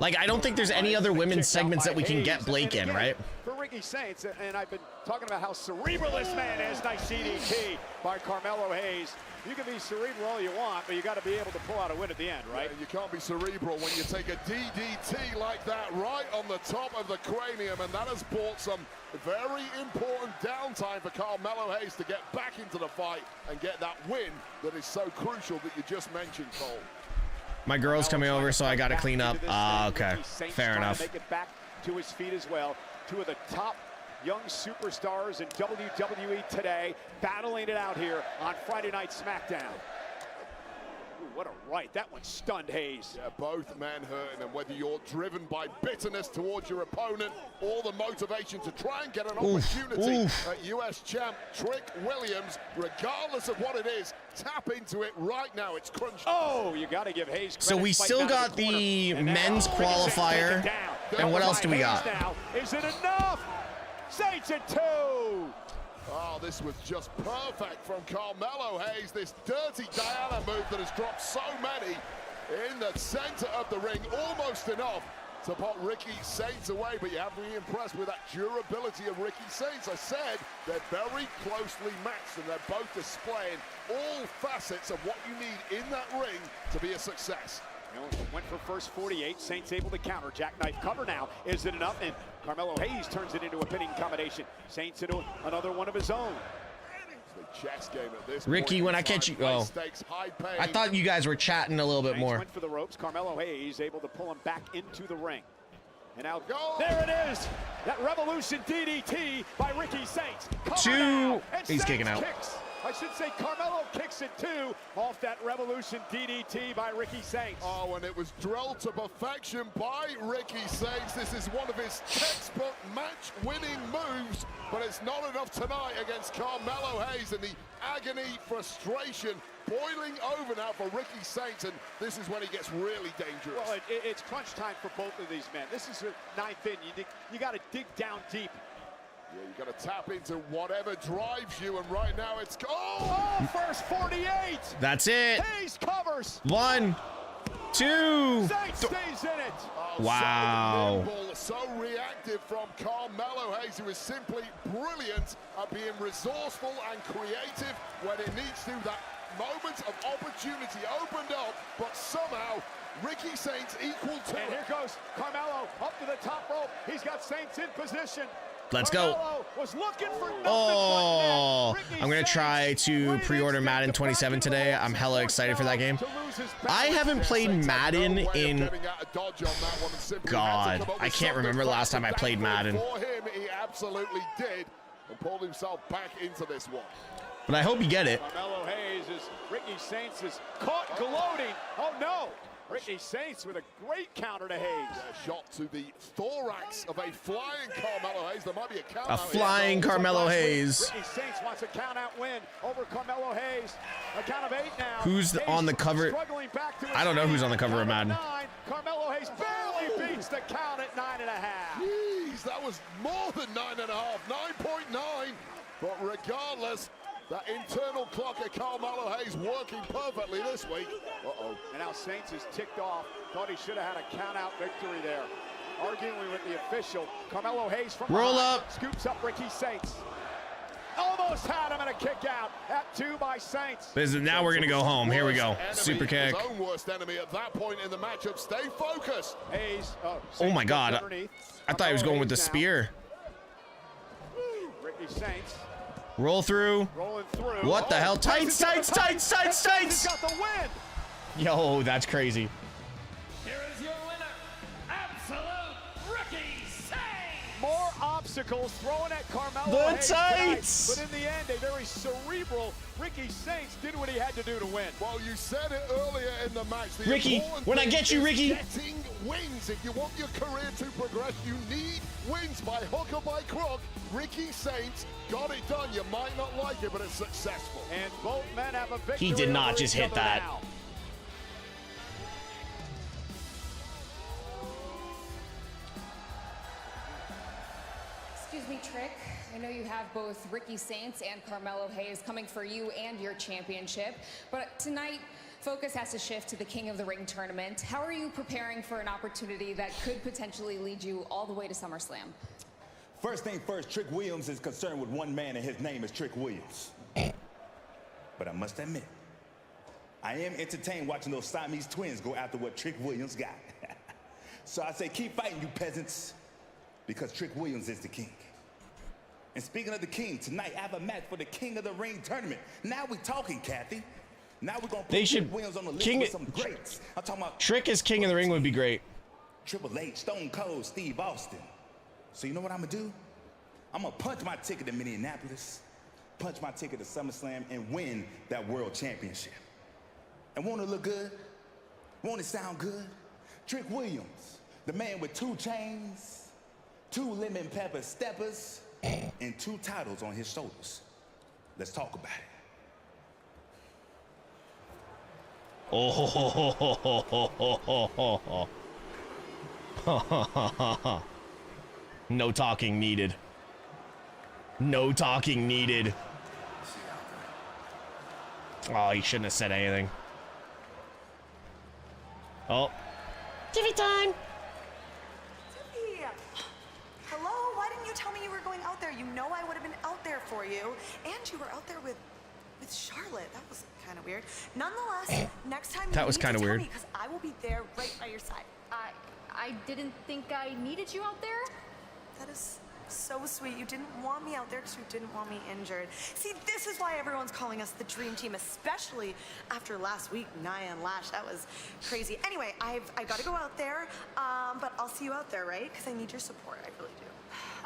Like, I don't think there's any other women's segments that we can get Blake in, right? For Ricky Saints, and I've been talking about how cerebral this man is. Nice DDT by Carmelo Hayes. You can be cerebral all you want, but you got to be able to pull out a win at the end, right? Yeah, you can't be cerebral when you take a DDT like that right on the top of the cranium, and that has brought some very important downtime for Carmelo Hayes to get back into the fight and get that win that is so crucial that you just mentioned, Cole. My girl's coming over, so I got to clean up. Okay, fair enough. Make it back to his feet as well. Two of the top young superstars in WWE today, battling it out here on Friday Night Smackdown. Ooh, what a right. That one stunned Hayes. Yeah, both men hurting, and whether you're driven by bitterness towards your opponent or the motivation to try and get an opportunity at US champ Trick Williams, regardless of what it is, tap into it right now. It's crunch. Oh, you got to give Hayes credit. So we still got the men's qualifier. And what else do we got? Now. Is it enough? Saints at 2. Oh, this was just perfect from Carmelo Hayes. This dirty Diana move that has dropped so many in the center of the ring. Almost enough to put Ricky Saints away, but you have to be impressed with that durability of Ricky Saints. I said they're very closely matched, and they're both displaying all facets of what you need in that ring to be a success. Went for first 48. Saints able to counter. Jackknife cover now. Is it enough? And Carmelo Hayes turns it into a pinning combination. Saints into another one of his own. Chess game at this Ricky, point when I catch you, oh, I thought you guys were chatting a little bit more. Went for the ropes. Carmelo Hayes able to pull him back into the ring. And now, there it is. That Revolution DDT by Ricky Saints. He's kicking out. I should say Carmelo kicks it too off that Revolution DDT by Ricky Saints. Oh, and it was drilled to perfection by Ricky Saints. This is one of his textbook match-winning moves, but it's not enough tonight against Carmelo Hayes, and the agony, frustration boiling over now for Ricky Saints, and this is when he gets really dangerous. Well, it's crunch time for both of these men. This is the ninth inning. You got to dig down deep. Yeah, you got to tap into whatever drives you, and right now it's first 48. That's it. Hayes covers. 1, 2. Saints stays in it. Wow. So nimble, so reactive from Carmelo Hayes, who is simply brilliant at being resourceful and creative when it needs to. That moment of opportunity opened up, but somehow Ricky Saints equal to And here goes Carmelo up to the top rope. He's got Saints in position. Let's go. Oh, I'm going to try to pre-order Madden 27 today. I'm hella excited for that game. I haven't played Madden in... God, I can't remember the last time I played Madden. For him, he absolutely did, and pulled himself back into this one. But I hope you get it. Carmelo Hayes is Ricky Saints is caught gloating. Oh no! Ricky Saints with a great counter to Hayes. A shot to the thorax of a flying Carmelo Hayes. There might be a count. A flying Carmelo Hayes. Ricky Saints wants a count out win over Carmelo Hayes. A count of 8 now. Who's on the cover? I don't know who's on the cover of Madden. Carmelo Hayes barely beats the count at 9.5. Jeez, that was more than 9.5. 9.9. But regardless, that internal clock of Carmelo Hayes working perfectly this week. Uh-oh. And now Saints is ticked off. Thought he should have had a count-out victory there. Arguing with the official. Carmelo Hayes from roll behind, up. Scoops up Ricky Saints. Almost had him in a kick out at 2 by Saints. Now we're going to go home. Here we go. Super kick. His own worst enemy at that point in the matchup. Stay focused. Hayes. Oh my God. I thought he was going with the spear. Ricky Saints. Roll through. Rolling through. What the hell? Tights, tights, tights, tights, tights. He's got the win. Yo, that's crazy. Here is your winner, Absolute Ricky Saints. More obstacles thrown at Carmelo The Hayes tights. tonight, but in the end, a very cerebral Ricky Saints did what he had to do to win. Well, you said it earlier in the match. The Ricky, when I get you, Ricky. Getting wins. If you want your career to progress, you need wins by hook or by crook. Ricky Saints got it done. You might not like it, but it's successful. And both men have a victory. He did not over just each hit other that. now. Excuse me, Trick. I know you have both Ricky Saints and Carmelo Hayes coming for you and your championship, but tonight, focus has to shift to the King of the Ring tournament. How are you preparing for an opportunity that could potentially lead you all the way to SummerSlam? First thing first, Trick Williams is concerned with one man, and his name is Trick Williams. But I must admit, I am entertained watching those Siamese twins go after what Trick Williams got. So I say, keep fighting, you peasants, because Trick Williams is the king. And speaking of the king, tonight I have a match for the King of the Ring tournament. Now we're talking, Kathy. Now we're going to put Trick Williams on the list with some greats. I'm talking about Trick as King of the Ring would be great. Triple H, Stone Cold, Steve Austin. So you know what I'm going to do? I'm going to punch my ticket to Minneapolis, punch my ticket to SummerSlam, and win that world championship. And won't it look good? Won't it sound good? Trick Williams, the man with 2 chains, 2 lemon pepper steppers, and 2 titles on his shoulders. Let's talk about it. Oh, ho, ho, ho, ho, ho, ho, ho, ho. No talking needed. No talking needed. Oh, he shouldn't have said anything. Oh. TV time. Tiffy. Hello? Why didn't you tell me you were going out there? You know I would have been out there for you. And you were out there with with Charlotte. That was kind of weird. Nonetheless, next time That was kind of weird. because I will be there right by your side. I didn't think I needed you out there. That is so sweet. You didn't want me out there because you didn't want me injured. See, this is why everyone's calling us the dream team, especially after last week, Nia and Lash. That was crazy. Anyway, I got to go out there, but I'll see you out there, right? Because I need your support. I really do.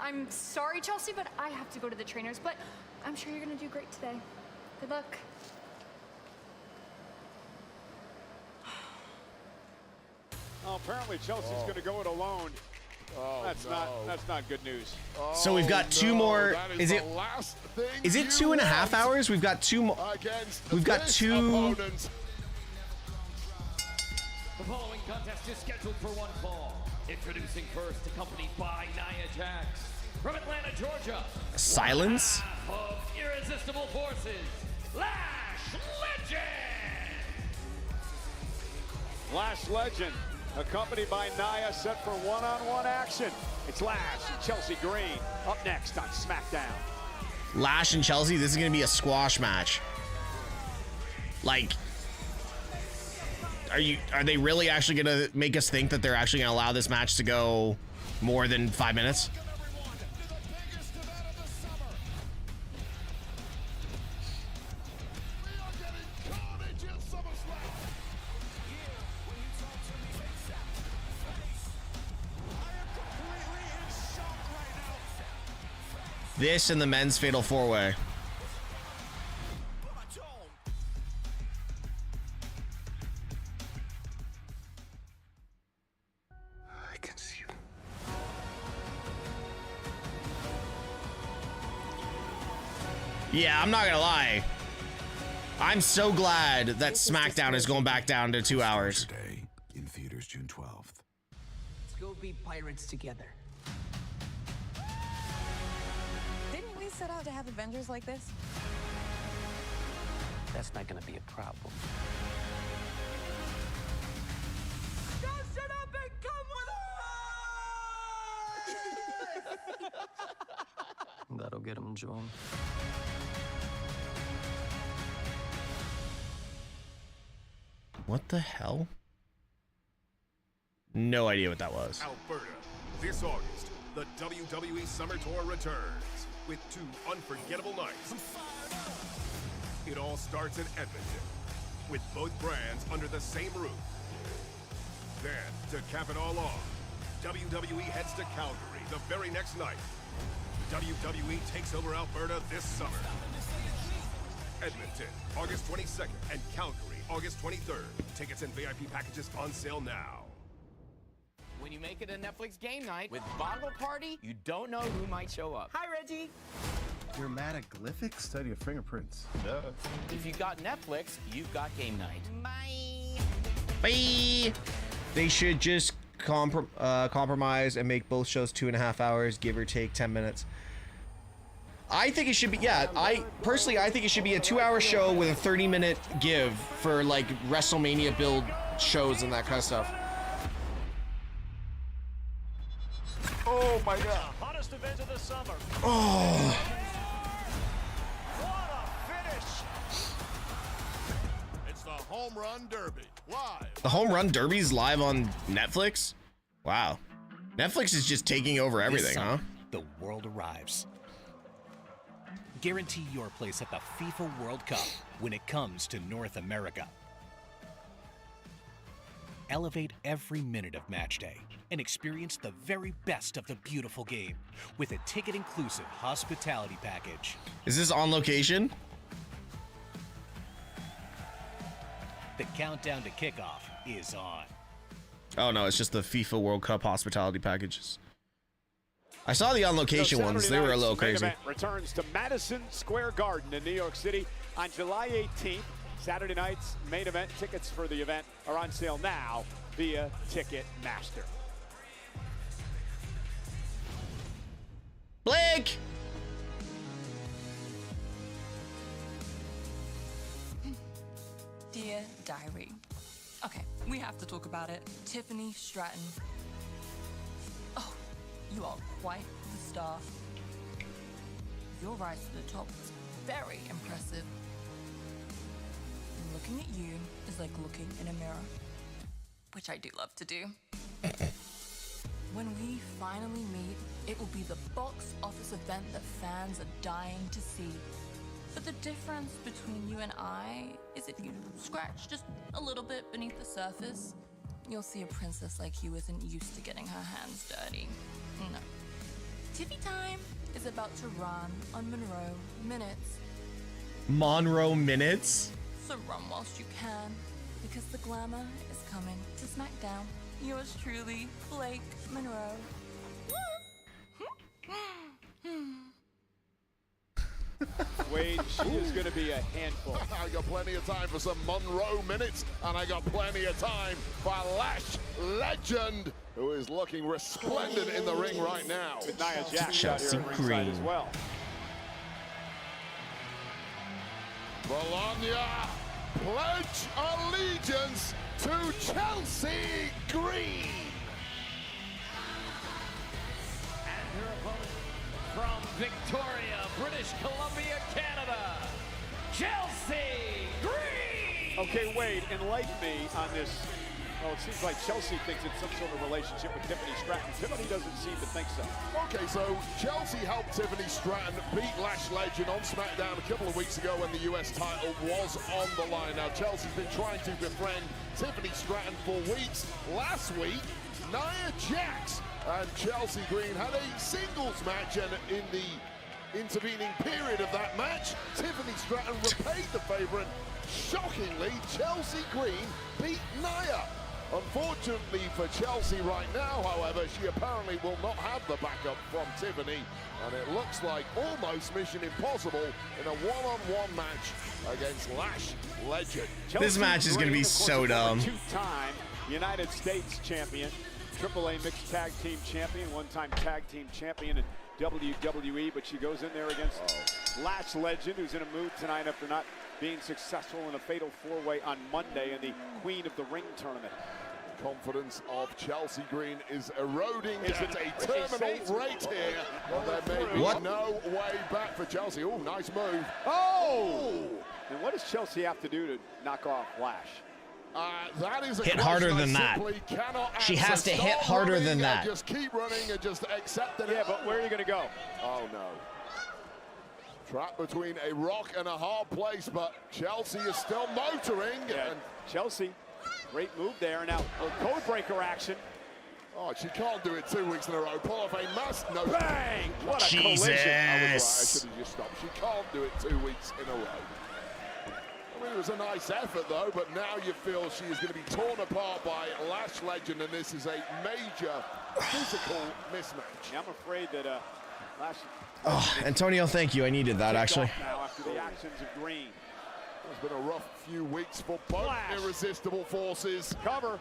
I'm sorry, Chelsea, but I have to go to the trainers, but I'm sure you're gonna do great today. Good luck. Well, apparently Chelsea's going to go it alone. Oh, That's not good news. So we've got two more. Is it 2.5 hours? We've got two more. We've got two. Opponents. The following contest is scheduled for one fall. Introducing first, accompanied by Nia Jax from Atlanta, Georgia. Silence. Of Irresistible Forces, Lash Legend. Lash Legend, accompanied by Nia, set for one-on-one action. It's Lash and Chelsea Green up next on SmackDown. Lash and Chelsea. This is gonna be a squash match. Like, are they really actually gonna make us think that they're actually gonna allow this match to go more than 5 minutes? This and the men's fatal four-way. I can see you. Yeah, I'm not gonna lie. I'm so glad that SmackDown is going back down to 2 hours. In theaters June 12th. Let's go be pirates together. Didn't we set out to have adventures like this? That's not gonna be a problem. Just shut up and come with us! That'll get him joined. What the hell? No idea what that was. Alberta, this August, the WWE Summer Tour returns with 2 unforgettable nights. It all starts in Edmonton, with both brands under the same roof. Then, to cap it all off, WWE heads to Calgary the very next night. WWE takes over Alberta this summer. Edmonton, August 22nd, and Calgary, August 23rd. Tickets and VIP packages on sale now. When you make it a Netflix game night with Bottle Party, you don't know who might show up. Hi, Reggie. You're mad at Glyphic? Study of fingerprints. Duh. If you've got Netflix, you've got game night. Bye. Bye. They should just compromise and make both shows 2.5 hours, give or take 10 minutes. I think it should be, yeah, I think it should be a 2-hour show with a 30-minute give for like WrestleMania build shows and that kind of stuff. Oh my god. Hottest event of the summer. Oh. What a finish. It's the Home Run Derby, live. The Home Run Derby's live on Netflix? Wow. Netflix is just taking over everything, This summer, huh? The world arrives. Guarantee your place at the FIFA World Cup when it comes to North America. Elevate every minute of match day and experience the very best of the beautiful game with a ticket-inclusive hospitality package. Is this on location? The countdown to kickoff is on. Oh no, it's just the FIFA World Cup hospitality packages. I saw the on location ones. They were a little crazy. Main event returns to Madison Square Garden in New York City on July 18th. Saturday night's main event tickets for the event are on sale now via Ticketmaster. Blake! Dear Diary. Okay, we have to talk about it. Tiffany Stratton. Oh, you are quite the star. Your rise to the top was very impressive. at you is like looking in a mirror, which I do love to do. When we finally meet, it will be the box office event that fans are dying to see. But the difference between you and I is if you scratch just a little bit beneath the surface, you'll see a princess like you isn't used to getting her hands dirty. No. Tiffy time is about to run on Monroe Minutes. Monroe Minutes? So run whilst you can, because the glamour is coming to Smackdown. Yours truly, Blake Monroe. Wade, she is going to be a handful. I got plenty of time for some Monroe Minutes, and I got plenty of time for Lash Legend, who is looking resplendent in the ring right now. With Nia Jax out here at ringside as well. Bologna pledge allegiance to Chelsea Green. And her opponent from Victoria, British Columbia, Canada, Chelsea Green. Okay, Wade, enlighten me on this. Well, it seems like Chelsea thinks it's some sort of relationship with Tiffany Stratton. Tiffany doesn't seem to think so. Okay, so Chelsea helped Tiffany Stratton beat Lash Legend on SmackDown a couple of weeks ago when the US title was on the line. Now, Chelsea's been trying to befriend Tiffany Stratton for weeks. Last week, Nia Jax and Chelsea Green had a singles match, and in the intervening period of that match, Tiffany Stratton repaid the favor, and shockingly, Chelsea Green beat Nia. Unfortunately for Chelsea right now, however, she apparently will not have the backup from Tiffany, and it looks like almost mission impossible in a one-on-one match against Lash Legend. This match is going to be so dumb. Two-time United States champion, AAA mixed tag team champion, one-time tag team champion in WWE, but she goes in there against Lash Legend, who's in a mood tonight after not being successful in a fatal four-way on Monday in the Queen of the Ring tournament. Confidence of Chelsea Green is eroding. It's a terminal rate here. Well, there may be no way back for Chelsea. Oh, nice move. Oh! And what does Chelsea have to do to knock off Lash? That is a hit harder than that. She has to hit harder than that. Just keep running and just accept it. Yeah, but where are you going to go? Oh, no. Trapped between a rock and a hard place, but Chelsea is still motoring. Yeah, and Chelsea, great move there. Now, code breaker action. Oh, she can't do it 2 weeks in a row. Pull off a mask. No. Bang! What a collision. I was right. I should have just stopped. She can't do it 2 weeks in a row. I mean, it was a nice effort, though, but now you feel she is going to be torn apart by Lash Legend, and this is a major physical mismatch. Yeah, I'm afraid that Lash... Oh, Antonio, thank you. I needed that, actually. Now after the actions of Green. It's been a rough few weeks for both irresistible forces. Cover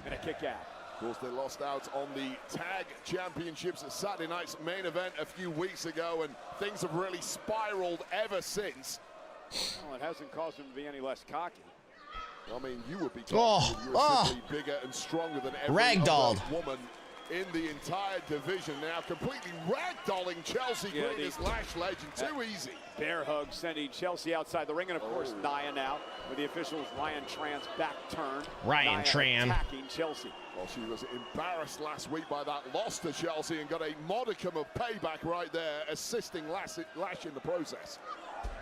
and a kick out. Of course, they lost out on the tag championships at Saturday night's main event a few weeks ago, and things have really spiraled ever since. Well, it hasn't caused them to be any less cocky. I mean, you would be talking if you were simply bigger and stronger than every other woman in the entire division. Now completely ragdolling Chelsea Green as Lash Legend. Too easy. Bear hug sending Chelsea outside the ring, and of course Nia now with the officials Ryan Tran's back turn. Ryan Tran attacking Chelsea. Well, she was embarrassed last week by that loss to Chelsea and got a modicum of payback right there, assisting Lash in the process.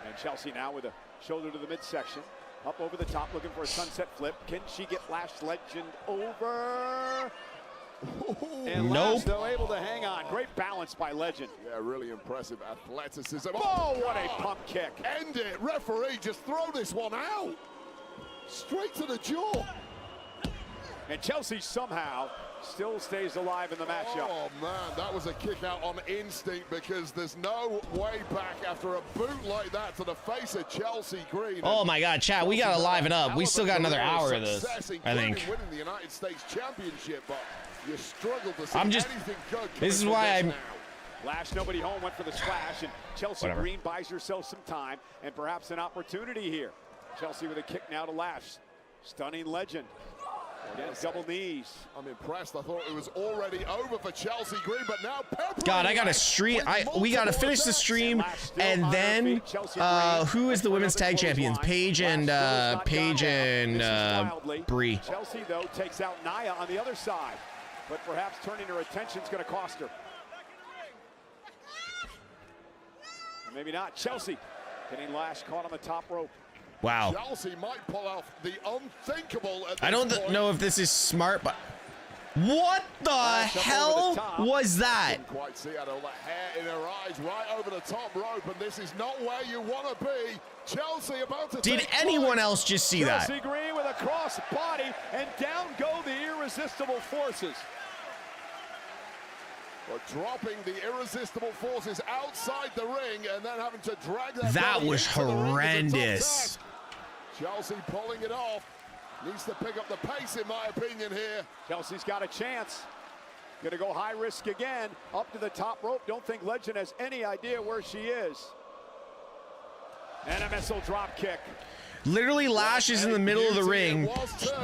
And Chelsea now with a shoulder to the midsection. Up over the top, looking for a sunset flip. Can she get Lash Legend over? And Lash, though, able to hang on. Great balance by Legend. Yeah, really impressive athleticism. Oh, what a pump kick. End it. Referee, just throw this one out. Straight to the jaw. And Chelsea somehow still stays alive in the matchup. Oh, man, that was a kick out on instinct, because there's no way back after a boot like that to the face of Chelsea Green. Oh, my God, chat, we got to liven up. We still got another hour of this, I think. Winning the United States Championship, but you struggle to see anything good. This is why I'm... Lash, nobody home, went for the splash, and Chelsea Green buys herself some time and perhaps an opportunity here. Chelsea with a kick now to Lash. Stunning Legend. Against double knees. I'm impressed. I thought it was already over for Chelsea Green, but now Pepper. God, I gotta stream. We gotta finish the stream, and then who is the women's tag champions? Paige and Brie. Chelsea though takes out Nia on the other side, but perhaps turning her attention is going to cost her. Or maybe not. Chelsea getting Lash caught on the top rope. Wow. Chelsea might pull off the unthinkable. I don't know if this is smart, but what the hell was that? Didn't quite see her, all the hair in her eyes right over the top rope, and this is not where you want to be. Chelsea about to. Did anyone else just see that? Chelsea Green with a cross body, and down go the irresistible forces. But dropping the irresistible forces outside the ring and then having to drag that was horrendous. Chelsea pulling it off. Needs to pick up the pace, in my opinion, here. Chelsea's got a chance. Gonna go high risk again, up to the top rope. Don't think Legend has any idea where she is. And a missile drop kick. Literally, Lash is in the middle of the ring,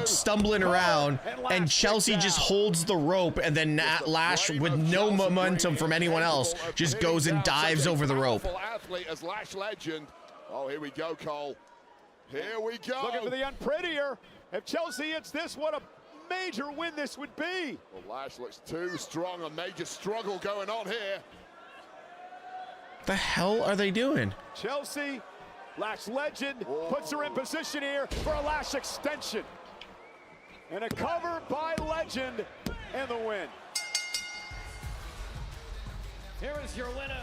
stumbling around, and Chelsea just holds the rope, and then Lash, with no momentum from anyone else, just goes and dives over the rope. Athlete as Lash Legend. Oh, here we go, Cole. Here we go. Looking for the unprettier. If Chelsea hits this, what a major win this would be. Well, Lash looks too strong. A major struggle going on here. The hell are they doing? Chelsea, Lash Legend puts her in position here for a Lash extension. And a cover by Legend and the win. Here is your winner,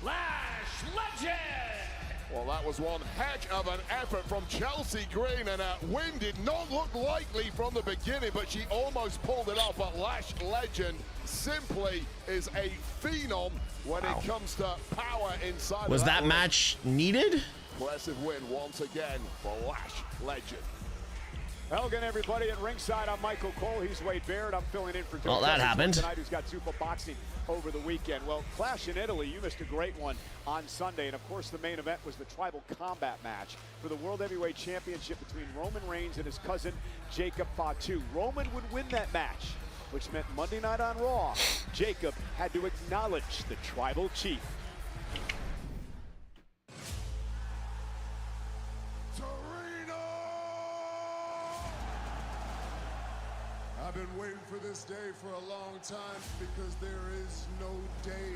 Lash Legend. Well, that was one heck of an effort from Chelsea Green, and a win did not look likely from the beginning, but she almost pulled it off. But Lash Legend simply is a phenom when it comes to power inside. Was that match needed? Impressive win once again for Lash Legend. Helgen, everybody at ringside. I'm Michael Cole. He's Wade Barrett. I'm filling in for Well, that happened tonight, who's got Zuffa Boxing over the weekend. Well, Clash in Italy, you missed a great one on Sunday. And of course, the main event was the Tribal Combat match for the World Heavyweight Championship between Roman Reigns and his cousin, Jacob Fatu. Roman would win that match, which meant Monday night on Raw, Jacob had to acknowledge the Tribal Chief. I've been waiting for this day for a long time because there is no day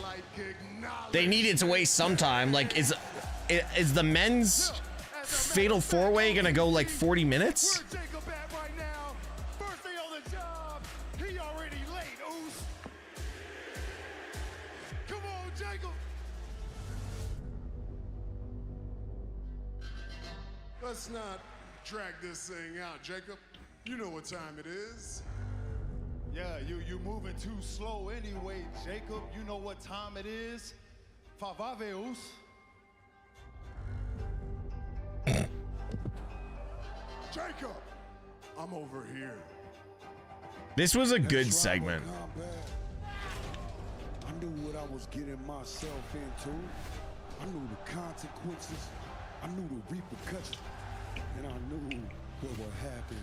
like acknowledgement. They needed to waste some time. Like, is the men's fatal four-way gonna go like 40 minutes? Where's Jacob at right now? First day on the job. He already late, Oos. Come on, Jacob. Let's not drag this thing out, Jacob. You know what time it is. Yeah, you moving too slow anyway, Jacob. You know what time it is. Favaveus. Jacob, I'm over here. This was a good segment. I knew what I was getting myself into. I knew the consequences. I knew the repercussions. And I knew what would happen.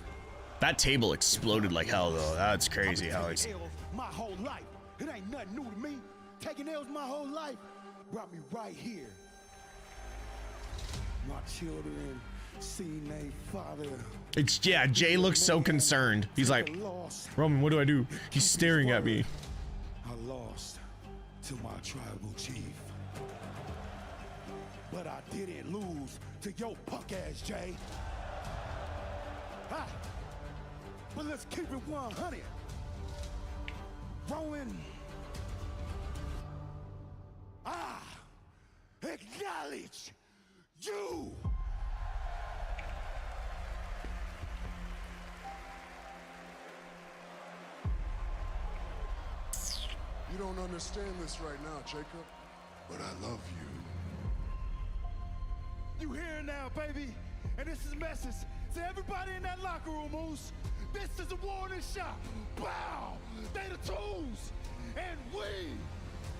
That table exploded like hell, though. That's crazy how it's. My whole life. It ain't nothing new to me. Taking L's my whole life brought me right here. My children seeing their father. It's, yeah, Jay looks so concerned. He's like, Roman, what do I do? He's staring at me. I lost to my tribal chief. But I didn't lose to your punk ass, Jay. Ha! But let's keep it 100. Rowan, I acknowledge you. You don't understand this right now, Jacob, but I love you. You here now, baby, and this is a message to everybody in that locker room, Moose. This is a warning shot. Bow! They the tools, and we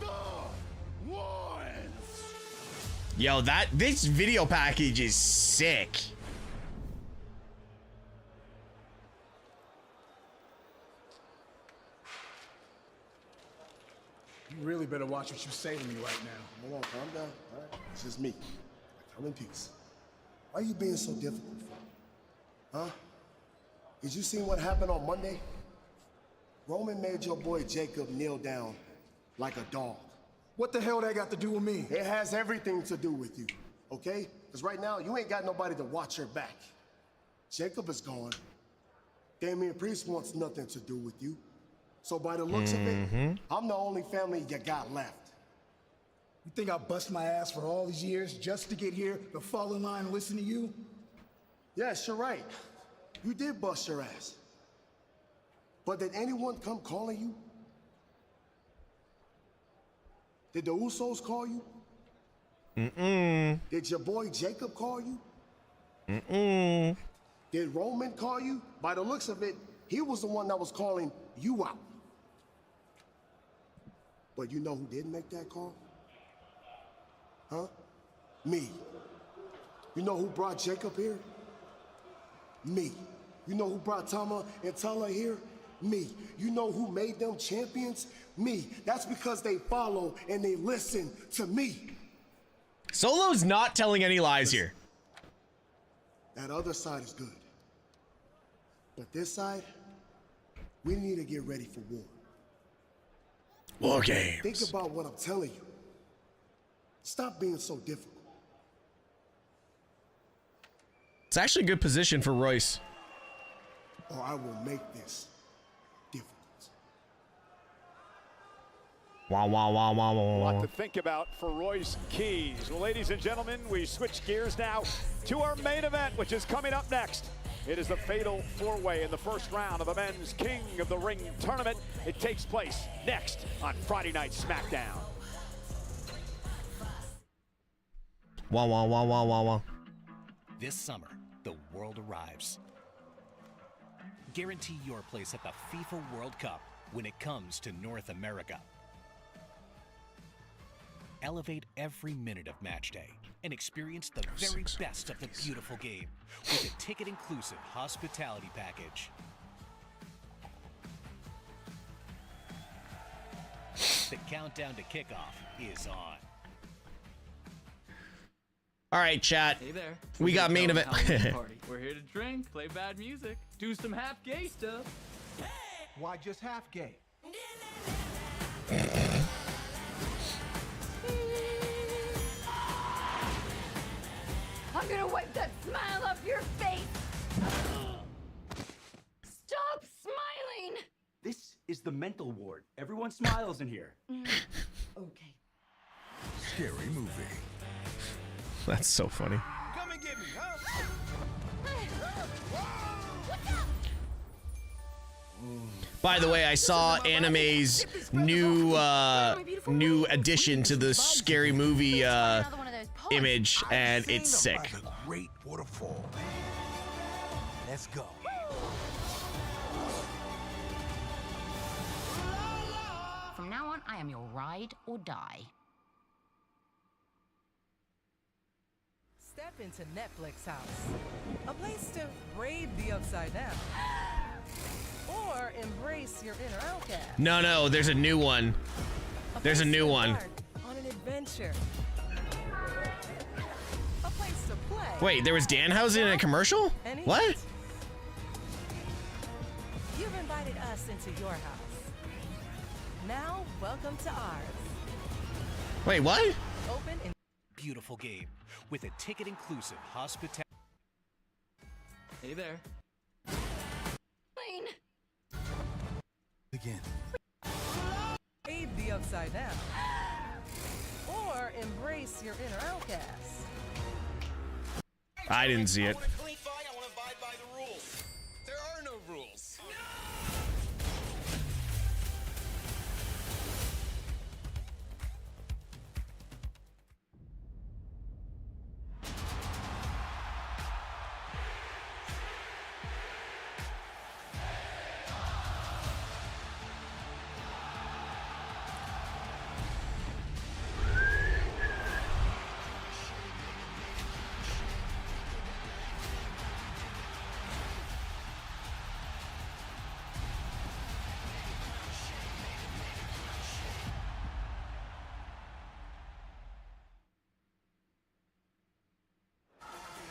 the ones. Yo, this video package is sick. You really better watch what you say to me right now. Hold on, calm down. All right? It's just me. Come in peace. Why are you being so difficult for? Huh? Did you see what happened on Monday? Roman made your boy Jacob kneel down like a dog. What the hell that got to do with me? It has everything to do with you, okay? Because right now, you ain't got nobody to watch your back. Jacob is gone. Damian Priest wants nothing to do with you. So by the looks of it, I'm the only family you got left. You think I bust my ass for all these years just to get here, to fall in line and listen to you? Yes, you're right. You did bust your ass. But did anyone come calling you? Did the Usos call you? Did your boy Jacob call you? Did Roman call you? By the looks of it, he was the one that was calling you out. But you know who didn't make that call? Huh? Me. You know who brought Jacob here? Me. You know who brought Tama and Tala here? Me. You know who made them champions? Me. That's because they follow and they listen to me. Solo's not telling any lies here. That other side is good. But this side, we need to get ready for war. War games. Think about what I'm telling you. Stop being so difficult. It's actually a good position for Royce. Or I will make this difficult. Wow, wow, wow, wow, wow, A wow. lot to think about for Royce Keys. Well, ladies and gentlemen, we switch gears now to our main event, which is coming up next. It is the fatal four-way in the first round of the men's King of the Ring tournament. It takes place next on Friday Night Smackdown. Wow, wow, wow, wow, wow, wow. This summer, the world arrives. Guarantee your place at the FIFA World Cup when it comes to North America. Elevate every minute of match day and experience the very best of the beautiful game with a ticket-inclusive hospitality package. The countdown to kickoff is on. All right, chat. Hey there. We got main event. We're here to drink, play bad music, do some half gay stuff. Why just half gay? I'm gonna wipe that smile off your face! Stop smiling! This is the mental ward. Everyone smiles in here. Okay. Scary movie. That's so funny. Come and get me, huh? By the way, I saw Anime's new new addition to the scary movie image, and it's sick. Great waterfall. Let's go. From now on, I am your ride or die. Step into Netflix house. A place to brave the upside down. Or embrace your inner outcast. No, no, there's a new one. There's a new one. On an adventure. A place to play. Wait, there was Danhausen in a commercial? What? You've invited us into your house. Now, welcome to ours. Wait, what? Open in Beautiful game with a ticket-inclusive hospitality. Hey there. Plane. Again. brave the upside down. Or embrace your inner outcast. I didn't see it. I want to abide by the rules. There are no rules.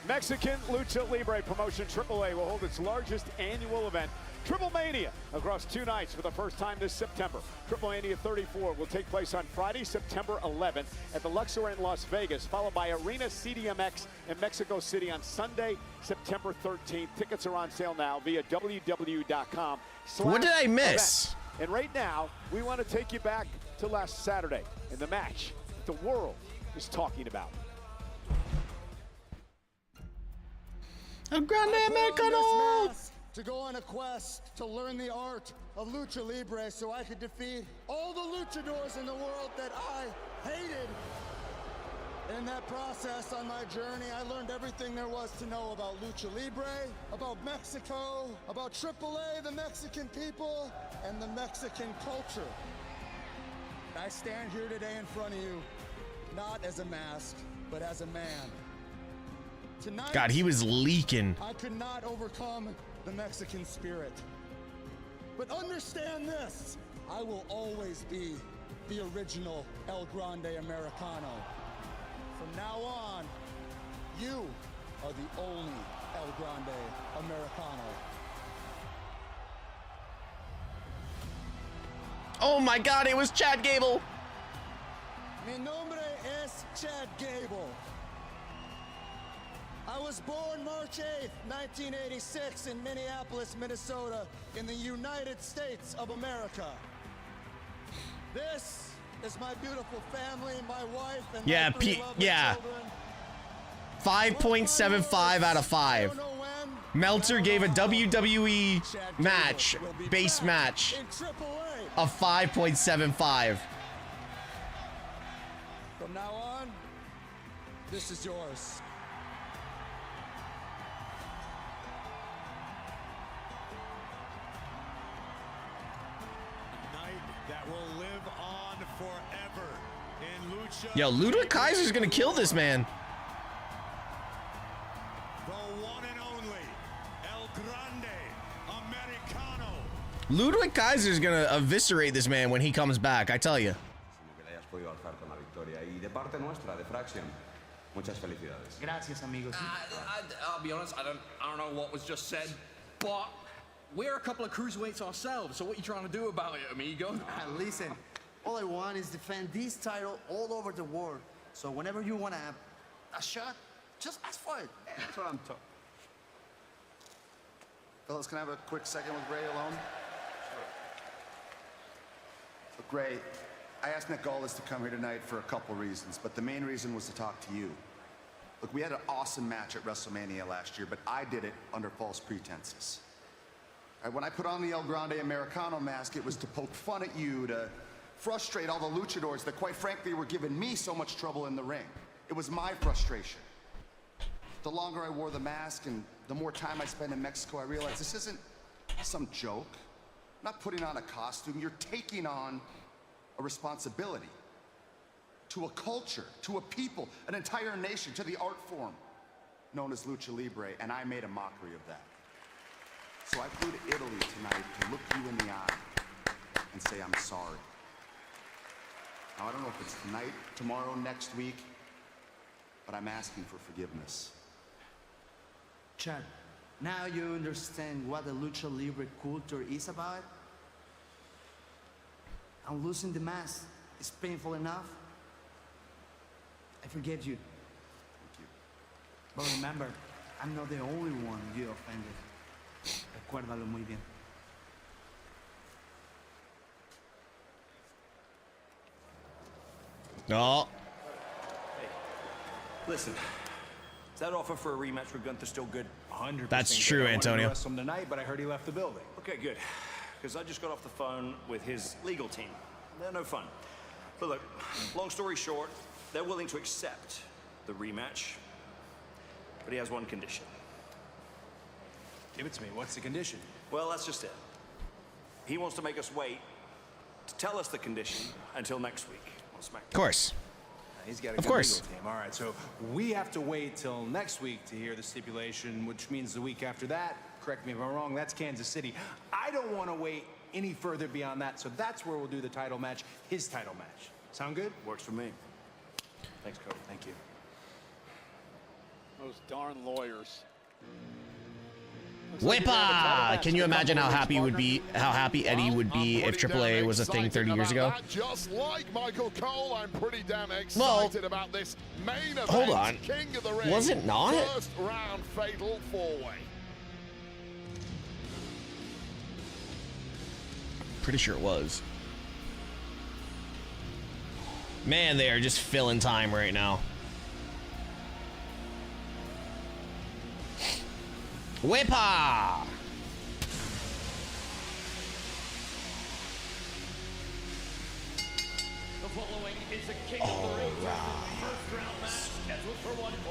Mexican Lucha Libre promotion AAA will hold its largest annual event, Triple Mania, across 2 nights for the first time this September. Triple Mania 34 will take place on Friday, September 11th at the Luxor in Las Vegas, followed by Arena CDMX in Mexico City on Sunday, September 13th. Tickets are on sale now via www.com. What did I miss? And right now, we want to take you back to last Saturday in the match the world is talking about. El Grande Americano! To go on a quest to learn the art of Lucha Libre so I could defeat all the luchadors in the world that I hated. In that process on my journey, I learned everything there was to know about Lucha Libre, about Mexico, about AAA, the Mexican people, and the Mexican culture. I stand here today in front of you, not as a mask, but as a man. Tonight, God, he was leaking. I could not overcome the Mexican spirit. But understand this, I will always be the original El Grande Americano. From now on, you are the only El Grande Americano. Oh my God, it was Chad Gable. Mi nombre es Chad Gable. I was born March 8th, 1986 in Minneapolis, Minnesota, in the United States of America. This is my beautiful family, my wife, and my 3 lovely children. 5.75 out of 5. Meltzer gave a WWE match, base match, a 5.75. From now on, this is yours. That will live on forever in Lucha. Yo, Ludwig Kaiser's gonna kill this man. The one and only El Grande Americano. Ludwig Kaiser's gonna eviscerate this man when he comes back, I tell you. Gracias, amigos. I'll be honest, I don't know what was just said, but we're a couple of cruiserweights ourselves, so what are you trying to do about it, amigo? Listen, all I want is defend this title all over the world. So whenever you want to have a shot, just ask for it. That's what I'm talking. Fellas, can I have a quick second with Ray alone? Sure. Look, Ray, I asked Nick Aldis to come here tonight for a couple reasons, but the main reason was to talk to you. Look, we had an awesome match at WrestleMania last year, but I did it under false pretenses. When I put on the El Grande Americano mask, it was to poke fun at you, to frustrate all the luchadors that, quite frankly, were giving me so much trouble in the ring. It was my frustration. The longer I wore the mask and the more time I spent in Mexico, I realized this isn't some joke. I'm not putting on a costume. You're taking on a responsibility to a culture, to a people, an entire nation, to the art form known as Lucha Libre, and I made a mockery of that. So I flew to Italy tonight to look you in the eye and say I'm sorry. Now, I don't know if it's tonight, tomorrow, next week, but I'm asking for forgiveness. Chad, now you understand what the Lucha Libre culture is about? I'm losing the mask. It's painful enough. I forgive you. Thank you. But remember, I'm not the only one you offended. Recuérdalo muy bien. No. Hey, listen. Is that offer for a rematch with Gunther still good? 100%. That's true, Antonio. I wanted to wrestle him tonight, but I heard he left the building. Okay, good. Because I just got off the phone with his legal team. They're no fun. But look, long story short, they're willing to accept the rematch, but he has one condition. Give it to me. What's the condition? Well, that's just it. He wants to make us wait to tell us the condition until next week on SmackDown. Of course. He's got a Of good course. legal team. All right, so we have to wait till next week to hear the stipulation, which means the week after that, correct me if I'm wrong, that's Kansas City. I don't want to wait any further beyond that, so that's where we'll do the title match, his title match. Sound good? Works for me. Thanks, Cody. Thank you. Those darn lawyers. Whippa! Can you imagine how happy Eddie would be if AAA was a thing 30 years ago? Just like Michael Cole, I'm pretty damn excited about this main event. Hold on. King of the Ring. Was it not? First round fatal 4-way. Pretty sure it was. Man, they are just filling time right now. Whippa!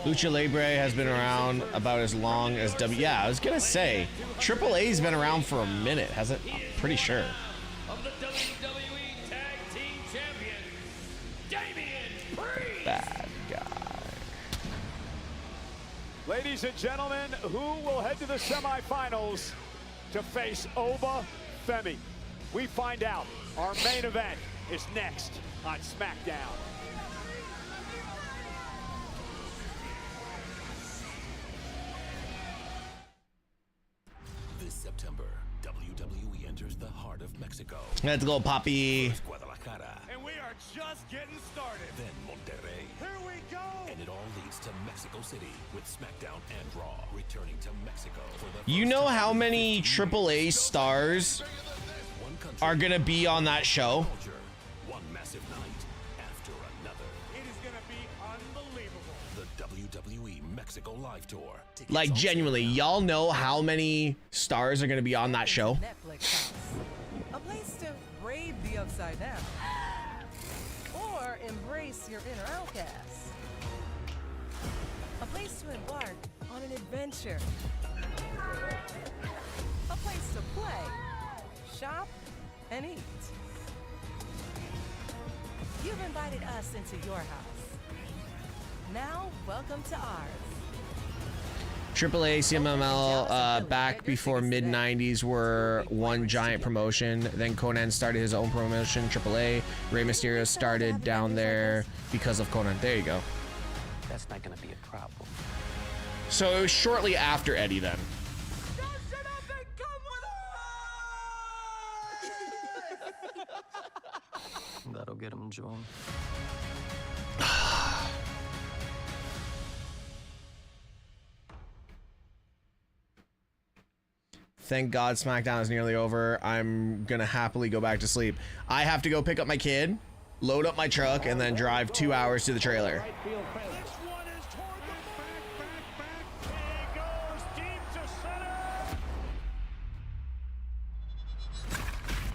Lucha Libre has been around about as long as Yeah, I was gonna say, AAA's been around for a minute, hasn't? I'm pretty sure. Of the WWE Tag Team Champions, Damian Priest. Bad guy. Ladies and gentlemen, who will head to the semifinals to face Oba Femi? We find out. Our main event is next on Smackdown. This September, WWE enters the heart of Mexico. Let's go, Poppy. Guadalajara. And we are just getting started. Then Monterrey. Here we go. And it all leads to Mexico City with Smackdown and Raw returning to Mexico for the You know how many AAA stars are gonna be on that show? one massive night after another. It is going to be unbelievable. The WWE Mexico Live Tour. Like, genuinely, y'all know how many stars are gonna be on that show? Netflix house. A place to brave the upside down. Or embrace your inner outcast. A place to embark on an adventure. A place to play, shop, and eat. You've invited us into your house. Now, welcome to ours. AAA, CMLL, back before mid-90s were one giant promotion. Then Conan started his own promotion, AAA. Rey Mysterio started down there because of Conan. There you go. That's not gonna be a problem. So it was shortly after Eddie then. That'll get him joined. Thank God SmackDown is nearly over. I'm gonna happily go back to sleep. I have to go pick up my kid, load up my truck, and then drive 2 hours to the trailer.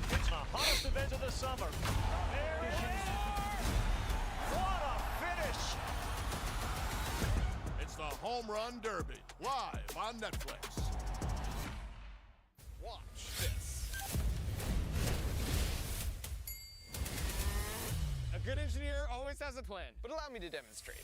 It's the hottest event of the summer. There it is! What a finish! It's the Home Run Derby, live on Netflix. Watch this. A good engineer always has a plan, but allow me to demonstrate.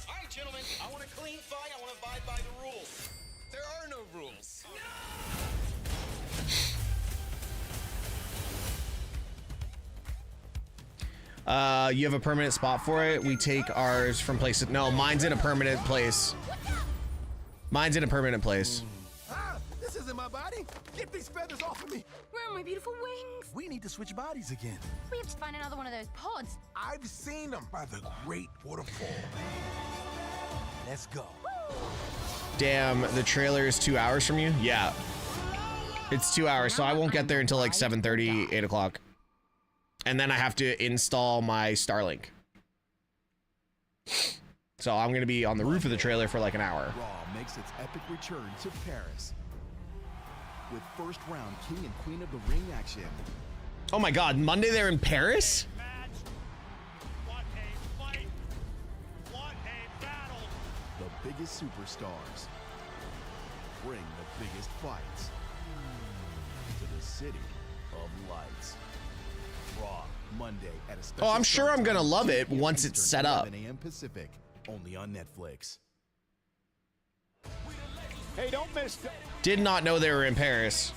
All right, gentlemen, I want a clean fight. I want to abide by the rules. There are no rules. You have a permanent spot for it. We take ours from places. No, mine's in a permanent place. Mine's in a permanent place. This isn't my body. Get these feathers off of me. Where are my beautiful wings? We need to switch bodies again. We have to find another one of those pods. I've seen them by the great waterfall. Let's go. Damn, the trailer is 2 hours from you? Yeah. It's 2 hours, so I won't get there until like 7:30, 8 o'clock. And then I have to install my Starlink. So I'm going to be on the roof of the trailer for like an hour. Raw makes its epic return to Paris with first round King and Queen of the Ring action. Oh my God, Monday they're in Paris? The biggest superstars bring the biggest fights to the City of Lights. Raw, Monday at a special Oh, I'm sure I'm gonna love it once it's set up. 11 a.m. Pacific, only on Netflix. Hey, don't miss. Did not know they were in Paris.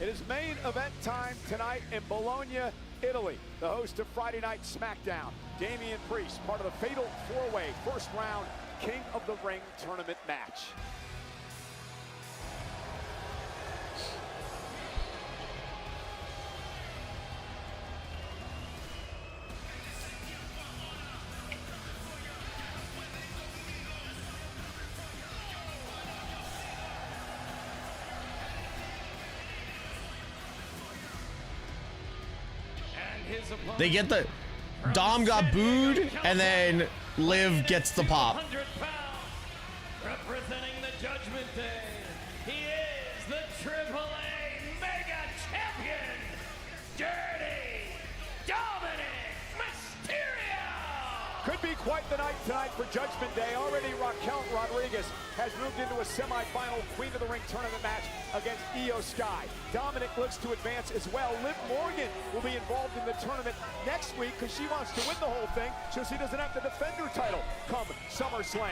It is main event time tonight in Bologna, Italy. The host of Friday Night Smackdown, Damian Priest, part of the fatal four-way first round King of the Ring tournament match. They get the Dom got booed, and then Liv gets the pop. Representing the Judgment Day, he is the AAA Mega Champion, Dirty Dominic Mysterio! Could be quite the night tonight for Judgment Day. Already Raquel Rodriguez has moved into a semifinal Queen of the Ring tournament match against Io Sky. Dominic looks to advance as well. Liv Morgan will be involved in the tournament next week because she wants to win the whole thing so she doesn't have to defend her title come SummerSlam.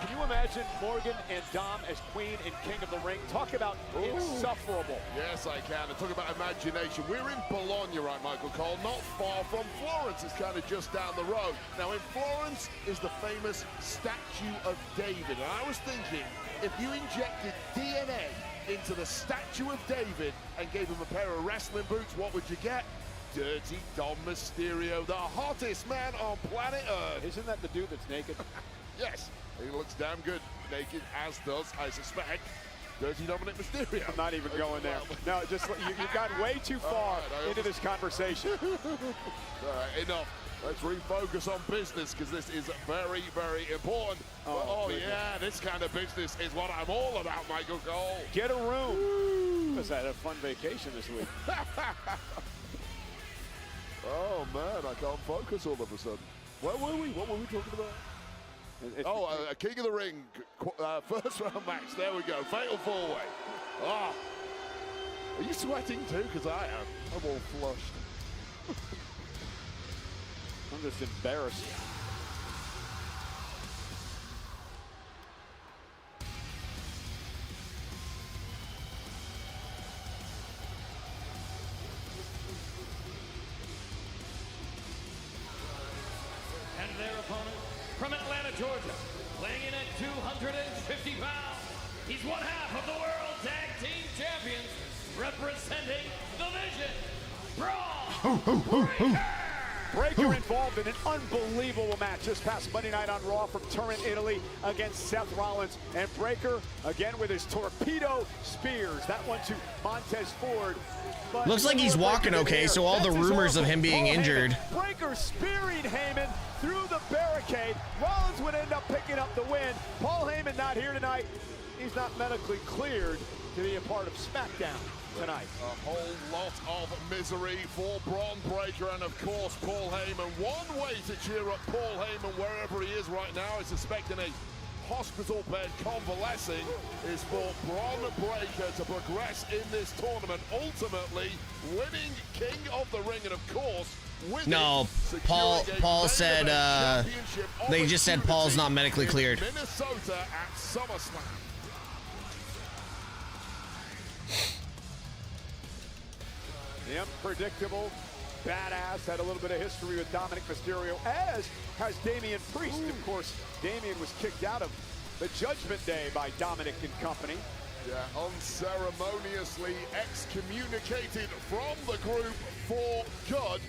Can you imagine Morgan and Dom as Queen and King of the Ring? Talk about insufferable. Yes, I can. And talk about imagination. We're in Bologna, right, Michael Cole? Not far from Florence. It's kind of just down the road. Now, in Florence is the famous Statue of David. And I was thinking, if you injected DNA into the Statue of David and gave him a pair of wrestling boots, what would you get? Dirty Dom Mysterio, the hottest man on planet Earth. Isn't that the dude that's naked? Yes. He looks damn good naked, as does, I suspect, Dirty Dominic Mysterio. I'm not even going there. No, just you've gotten way too far into this conversation. All right, enough. Let's refocus on business because this is very, very important. Oh yeah, this kind of business is what I'm all about, Michael Cole. Get a room. Because I had a fun vacation this week. Oh man, I can't focus all of a sudden. Where were we? What were we talking about? A King of the Ring first round match. There we go. Fatal four-way. Oh. Are you sweating too? Because I am. I'm all flushed. I'm just embarrassed. And their opponent from Atlanta, Georgia, weighing in at 250 pounds. He's one half of the World Tag Team Champions, representing the Vision, Braun Breaker involved in an unbelievable match this past Monday night on Raw from Turin, Italy against Seth Rollins. And Breaker, again with his torpedo spears. That one to Montez Ford. But looks like he's walking okay, so all the rumors of him being injured. Breaker spearing Heyman through the barricade. Rollins would end up picking up the win. Paul Heyman not here tonight. He's not medically cleared to be a part of Smackdown tonight. A whole lot of misery for Braun Breaker and, of course, Paul Heyman. One way to cheer up Paul Heyman wherever he is right now, I suspect in a hospital bed convalescing, is for Braun Breaker to progress in this tournament, ultimately winning King of the Ring and, of course, no, Paul said, they just said Paul's not medically cleared. Minnesota at SummerSlam. The unpredictable badass had a little bit of history with Dominic Mysterio, as has Damian Priest. Of course, Damian was kicked out of the Judgment Day by Dominic and company. Yeah, unceremoniously excommunicated from the group for good.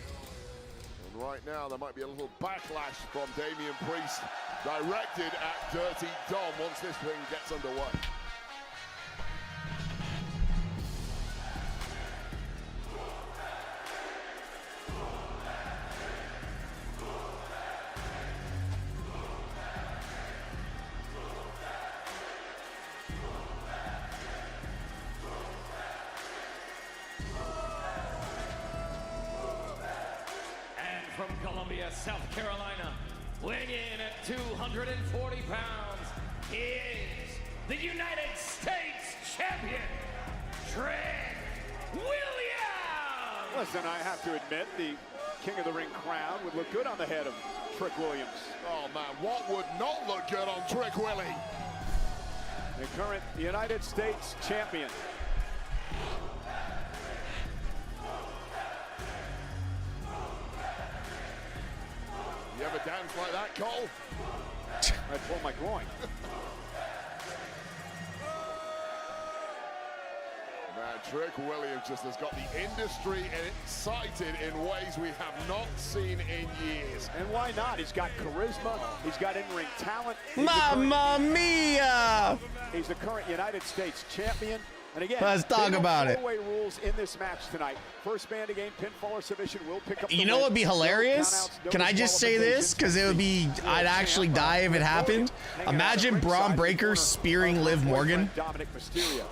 And right now, there might be a little backlash from Damian Priest directed at Dirty Dom once this thing gets underway. from Columbia, South Carolina, weighing in at 240 pounds, he is the United States Champion, Trick Williams! Listen, I have to admit, the King of the Ring crown would look good on the head of Trick Williams. Oh man, what would not look good on Trick Willie? The current United States Champion. dance like that, Cole? I pulled my groin. Man, Trick Williams just has got the industry excited in ways we have not seen in years. And why not? He's got charisma. He's got in-ring talent. Mamma mia! He's the current United States champion. And again, let's talk about it. Four-way rules in this match tonight. First man to gain pinfall or submission will pick up the You know win. what would be hilarious? No Can I just say this? Because it would be, I'd actually die if it happened. Imagine Braun Breaker spearing Liv Morgan. Dominic Mysterio.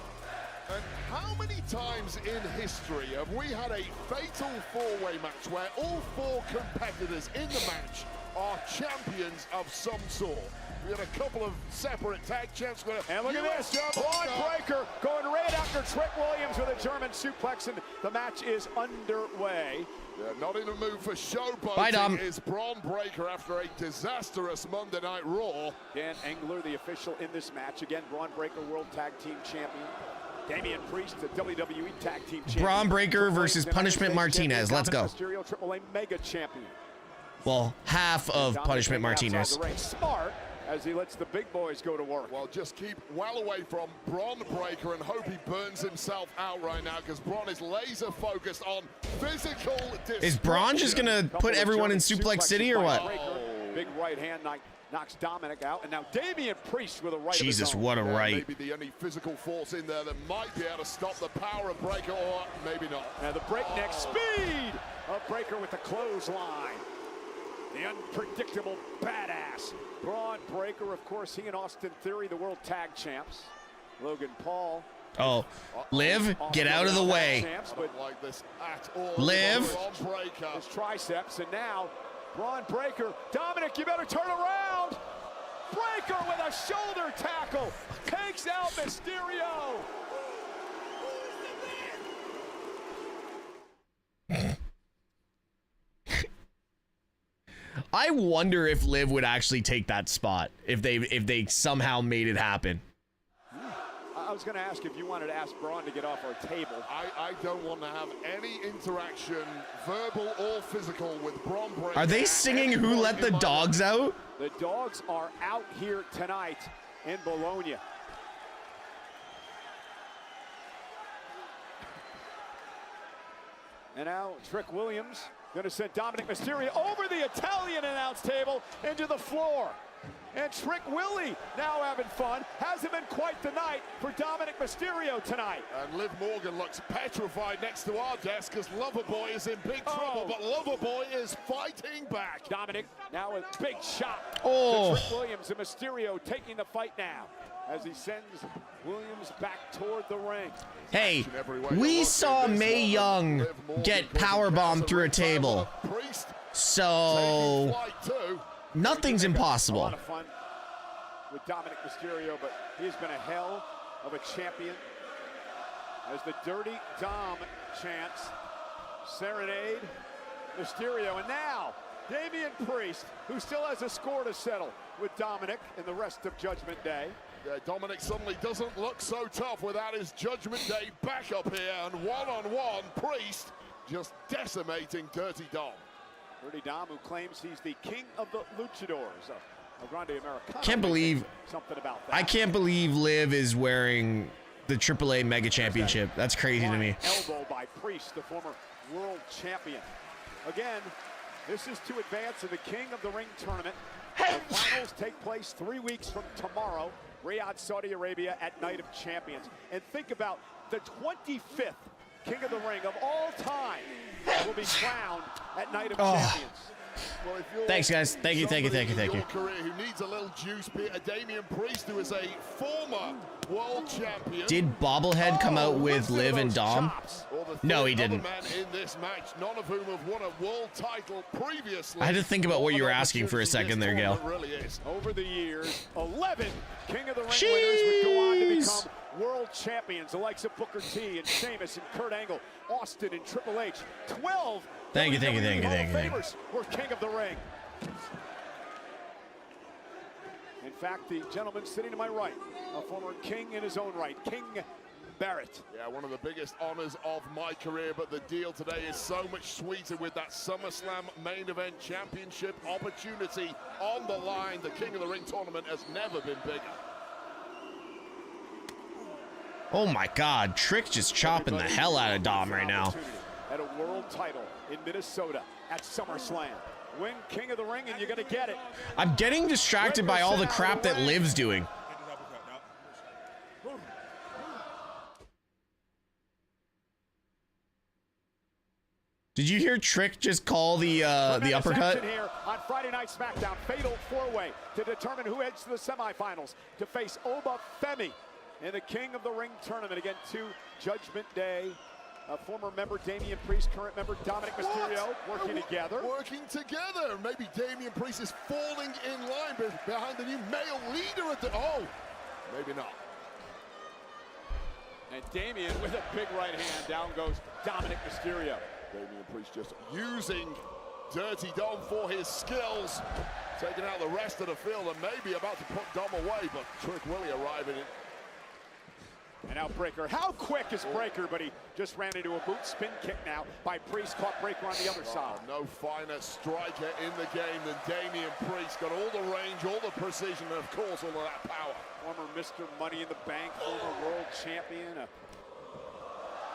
And how many times in history have we had a fatal four-way match where all four competitors in the match are champions of some sort? We had a couple of separate tag champs. And look at this, Braun Breaker going right after Trick Williams with a German suplex, and the match is underway. Yeah, not in the mood for showboating. Bye, Dom. Is Braun Breaker after a disastrous Monday Night Raw. Dan Engler, the official in this match. Again, Braun Breaker, World Tag Team Champion. Damian Priest, the WWE Tag Team Champion. Braun Breaker versus Punishment Martinez. Let's go. Mysterio, AAA Mega Champion. Well, half of Punishment Martinez. Smart as he lets the big boys go to work. Well, just keep well away from Braun Breaker and hope he burns himself out right now, because Braun is laser focused on physical destruction. Is Braun just gonna put everyone in Suplex City or what? Big right hand knocks Dominic out, and now Damian Priest with a right. Jesus, what a right. Maybe the only physical force in there that might be able to stop the power of Breaker, or maybe not. Now the breakneck speed of Breaker with the clothesline. The unpredictable badass. Braun Breaker, of course, he and Austin Theory, the world tag champs. Logan Paul. Oh, Liv, get out of the way. Like this at all. Liv. His triceps, and now Braun Breaker. Dominic, you better turn around. Breaker with a shoulder tackle. Takes out Mysterio. I wonder if Liv would actually take that spot if they somehow made it happen. I was going to ask if you wanted to ask Braun to get off our table. I don't want to have any interaction, verbal or physical, with Braun Breaker. Are they singing Who Let the Dogs Out? The dogs are out here tonight in Bologna. And now Trick Williams going to send Dominic Mysterio over the Italian announce table into the floor. And Trick Willie now having fun. Hasn't been quite the night for Dominic Mysterio tonight. And Liv Morgan looks petrified next to our desk because Loverboy is in big trouble, but Loverboy is fighting back. Dominic now a big shot. Oh. To Trick Williams and Mysterio taking the fight now as he sends Williams back toward the ring. Hey, we saw Mae Young get powerbombed through a table. So nothing's impossible. A lot of fun with Dominic Mysterio, but he's been a hell of a champion. As the Dirty Dom chants, serenade Mysterio, and now Damian Priest, who still has a score to settle with Dominic in the rest of Judgment Day. Yeah, Dominic suddenly doesn't look so tough without his Judgment Day backup here, and one-on-one, Priest just decimating Dirty Dom. Dirty Dom, who claims he's the king of the luchadors. A Grande Americano. Can't believe something about that. I can't believe Liv is wearing the AAA Mega Championship. That's crazy to me. Elbow by Priest, the former world champion. Again, this is to advance in the King of the Ring tournament. The finals take place 3 weeks from tomorrow, Riyadh, Saudi Arabia, at Night of Champions. And think about the 25th King of the Ring of all time will be crowned at Night of Champions. Well, if you're thanks, guys. Thank you. Career who needs a little juice, Peter, Damian Priest, who is a former world champion. Did Bobblehead come out with Liv and Dom? No, he didn't. Men in this match, none of whom have won a world title previously. I had to think about what you were asking for a second there, Gail. Really is. Over the years, 11 King of the Ring winners would go on to become world champions, the likes of Booker T and Sheamus and Kurt Angle, Austin and Triple H. 12 Thank you. We're King of the Ring. In fact, the gentleman sitting to my right, a former king in his own right, King Barrett. Yeah, one of the biggest honors of my career, but the deal today is so much sweeter with that SummerSlam main event championship opportunity on the line. The King of the Ring tournament has never been bigger. Oh my God, Trick just chopping the hell out of Dom right now. At a world title in Minnesota at SummerSlam. Win King of the Ring and you're gonna get it. I'm getting distracted by all the crap that Liv's doing. Did you hear Trick just call the uppercut? Here on Friday Night Smackdown, fatal four-way to determine who heads to the semifinals to face Oba Femi in the King of the Ring tournament. Again, to Judgment Day. Former member Damian Priest, current member Dominic Mysterio working together. Working together. Maybe Damian Priest is falling in line behind the new male leader at the... Oh, maybe not. And Damian with a big right hand. Down goes Dominic Mysterio. Damian Priest just using Dirty Dom for his skills. Taking out the rest of the field and maybe about to put Dom away, but Trick Willie arriving in. And now Breaker. How quick is Breaker? But he just ran into a boot spin kick now by Priest. Caught Breaker on the other side. No finer striker in the game than Damian Priest. Got all the range, all the precision, and of course all of that power. Former Mr. Money in the Bank, former world champion.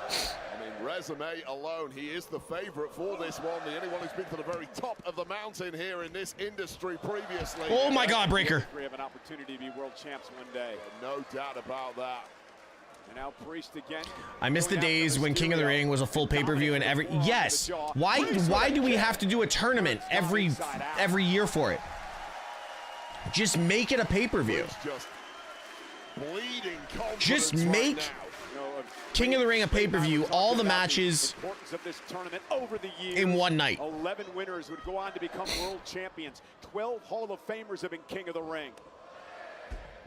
I mean, resume alone, he is the favorite for this one. The only one who's been to the very top of the mountain here in this industry previously. Oh my God, Breaker. We have an opportunity to be world champs one day. No doubt about that. And now Priest again. I miss the days when King of the Ring was a full pay-per-view and every... Yes. Why do we have to do a tournament every year for it? Just make it a pay-per-view. Just make King of the Ring a pay-per-view, all the matches in one night. 11 winners would go on to become world champions. 12 Hall of Famers have been King of the Ring.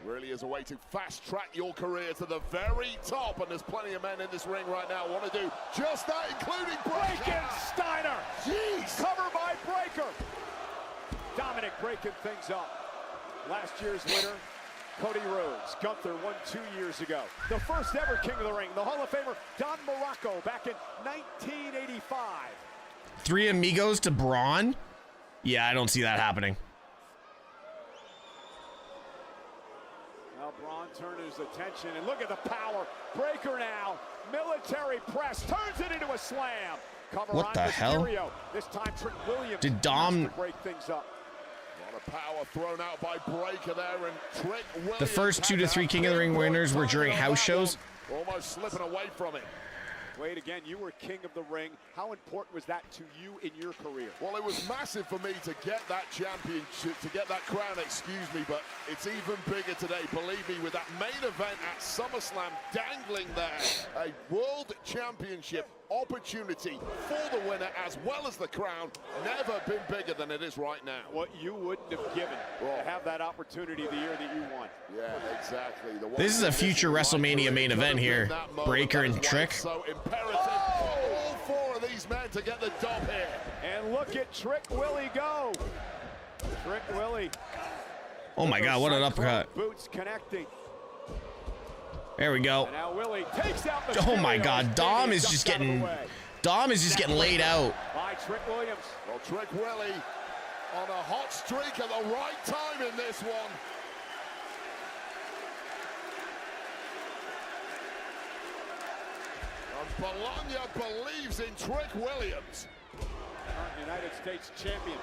Really is a way to fast-track your career to the very top, and there's plenty of men in this ring right now want to do just that, including Breaker. Steiner. Jeez. Cover by Breaker. Dominic breaking things up. Last year's winner, Cody Rhodes. Gunther won 2 years ago. The first ever King of the Ring, the Hall of Famer Don Morocco back in 1985. 3 Amigos to Braun? Yeah, I don't see that happening. Now Braun turned his attention, and look at the power. Breaker now, military press, turns it into a slam. Cover what on the Mysterio. hell? This time Trick Williams did Dom break things up. A lot of power thrown out by Breaker there, and Trick Williams. The first 2 to 3 King of the Ring winners were during house shows. Almost slipping away from it. Wade, again, you were King of the Ring. How important was that to you in your career? Well, it was massive for me to get that championship, to get that crown, excuse me, but it's even bigger today, believe me, with that main event at SummerSlam dangling there. A world championship opportunity for the winner as well as the crown. Never been bigger than it is right now. What you wouldn't have given to have that opportunity the year that you won. Yeah, exactly. This is a future WrestleMania main event here. Breaker and Trick. So imperative all 4 of these men to get the dub here. And look at Trick Willie go. Trick Willie. Oh my God, what an uppercut. Boots connecting. There we go. And now Willie takes out the oh my God, Dom is just getting laid out. By Trick Williams. Well, Trick Willie on a hot streak at the right time in this one. Bologna believes in Trick Williams. United States champion.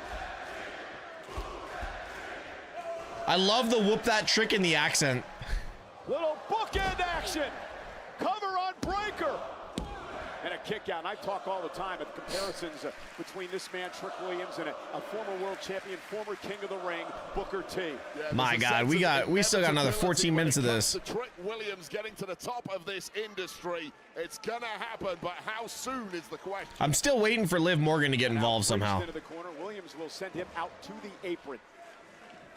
I love the whoop that trick in the accent. Little bookend action. Cover on Breaker. And a kick out. And I talk all the time of the comparisons between this man, Trick Williams, and a former world champion, former King of the Ring, Booker T. Yeah, my God, we still got another 14 minutes of this. Trick Williams getting to the top of this industry. It's gonna happen, but how soon is the question? I'm still waiting for Liv Morgan to get involved somehow. Into the corner. Williams will send him out to the apron.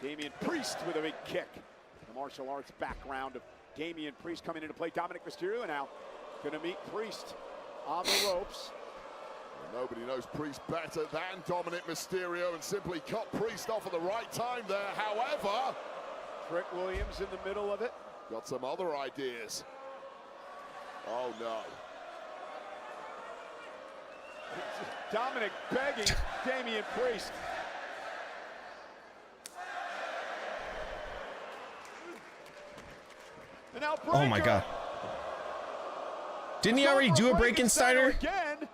Damian Priest with a big kick. The martial arts background of Damian Priest coming into play. Dominic Mysterio now going to meet Priest on the ropes. Nobody knows Priest better than Dominic Mysterio, and simply cut Priest off at the right time there. However, Trick Williams in the middle of it. Got some other ideas. Oh, no. Dominic begging Damian Priest. And now Oh my God. Didn't he already do a break in Steiner? Again.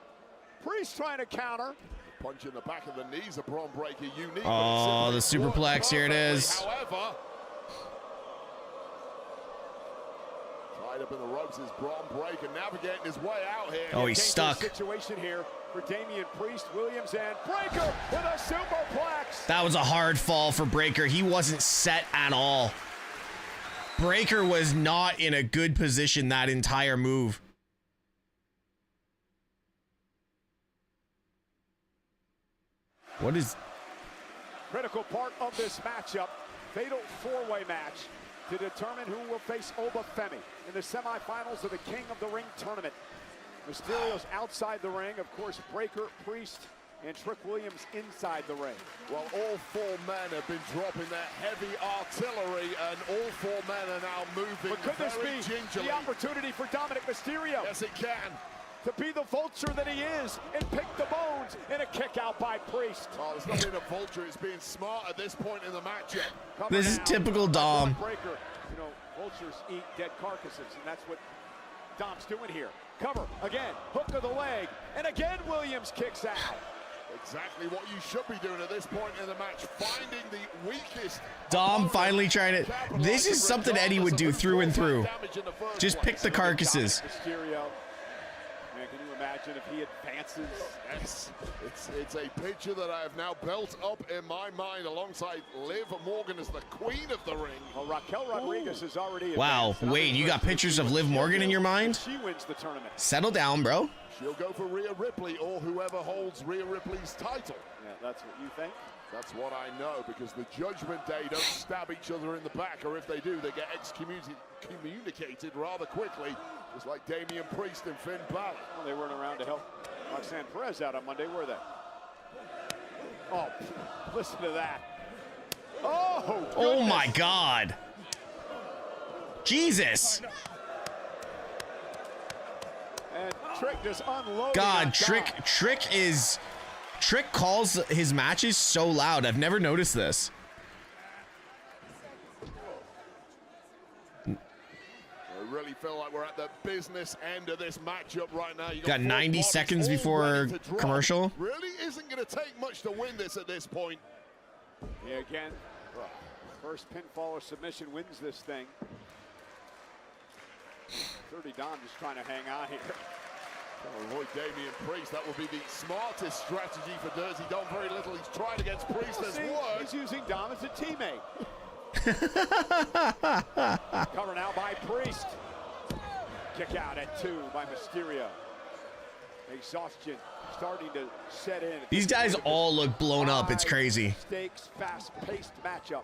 Priest trying to counter. Punch in the back of the knees, a Braun Breaker unique. Oh, the superplex, here it is. However, tied up in the ropes is Braun Breaker navigating his way out here. Oh, he's stuck. Situation here for Damian Priest, Williams, and Breaker with a superplex. That was a hard fall for Breaker. He wasn't set at all. Breaker was not in a good position that entire move. What is... Critical part of this matchup, fatal four-way match to determine who will face Obafemi in the semifinals of the King of the Ring tournament. Mysterio's outside the ring, of course, Breaker, Priest, and Trick Williams inside the ring. Well, all four men have been dropping their heavy artillery, and all four men are now moving But could this very be gingerly. the opportunity for Dominic Mysterio? Yes, it can. To be the vulture that he is and pick the bones in a kick out by Priest. Oh, it's not being a vulture, it's being smart at this point in the matchup. This is typical Dom. Breaker. You know, vultures eat dead carcasses, and that's what Dom's doing here. Cover again, hook of the leg, and again Williams kicks out. Exactly what you should be doing at this point in the match, finding the weakest. Dom finally trying to... This is something Eddie would do through and through. Just pick the carcasses. Mysterio. Man, can you imagine if he advances? Yes, it's a picture that I have now built up in my mind alongside Liv Morgan as the queen of the ring. Well, Raquel Rodriguez is already Wow, Wade, you got pictures of Liv Morgan in your mind? She wins the tournament. Settle down, bro. She'll go for Rhea Ripley or whoever holds Rhea Ripley's title. Yeah, that's what you think? That's what I know, because the Judgment Day don't stab each other in the back, or if they do, they get excommunicated rather quickly, just like Damian Priest and Finn Balor. Well, they weren't around to help Roxanne Perez out on Monday, were they? Oh, listen to that. Oh, oh my God. Jesus. And Trick just unloaded. God, Trick calls his matches so loud. I've never noticed this. I really feel like we're at the business end of this matchup right now. You got 90 seconds before commercial. Really isn't going to take much to win this at this point. Yeah, again, first pinfall or submission wins this thing. 30 Dom just trying to hang on here. Avoid Damian Priest. That would be the smartest strategy for Dirty Dom. Very little he's tried against Priest has worked. He's using Dom as a teammate. Cover now by Priest. Kick out at 2 by Mysterio. Exhaustion starting to set in. These guys all look blown up. It's crazy. Stakes, fast-paced matchup.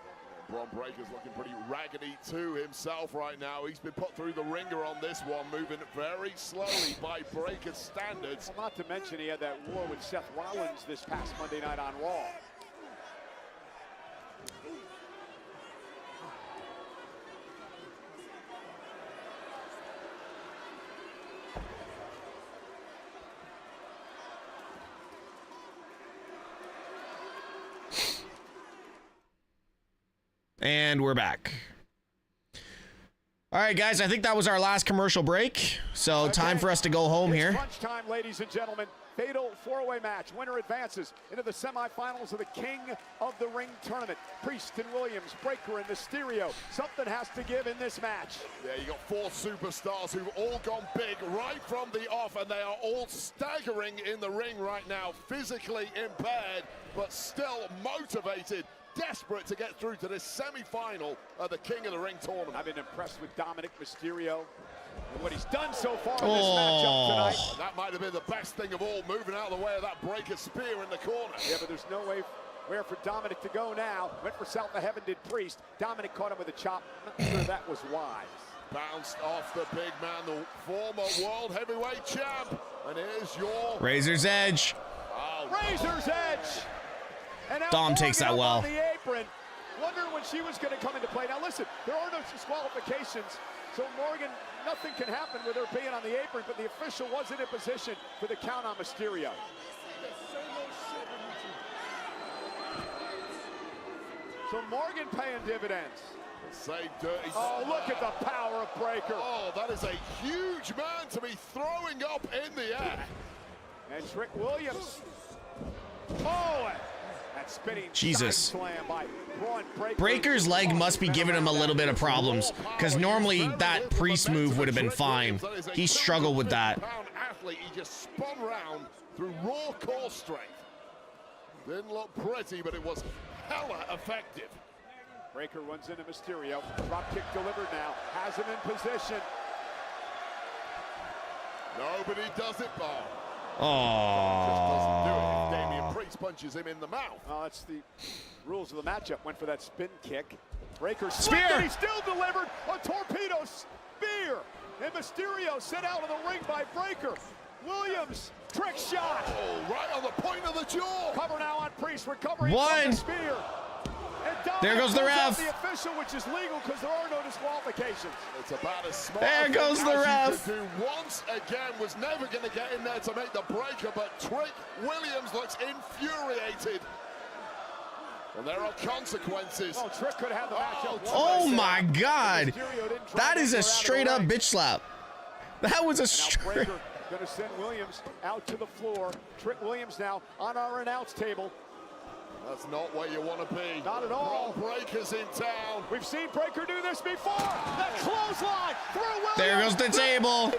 Braun Breaker's looking pretty raggedy too himself right now. He's been put through the ringer on this one, moving very slowly by Breaker's standards. Well, not to mention he had that war with Seth Rollins this past Monday night on Raw. And we're back. All right, guys, I think that was our last commercial break. So time for us to go home here. Crunch time, ladies and gentlemen. Fatal four-way match. Winner advances into the semifinals of the King of the Ring tournament. Priest and Williams, Breaker and Mysterio. Something has to give in this match. Yeah, you got 4 superstars who've all gone big right from the off, and they are all staggering in the ring right now, physically impaired, but still motivated. Desperate to get through to this semi-final of the King of the Ring tournament. I've been impressed with Dominic Mysterio and what he's done so far in this matchup tonight. And that might have been the best thing of all, moving out of the way of that Breaker spear in the corner. Yeah, but there's no way where for Dominic to go now. Went for South of Heaven, did Priest. Dominic caught him with a chop. Not sure that was wise. Bounced off the big man, the former world heavyweight champ. And here's your... Razor's Edge. Oh, Razor's Edge. And now Dom takes that well. On the apron, wondering when she was going to come into play. Now listen, there are no disqualifications So Morgan, nothing can happen with her being on the apron, but the official wasn't in position for the count on Mysterio. So Morgan paying dividends. Say dirty. Oh, look at the power of Breaker. Oh, that is a huge man to be throwing up in the air. And Trick Williams. Oh, that spinning Jesus. slam by Braun Breaker. Breaker's leg must be giving him a little bit of problems, because normally that Priest move would have been fine. He struggled with that. Athlete, he just spun round through raw core strength. Didn't look pretty, but it was hella effective. Breaker runs into Mysterio. Drop kick delivered now. Has him in position. Nobody does it, Bob. Oh. Just doesn't do it if Damian Priest punches him in the mouth. That's the rules of the matchup. Went for that spin kick. Breaker Spear. He still delivered a torpedo spear. And Mysterio sent out of the ring by Breaker. Williams, trick shot. Oh, right on the point of the jaw. Cover now on Priest, recovering One. from the spear. There goes the ref. The official, which is legal because there are no disqualifications. It's about as smart there goes the ref. To do once again. Was never going to get in there to make the breaker, but Trick Williams looks infuriated. And there are consequences. Oh, Trick could have the matchup. Oh my God. That is a straight up bitch slap. That was a straight. Going to send Williams out to the floor. Trick Williams now on our announce table. That's not where you want to be. Not at all. Breaker's in town. We've seen Breaker do this before. That clothesline through Williams. There goes the table.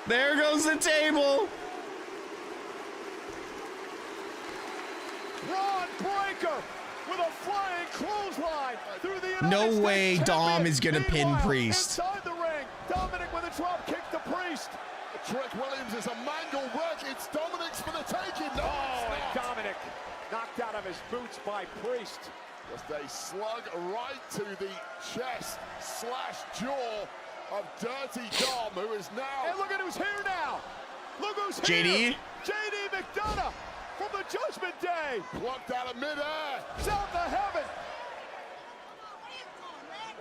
There goes the table. Braun Breaker with a flying clothesline through the United No States way champion. Dom is going to pin Meanwhile, Priest. Inside the ring, Dominic with a drop kick to Priest. Trick Williams is a mangled wreck. It's Dominic's for the taking. No, and Dominic knocked out of his boots by Priest. Just a slug right to the chest / jaw of Dirty Dom, who is now. And look at who's here now. Look who's JD. here. JD McDonough from the Judgment Day. Plucked out of midair. South of heaven.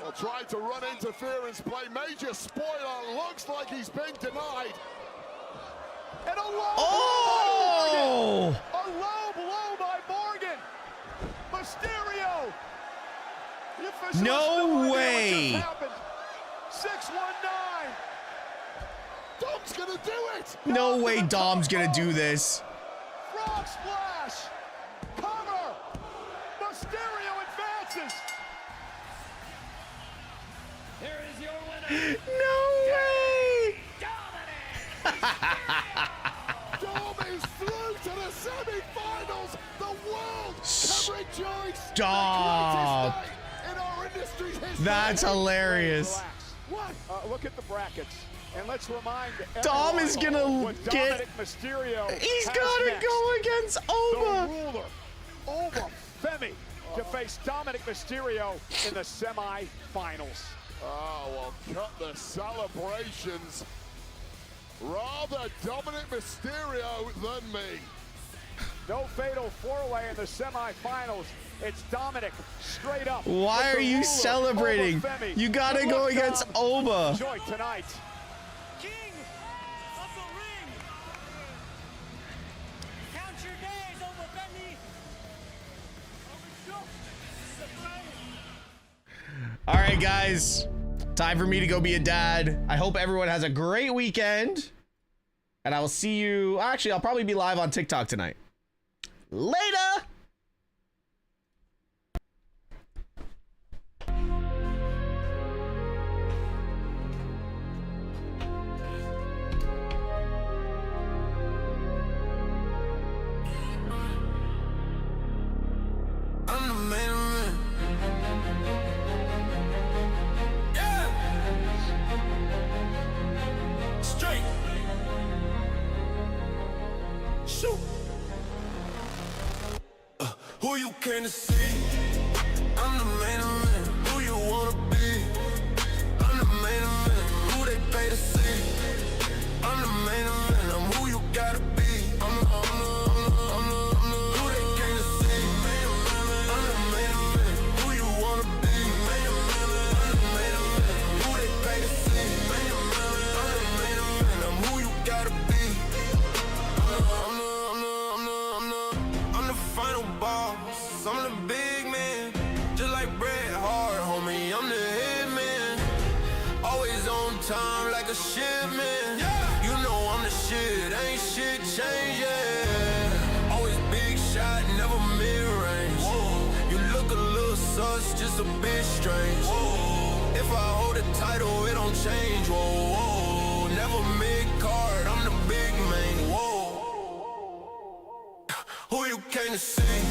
Well, tried to run interference play. Major spoiler. Looks like he's been denied. And a low Oh! blow by Morgan. A low blow by Morgan. Mysterio. The official No way. What just happened. 619. Dom's gonna do it. No way Dom's going to do this. Frog splash. Cover. Mysterio advances. Here is your winner. No way. Dom is through to the semi-finals. The world can rejoice. Stop. In our industry's history. That's hilarious. What? Look at the brackets. And let's remind Dom everyone is gonna what get. Dominic Mysterio He's has gotta next. go against Oba. The ruler, Oba Femi, to face Dominic Mysterio in the semi-finals. Oh, well, cut the celebrations. Rather Dominic Mysterio than me. No fatal four-way in the semifinals. It's Dominic straight up. Why are you celebrating? You gotta go against Oba. Enjoy tonight. King of the ring. Count your days, Oba Femi. All right, guys. Time for me to go be a dad. I hope everyone has a great weekend. And I will see you. Actually, I'll probably be live on TikTok tonight. Later. I'm the main man. Yeah. Straight. Shoot. Who you came to see? I'm the main man. Who you wanna be? I'm the main man. Who they pay to see? I'm the main man. I'm who you gotta be. I'm the who they came to see. I'm the main man. Who you wanna be? I'm the I'm the big man. Just like Bret Hart, homie, I'm the head man. Always on time like a shipment. You know I'm the shit, ain't shit change, yeah. Always big shot, never mid-range. You look a little sus, just a bit strange. If I hold the title, it don't change, whoa, whoa. Never mid-card, I'm the big man, whoa. Who you came to see?